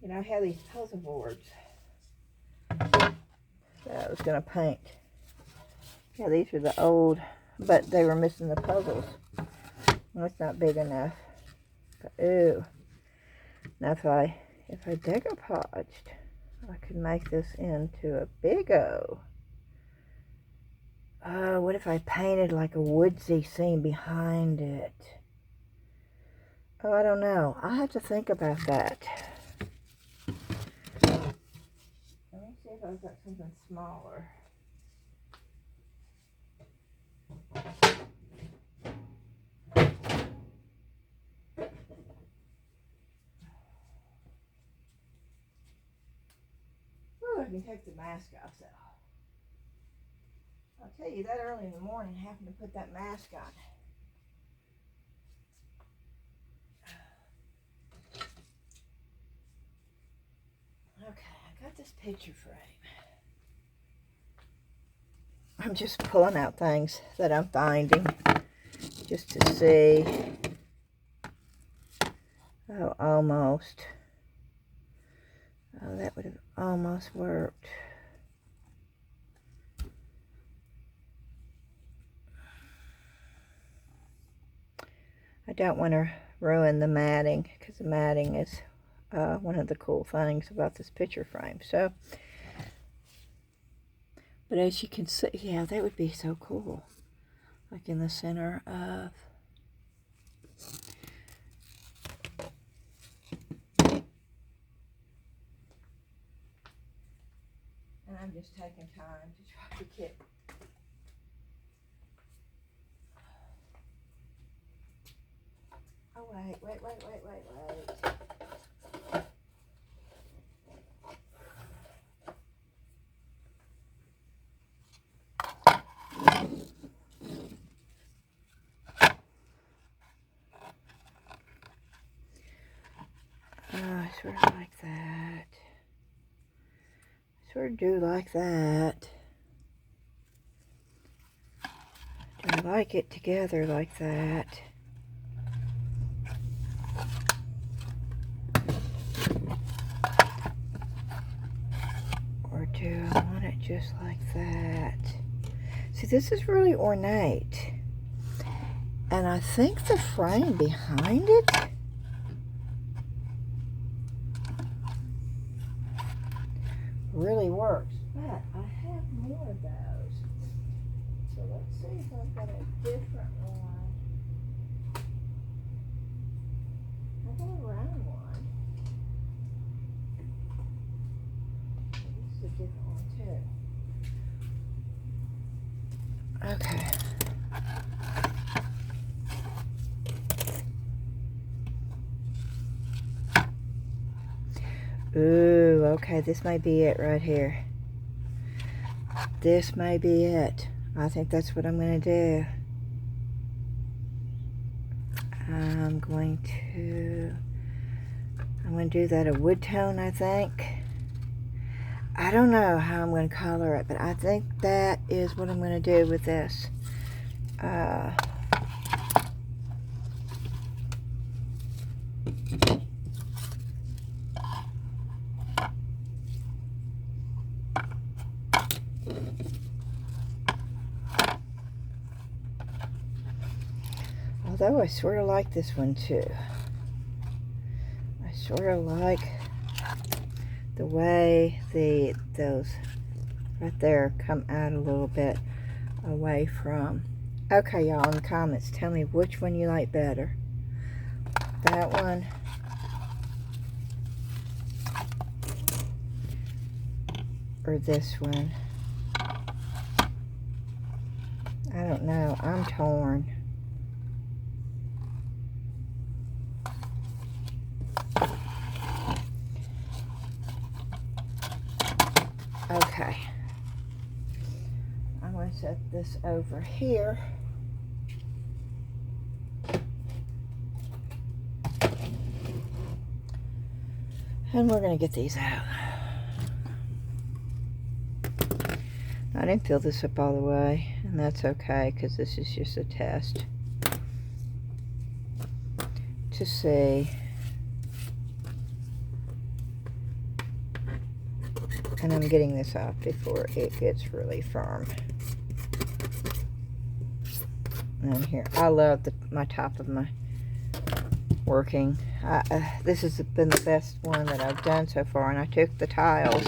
You know, I have these puzzle boards that I was going to paint. Yeah, these are the old, but they were missing the puzzles. That's not big enough. But, ooh. Now if I decoupaged, I could make this into a big O. Oh, what if I painted like a woodsy scene behind it? Oh, I don't know. I'll have to think about that. Let me see if I've got something smaller. Oh, I can take the mask off though. I'll tell you that early in the morning, having to put that mask on. Okay, I got this picture frame. I'm just pulling out things that I'm finding just to see. Oh, almost. Oh, that would have almost worked. I don't want to ruin the matting because the matting is one of the cool things about this picture frame. So, but as you can see, yeah, that would be so cool. Like in the center of just taking time to try to get. Oh, wait. Oh, I sort of like that. I sort of do like that. I like it together like that. Or do I want it just like that? See, this is really ornate. And I think the frame behind it really works. But I have more of those. So let's see if I've got a different one. I got a round one. This is a different one too. Okay. Ooh, okay, this may be it right here. This may be it. I think that's what I'm going to do. I'm going to do that a wood tone, I think. I don't know how I'm going to color it, but I think that is what I'm going to do with this. Although I sort of like this one too. I sort of like the way those right there come out a little bit away from. Okay, y'all, in the comments, tell me which one you like better. That one or this one. I don't know. I'm torn. Okay, I'm going to set this over here. And we're going to get these out. I didn't fill this up all the way, and that's okay because this is just a test to see. And I'm getting this off before it gets really firm. And here, I love my top of my working. This has been the best one that I've done so far. And I took the tiles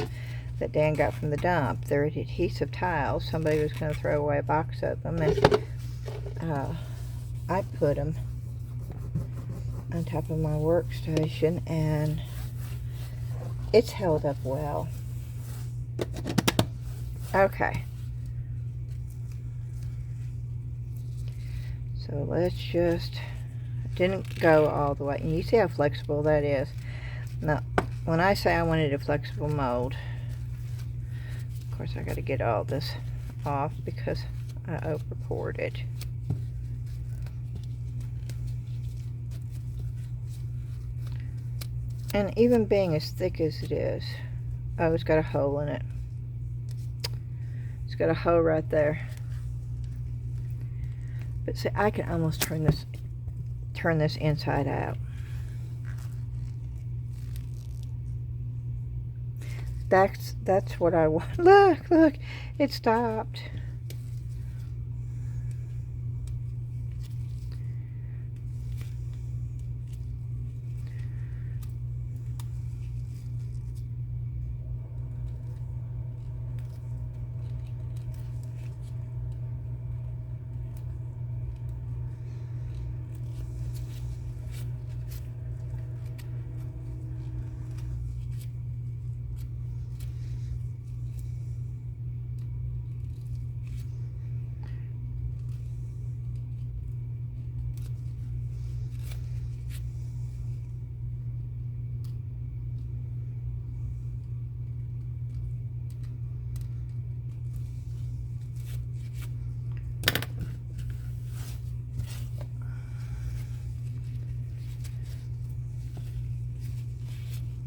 that Dan got from the dump. They're adhesive tiles. Somebody was going to throw away a box of them. And I put them on top of my workstation. And it's held up well. Okay, so let's just, didn't go all the way, and you see how flexible that is. Now, when I say I wanted a flexible mold, of course I got to get all this off because I over poured it. And even being as thick as it is, oh, it's got a hole in it. It's got a hole right there. But see, I can almost turn this inside out. That's what I want. Look, it stopped.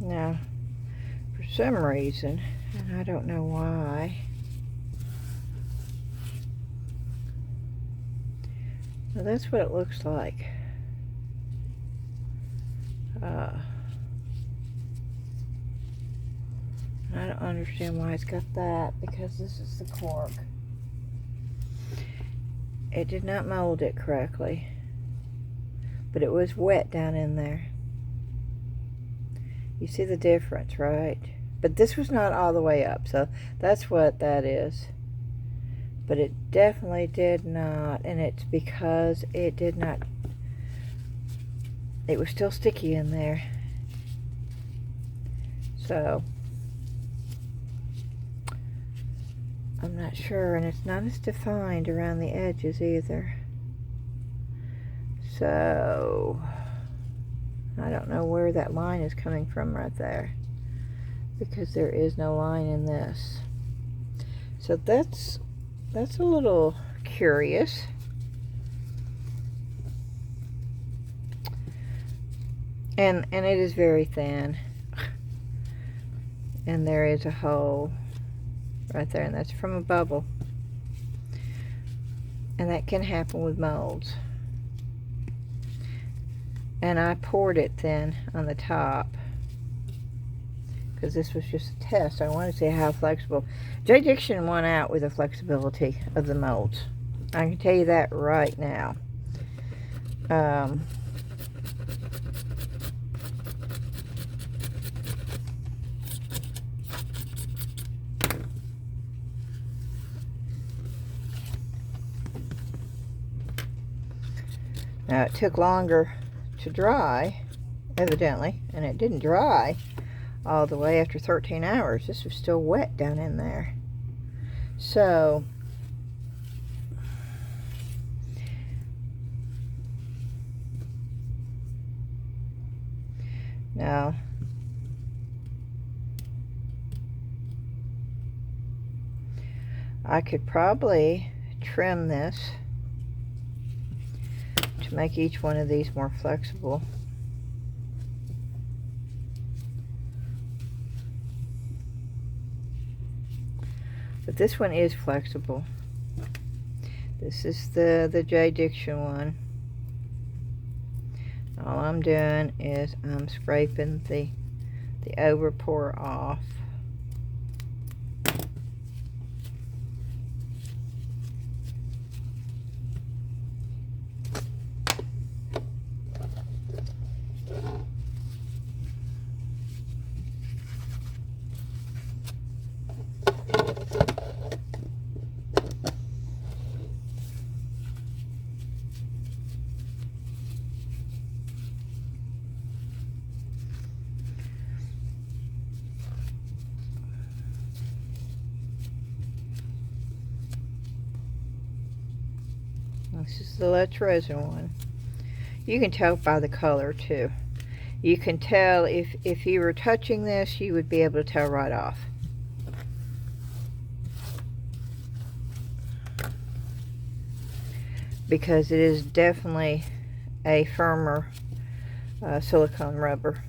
Now, for some reason, and I don't know why, well, that's what it looks like. I don't understand why it's got that, because this is the cork. It did not mold it correctly, but it was wet down in there. You see the difference, right? But this was not all the way up, so that's what that is. But it definitely did not, and it's because it did not, it was still sticky in there. So I'm not sure, and it's not as defined around the edges either. So I don't know where that line is coming from right there, because there is no line in this. So that's a little curious. And it is very thin. And there is a hole right there, and that's from a bubble. And that can happen with molds. And I poured it then on the top, because this was just a test. I wanted to see how flexible. JDiction won out with the flexibility of the molds. I can tell you that right now. Now it took longer to dry, evidently, and it didn't dry all the way after 13 hours. This was still wet down in there. So now I could probably trim this to make each one of these more flexible. But this one is flexible. This is the JDiction one. All I'm doing is I'm scraping the overpour off. This is the Let's Resin one. You can tell by the color too. You can tell if you were touching this, you would be able to tell right off. Because it is definitely a firmer silicone rubber.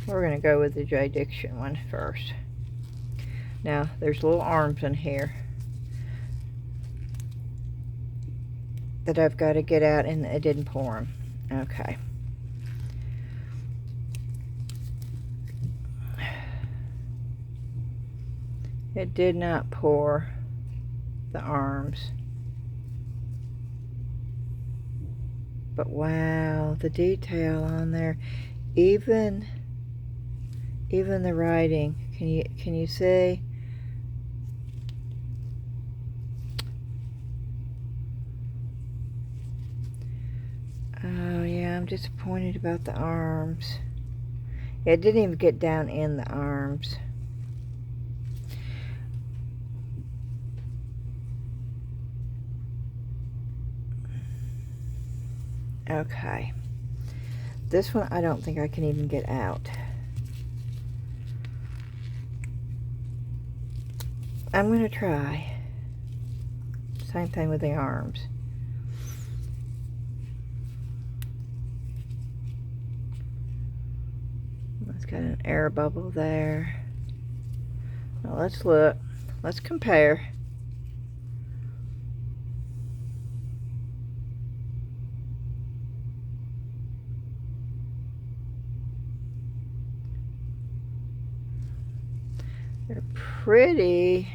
We're going to go with the JDiction one first. Now, there's little arms in here that I've got to get out, and it didn't pour them. Okay. It did not pour the arms. But wow, the detail on there. Even the writing, can you see? Oh yeah, I'm disappointed about the arms. Yeah, it didn't even get down in the arms. Okay. This one I don't think I can even get out. I'm going to try. Same thing with the arms. It's got an air bubble there. Now let's look. Let's compare. They're pretty.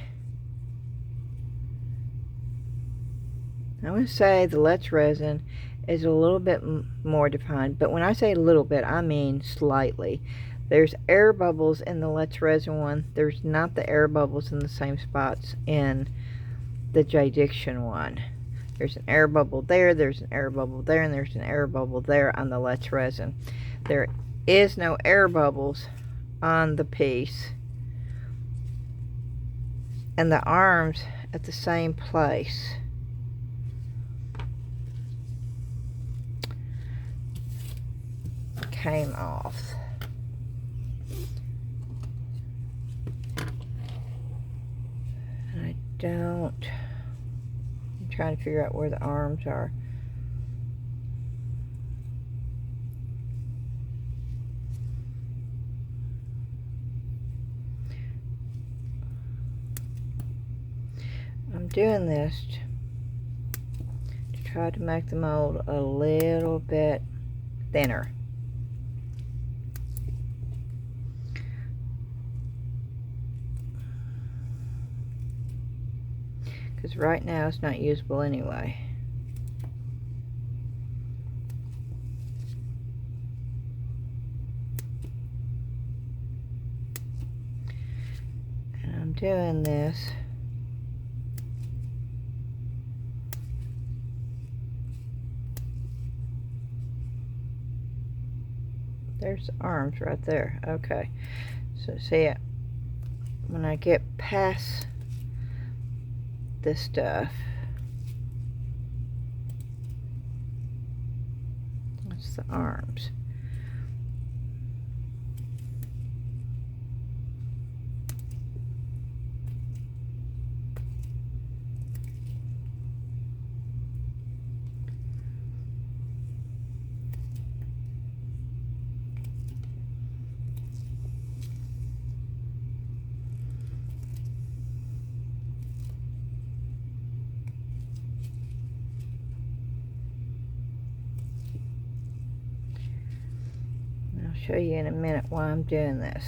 I would say the Let's Resin is a little bit more defined, but when I say a little bit, I mean slightly. There's air bubbles in the Let's Resin one. There's not the air bubbles in the same spots in the JDiction one. There's an air bubble there, there's an air bubble there, and there's an air bubble there on the Let's Resin. There is no air bubbles on the piece. And the arms at the same place. Came off. And I'm trying to figure out where the arms are. I'm doing this to try to make the mold a little bit thinner. Because right now it's not usable anyway. And I'm doing this there's the arms right there. Okay, so see it when I get past this stuff, that's the arms. Show you in a minute why I'm doing this.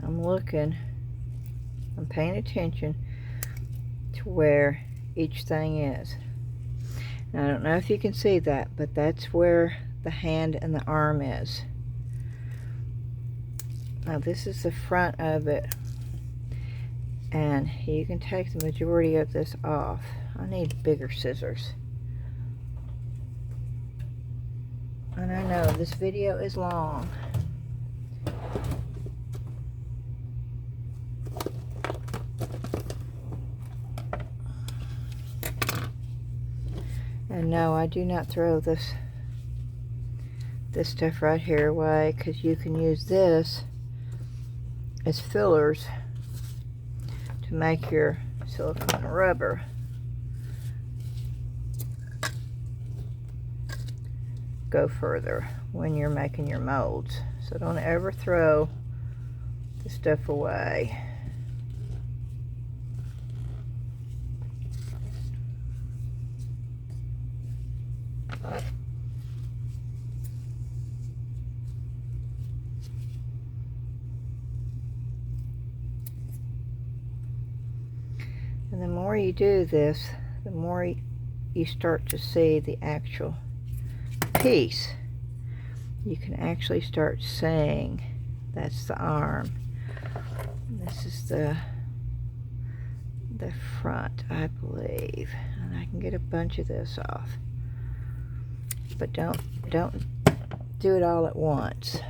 I'm looking, I'm paying attention to where each thing is. Now, I don't know if you can see that, but that's where the hand and the arm is. Now this is the front of it. And you can take the majority of this off. I need bigger scissors. And I know this video is long. And no, I do not throw this stuff right here away, because you can use this as fillers to make your silicone rubber. Go further when you're making your molds. So don't ever throw the stuff away. And the more you do this, the more you start to see the actual piece. You can actually start seeing that's the arm. This is the front, I believe. And I can get a bunch of this off. But don't do it all at once.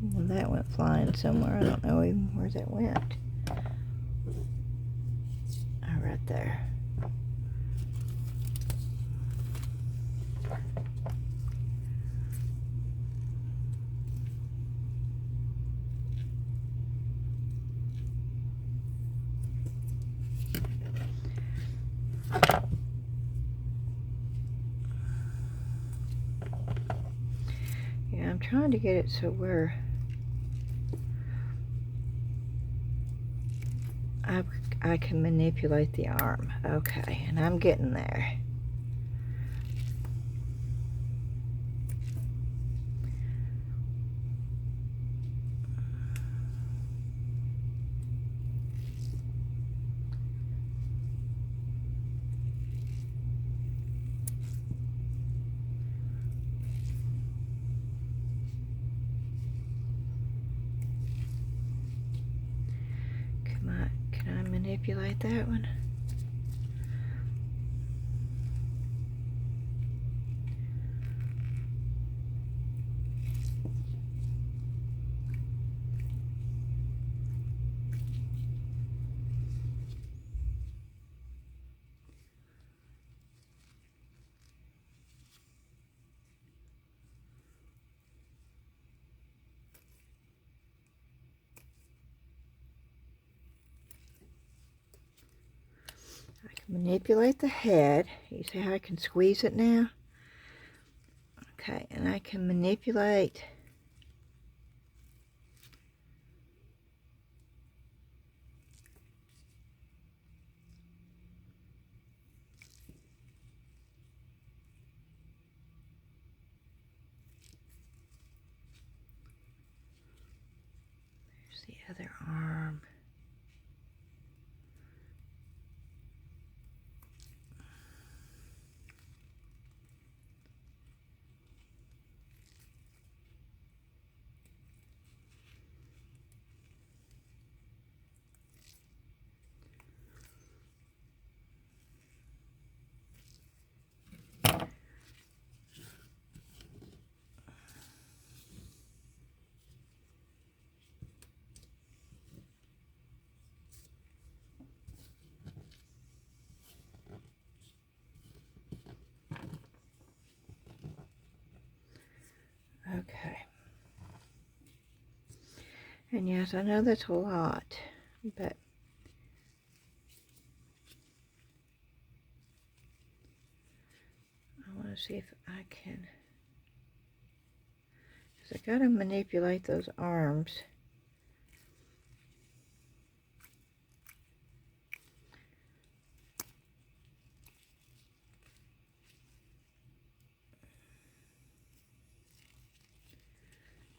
Well, that went flying somewhere. I don't know even where that went. Right there. trying to get it so where I can manipulate the arm. Okay, and I'm getting there. Can I manipulate that one? Manipulate the head. You see how I can squeeze it now? Okay, and I can manipulate there's the other arm. Okay. And yes, I know that's a lot, but I want to see if I can, because I got to manipulate those arms.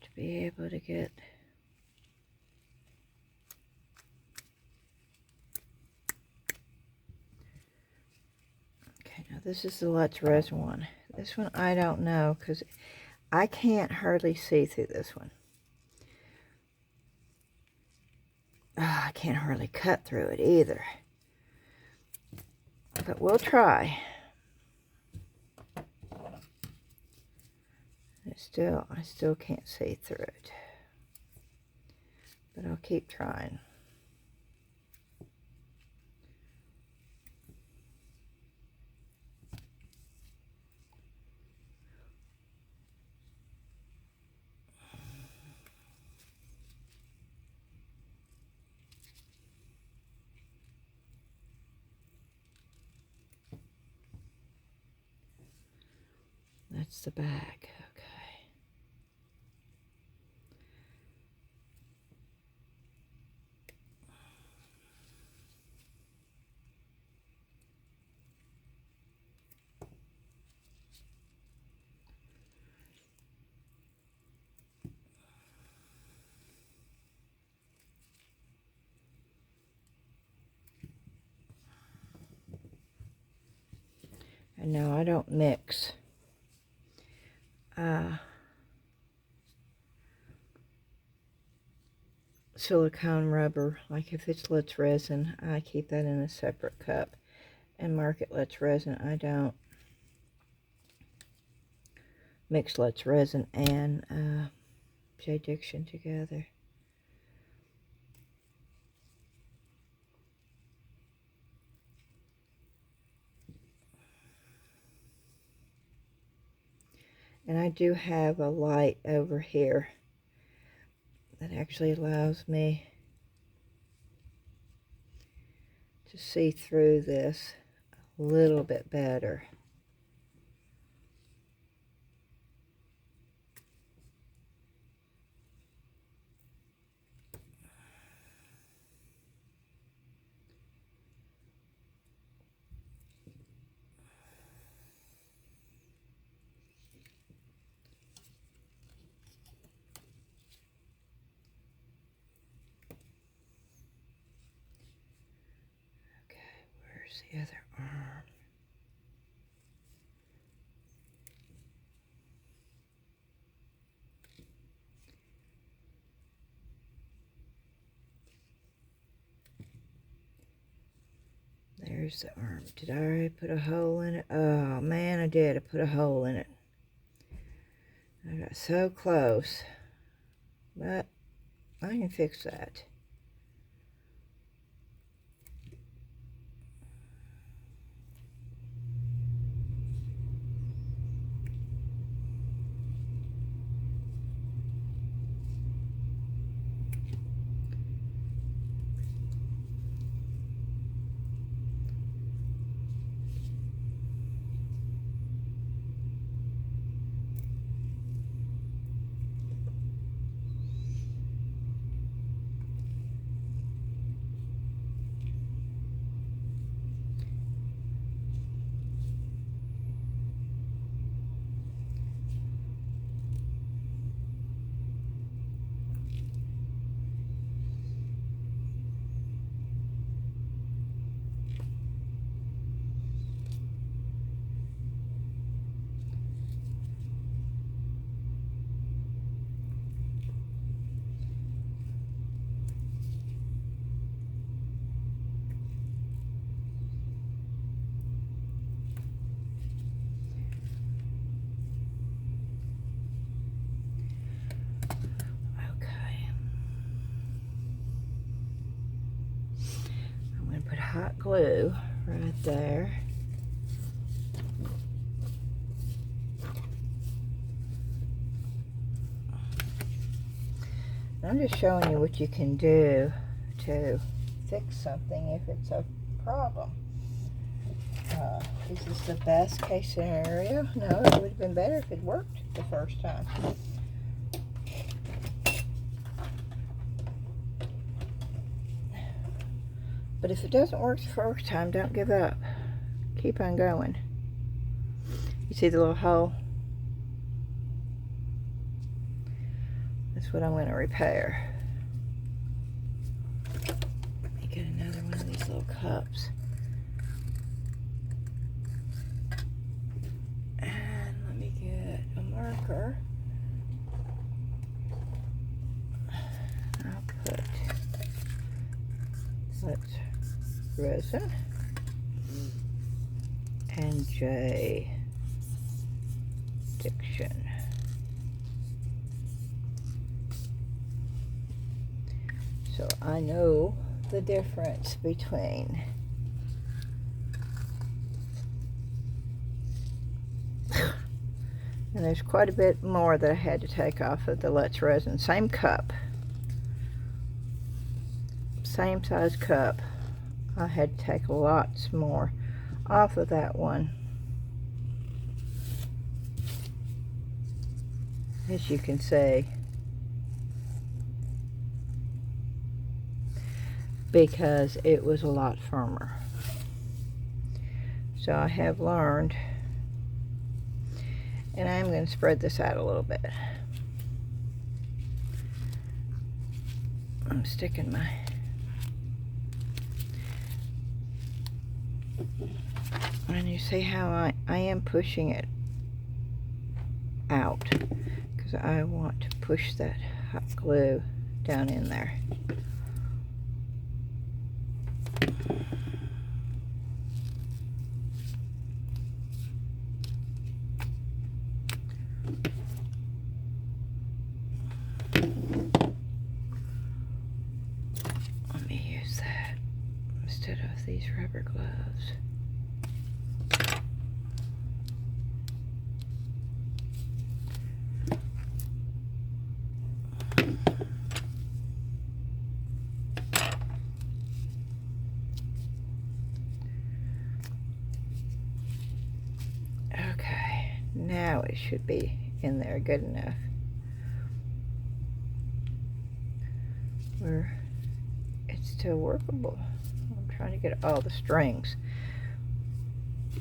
To be able to get now this is the Let's Resin one. This one I don't know because I can't hardly see through this one. Oh, I can't hardly cut through it either. But we'll try. I still can't see through it. But I'll keep trying. That's the back. Okay. And no, I don't mix silicone rubber. Like if it's Let's Resin, I keep that in a separate cup and mark it Let's Resin. I don't mix Let's Resin and JDiction together. And I do have a light over here that actually allows me to see through this a little bit better. the other arm. There's the arm. Did I already put a hole in it? Oh man, I did. I put a hole in it. I got so close. But I can fix that. Hot glue right there. I'm just showing you what you can do to fix something if it's a problem. Is this the best case scenario? No, it would have been better if it worked the first time. But if it doesn't work the first time, don't give up. Keep on going. You see the little hole? That's what I'm going to repair. Let me get another one of these little cups. And let me get a marker. I'll put, let's Resin and JDiction. So I know the difference between and there's quite a bit more that I had to take off of the Let's Resin. Same cup, same size cup. I had to take lots more off of that one. As you can see, because it was a lot firmer. So I have learned, and I'm going to spread this out a little bit. I'm sticking my and you see how I am pushing it out because I want to push that hot glue down in there. Let me use that instead of these rubber gloves. Now it should be in there good enough where it's still workable. I'm trying to get all the strings.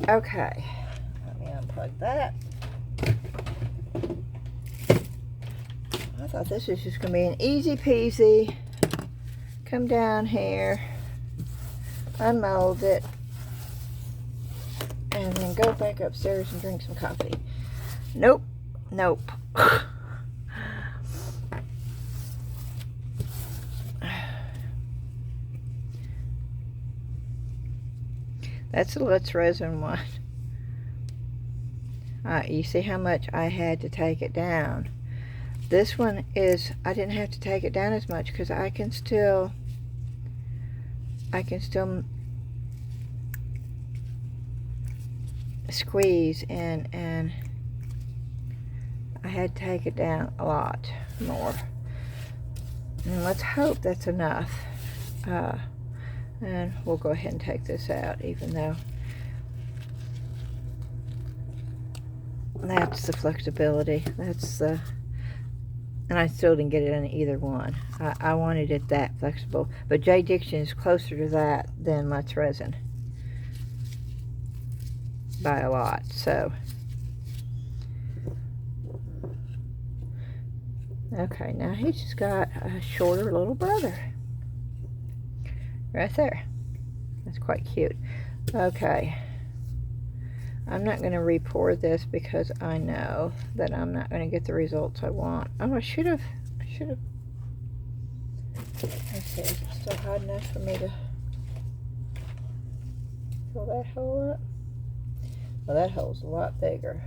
Okay, let me unplug that. I thought this was just going to be an easy peasy. Come down here, unmold it, go back upstairs and drink some coffee. Nope. Nope. That's the Let's Resin one. You see how much I had to take it down. This one is, I didn't have to take it down as much because I can still squeeze, and I had to take it down a lot more. And let's hope that's enough. And we'll go ahead and take this out, even though that's the flexibility. That's the, and I still didn't get it in either one. I wanted it that flexible, but JDiction is closer to that than Let's Resin by a lot. So okay, now he's just got a shorter little brother right there. That's quite cute. Okay, I'm not going to re-pour this because I know that I'm not going to get the results I want. Oh, I should have. Let's see, is it still hot enough for me to fill that hole up? Well, that hole's a lot bigger.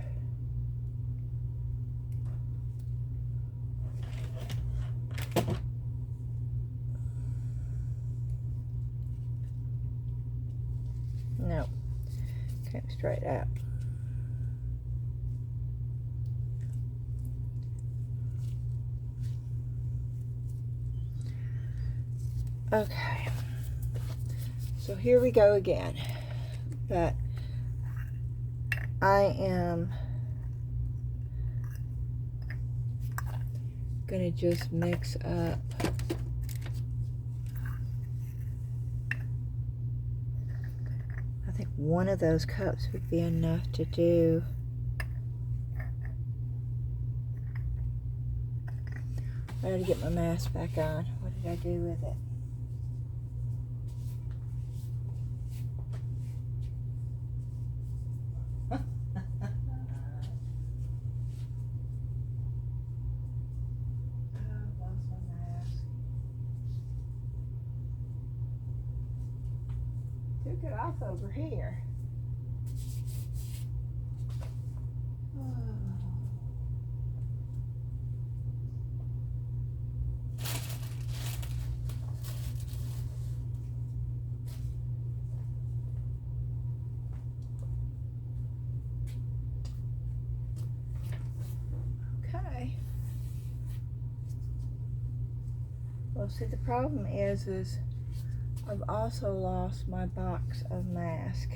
No, came straight out. Okay, so here we go again. But I am gonna just mix up I think one of those cups would be enough to do. I gotta get my mask back on. What did I do with it? Took it off over here. Okay. Well, see, the problem is I've also lost my box of masks.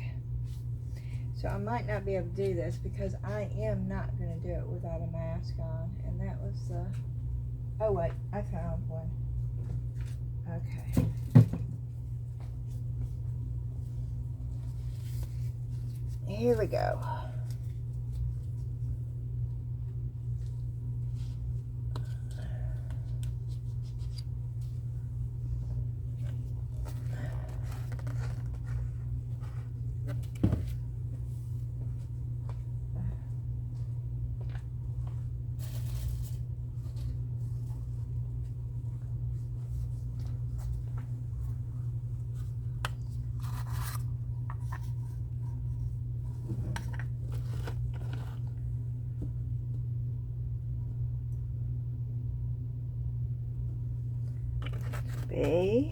So I might not be able to do this because I am not going to do it without a mask on. And that was the, oh wait, I found one. Okay. Here we go. B.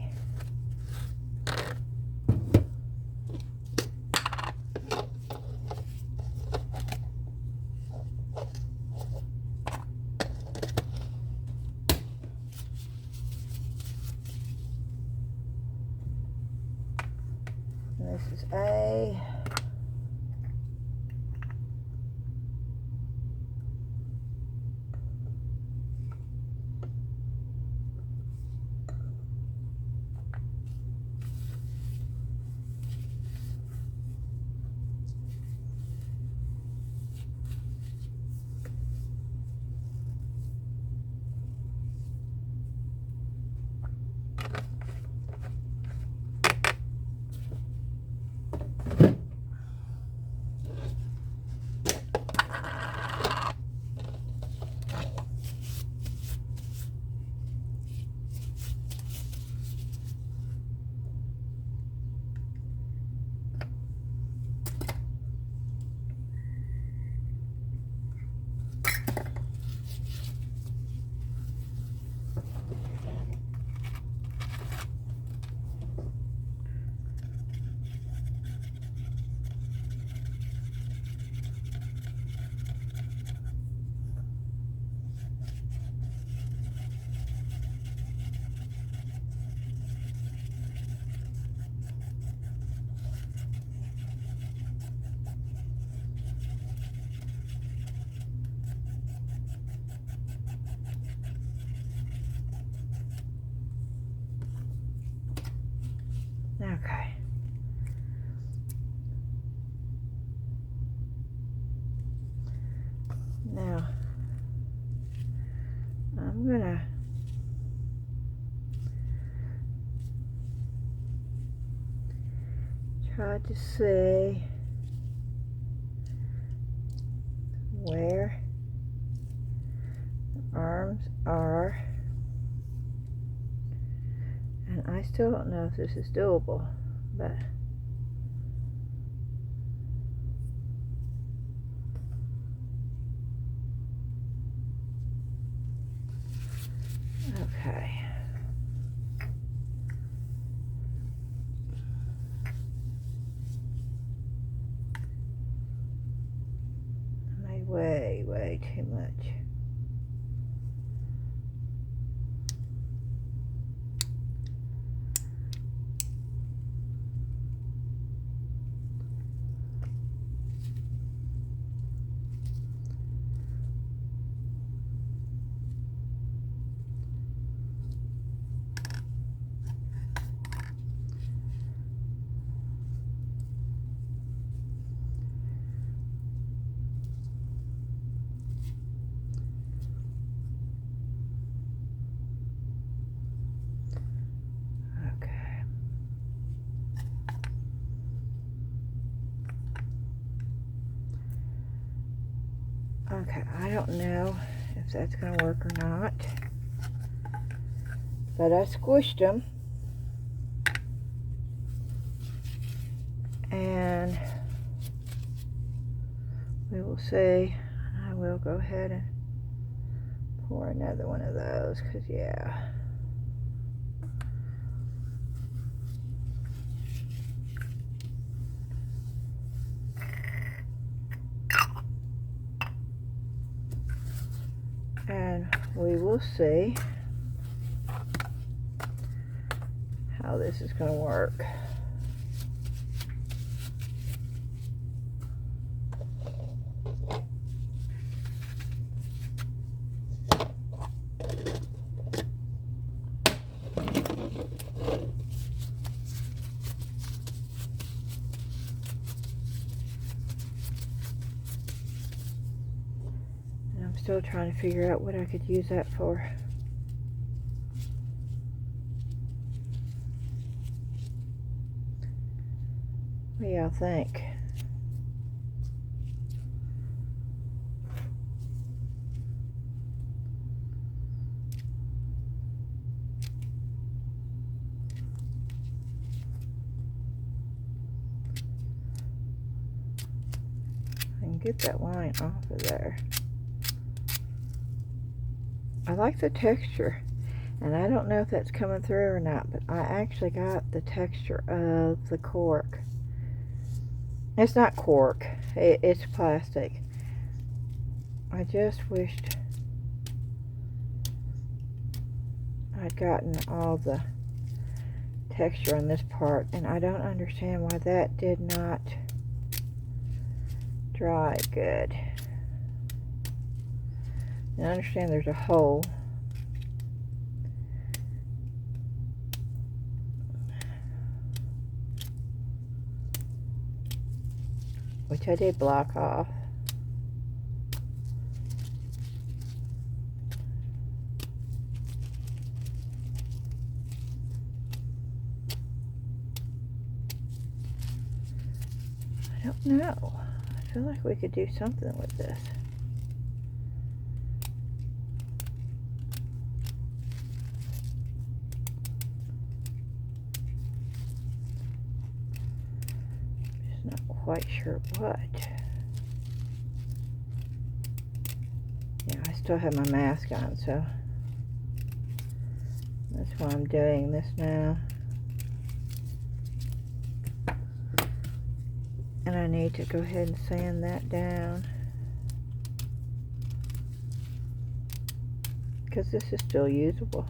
And this is A. Okay. Now, I'm gonna try to see where the arms are, and I still don't know if this is doable, but okay. I made way too much. Okay, I don't know if that's going to work or not, but I squished them, and we will see. I will go ahead and pour another one of those, because yeah. And we will see how this is going to work. Still trying to figure out what I could use that for. What do y'all think? I can get that line off of there. I like the texture, and I don't know if that's coming through or not, but I actually got the texture of the cork. It's not cork, it's plastic. I just wished I'd gotten all the texture on this part, and I don't understand why that did not dry good. And I understand there's a hole. Which I did block off. I don't know. I feel like we could do something with this. Quite sure what. Yeah, I still have my mask on, so that's why I'm doing this now. And I need to go ahead and sand that down, because this is still usable.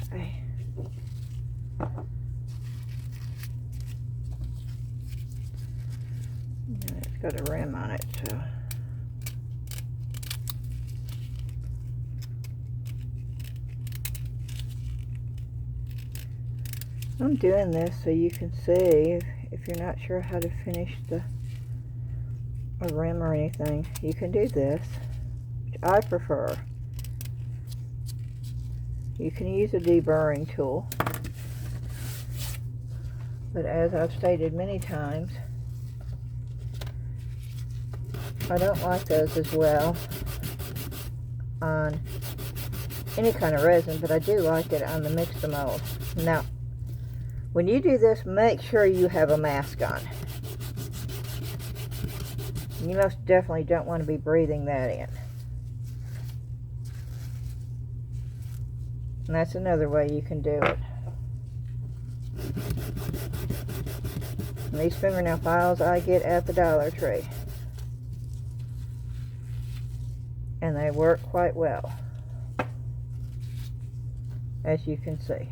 Okay. And it's got a rim on it, so. I'm doing this so you can see if you're not sure how to finish a rim or anything. You can do this, which I prefer. You can use a deburring tool, but as I've stated many times, I don't like those as well on any kind of resin, but I do like it on the mixed mold. Now, when you do this, make sure you have a mask on. You most definitely don't want to be breathing that in. And that's another way you can do it. And these fingernail files I get at the Dollar Tree. And they work quite well, as you can see.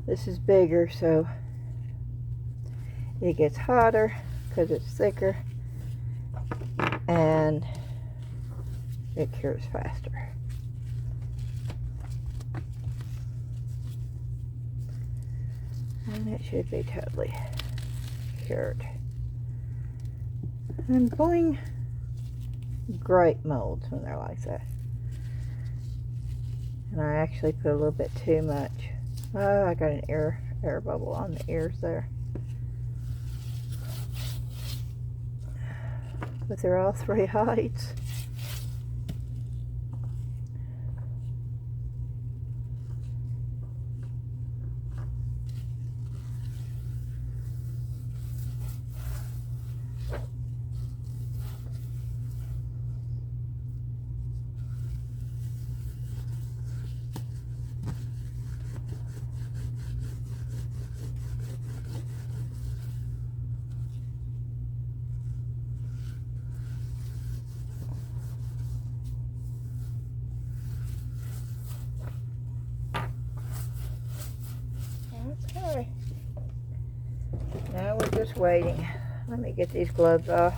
This is bigger, so it gets hotter because it's thicker, and it cures faster. And it should be totally cured. And boing, great molds when they're like that. And I actually put a little bit too much. Oh, I got an air bubble on the ears there. But they're all 3 heights. Okay. Now we're just waiting. Let me get these gloves off.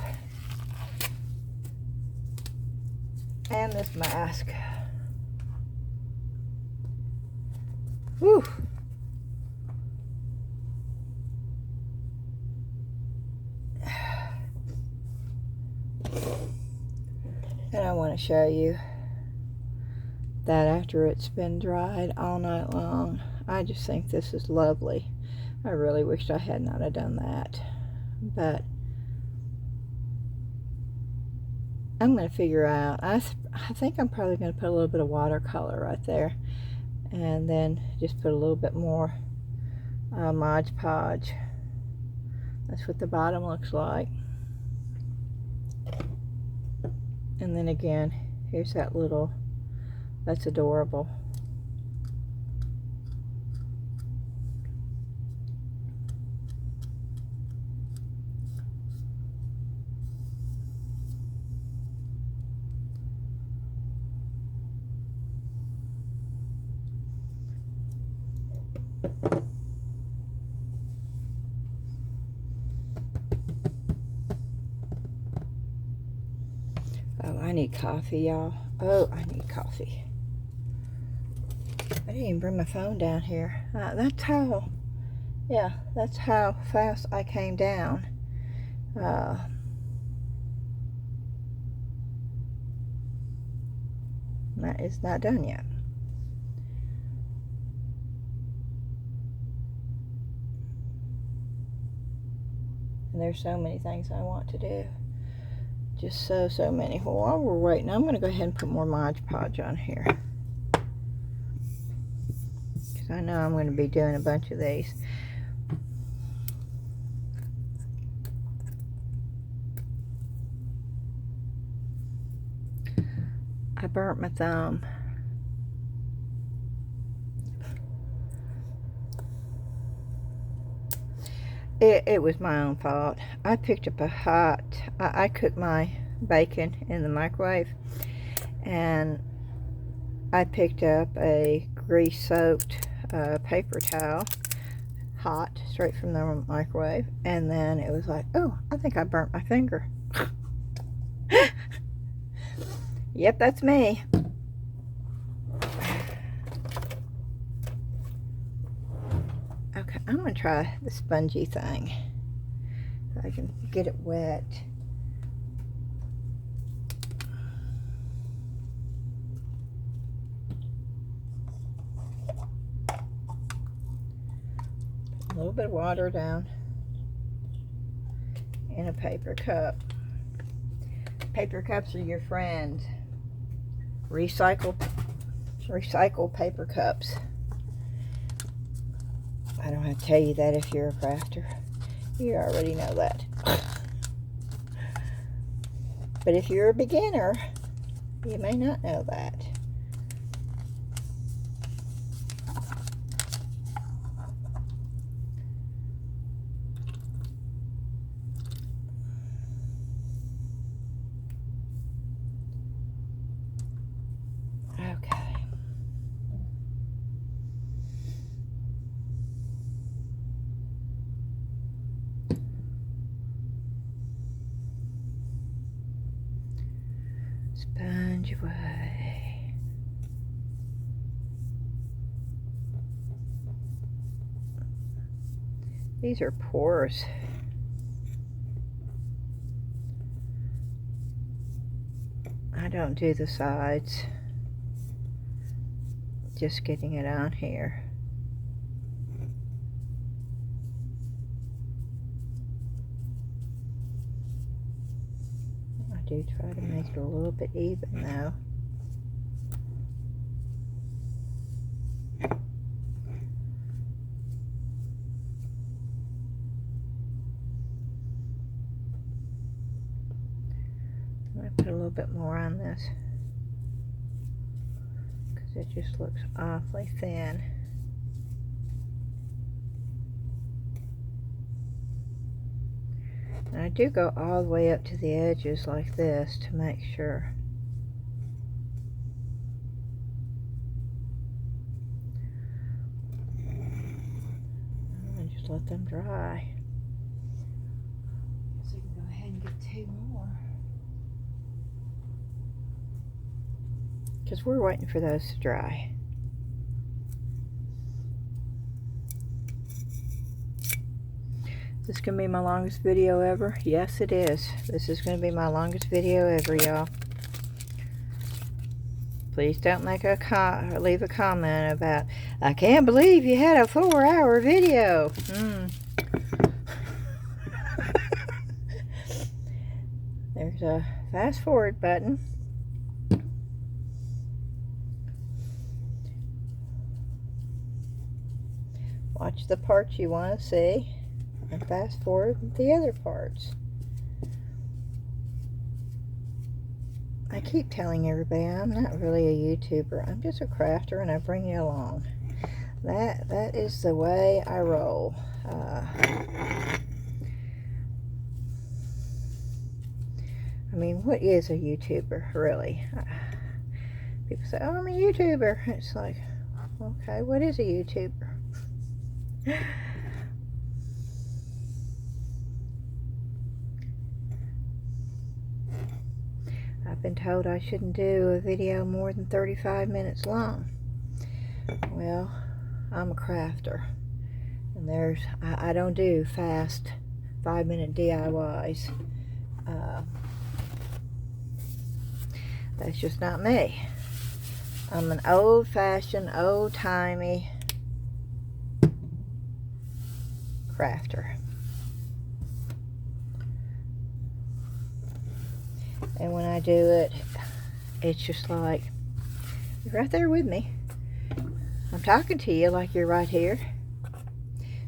And this mask. Whew. And I want to show you that after it's been dried all night long. I just think this is lovely. I really wished I had not have done that, but I'm going to figure out. I think I'm probably going to put a little bit of watercolor right there, and then just put a little bit more Mod Podge. That's what the bottom looks like. And then again, here's that little, that's adorable. Oh, I need coffee, y'all. Oh, I need coffee. I didn't even bring my phone down here. That's how, yeah, that's how fast I came down. That is not done yet. And there's so many things I want to do. Just so many. Well, while we're waiting, I'm going to go ahead and put more Mod Podge on here. Because I know I'm going to be doing a bunch of these. I burnt my thumb. It was my own fault. I picked up a hot, I cooked my bacon in the microwave, and I picked up a grease-soaked paper towel, hot, straight from the microwave, and then it was like, oh, I think I burnt my finger. Yep, that's me. Okay, I'm going to try the spongy thing so I can get it wet. A little bit of water down in a paper cup. Paper cups are your friend. Recycle paper cups. I don't have to tell you that if you're a crafter. You already know that. But if you're a beginner, you may not know that. Sponge away. These are porous. I don't do the sides. Just getting it on here. I do try to make it a little bit even though. I'm going to put a little bit more on this because it just looks awfully thin. And I do go all the way up to the edges like this to make sure. And just let them dry. So we can go ahead and get 2 more. Because we're waiting for those to dry. This is going to be my longest video ever. Yes, it is. This is going to be my longest video ever, y'all. Please don't make leave a comment about, I can't believe you had a 4-hour video. There's a fast forward button. Watch the parts you want to see. And fast forward the other parts. I keep telling everybody I'm not really a YouTuber. I'm just a crafter and I bring you along. That is the way I roll. I mean, what is a YouTuber, really? People say, oh, I'm a YouTuber. It's like, okay, what is a YouTuber? I've been told I shouldn't do a video more than 35 minutes long. Well, I'm a crafter. And I don't do fast 5-minute DIYs. That's just not me. I'm an old-fashioned, old-timey crafter. And when I do it, it's just like, you're right there with me. I'm talking to you like you're right here.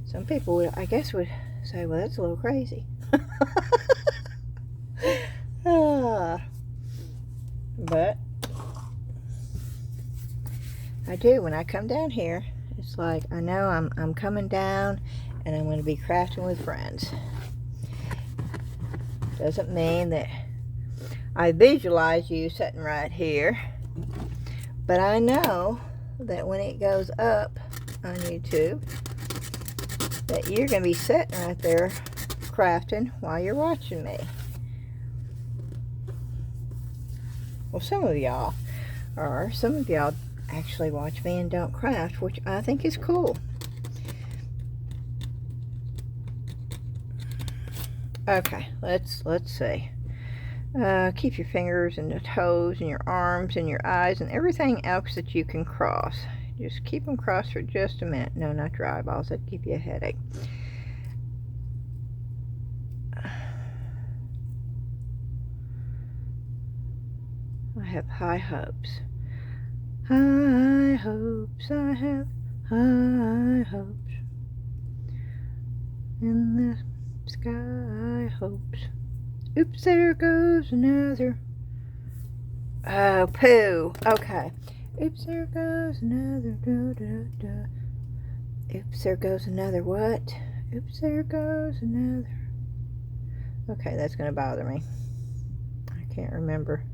Some people would, I guess, would say, well, that's a little crazy. But I do. When I come down here, it's like I know I'm coming down and I'm going to be crafting with friends. Doesn't mean that I visualize you sitting right here, but I know that when it goes up on YouTube, that you're going to be sitting right there crafting while you're watching me. Well, some of y'all are. Some of y'all actually watch me and don't craft, which I think is cool. Okay, let's see. Keep your fingers and the toes and your arms and your eyes and everything else that you can cross. Just keep them crossed for just a minute. No, not your eyeballs. That'd give you a headache. I have high hopes. High hopes, I have high hopes. In the sky hopes. Oops, there goes another. Oh, poo. Okay. Oops, there goes another. Da, da, da. Oops, there goes another what? Oops, there goes another. Okay, that's going to bother me. I can't remember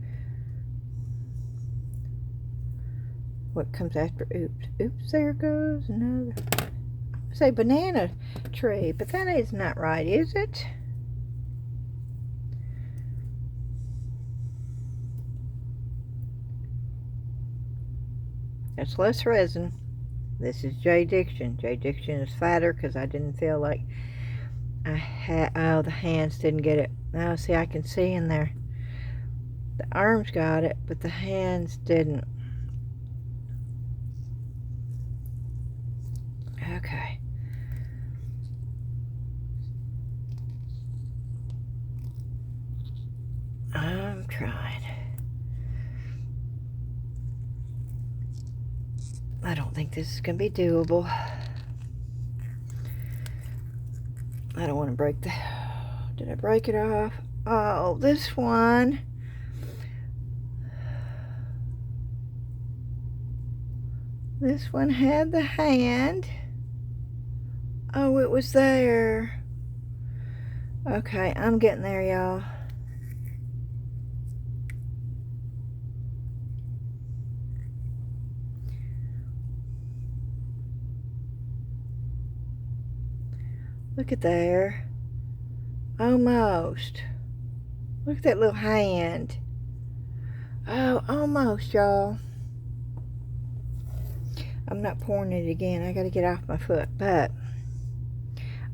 what comes after oops. Oops, there goes another. I say banana tree, but that is not right, is it? It's less resin. This is JDiction. JDiction is fatter because I didn't feel like I had, oh, the hands didn't get it. Now, see, I can see in there. The arms got it, but the hands didn't. Okay. I'm trying. I don't think this is going to be doable. I don't want to break the... Did I break it off? Oh, this one. This one had the hand. Oh, it was there. Okay, I'm getting there, y'all. Look at there. Almost. Look at that little hand. Oh, almost, y'all. I'm not pouring it again. I got to get off my foot, but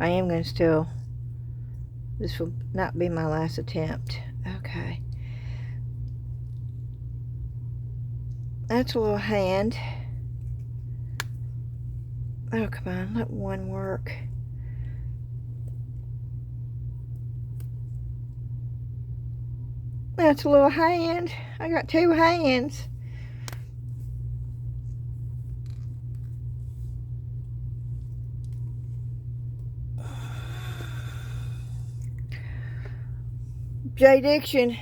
I am going to still, this will not be my last attempt. Okay. That's a little hand. Oh, come on. Let one work. That's a little hand. I got two hands. JDiction.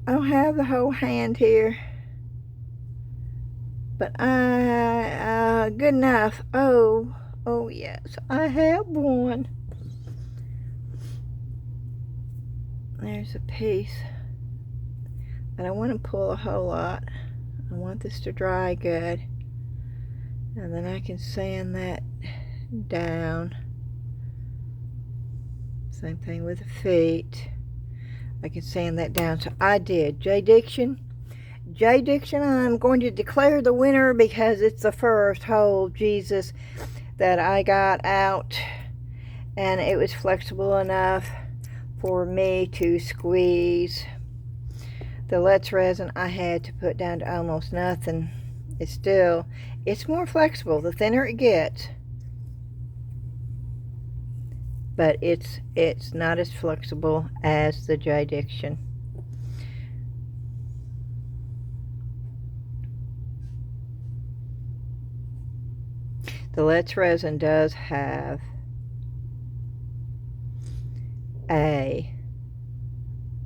I don't have the whole hand here, but good enough. Oh yes, I have one. There's a piece. I don't want to pull a whole lot. I want this to dry good, and then I can sand that down. Same thing with the feet. I can sand that down. So I did JDiction. JDiction, I'm going to declare the winner because it's the first whole Jesus that I got out, and it was flexible enough for me to squeeze. The Let's resin I had to put down to almost nothing. It's more flexible the thinner it gets. but it's not as flexible as the JDiction. The Let's Resin does have a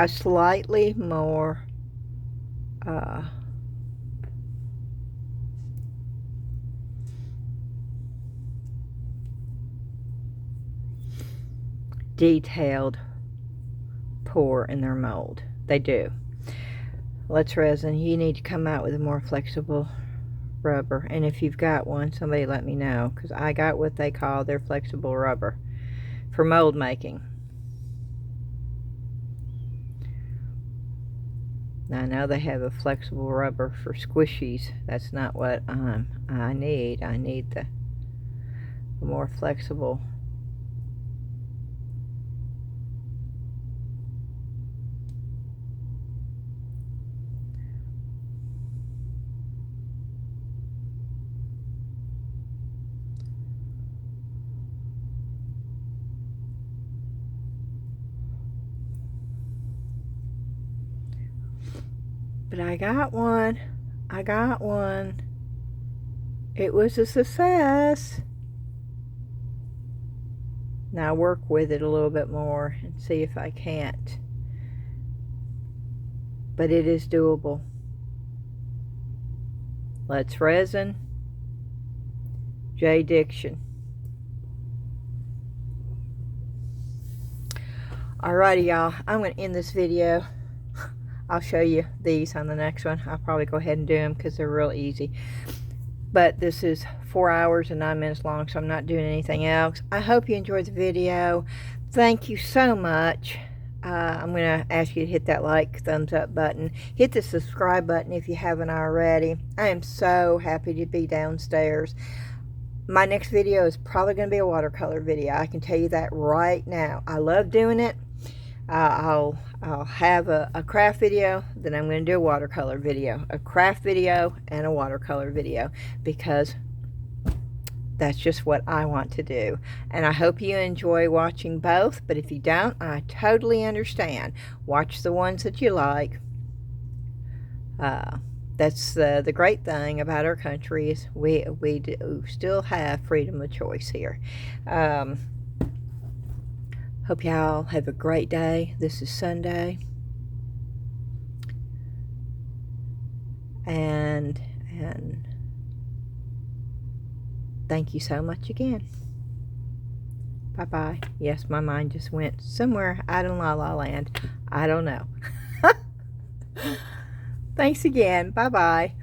slightly more detailed pour in their mold. They do. Let's Resin, you need to come out with a more flexible rubber, and if you've got one, somebody let me know, because I got what they call their flexible rubber for mold making. Now, I know they have a flexible rubber for squishies. That's not what I need. I need the more flexible. But I got one. I got one. It was a success. Now work with it a little bit more and see if I can't. But it is doable. Let's Resin, JDiction. Alrighty, y'all. I'm going to end this video. I'll show you these on the next one. I'll probably go ahead and do them because they're real easy. But this is 4 hours and 9 minutes long, so I'm not doing anything else. I hope you enjoyed the video. Thank you so much. I'm going to ask you to hit that like, thumbs up button. Hit the subscribe button if you haven't already. I am so happy to be downstairs. My next video is probably going to be a watercolor video. I can tell you that right now. I love doing it. I'll have a craft video, then I'm going to do a watercolor video, a craft video, and a watercolor video, because that's just what I want to do. And I hope you enjoy watching both, but if you don't, I totally understand. Watch the ones that you like. That's the great thing about our country, is we do still have freedom of choice here. Hope y'all have a great day. This is Sunday. And thank you so much again. Bye-bye. Yes, my mind just went somewhere out in La La Land. I don't know. Thanks again. Bye-bye.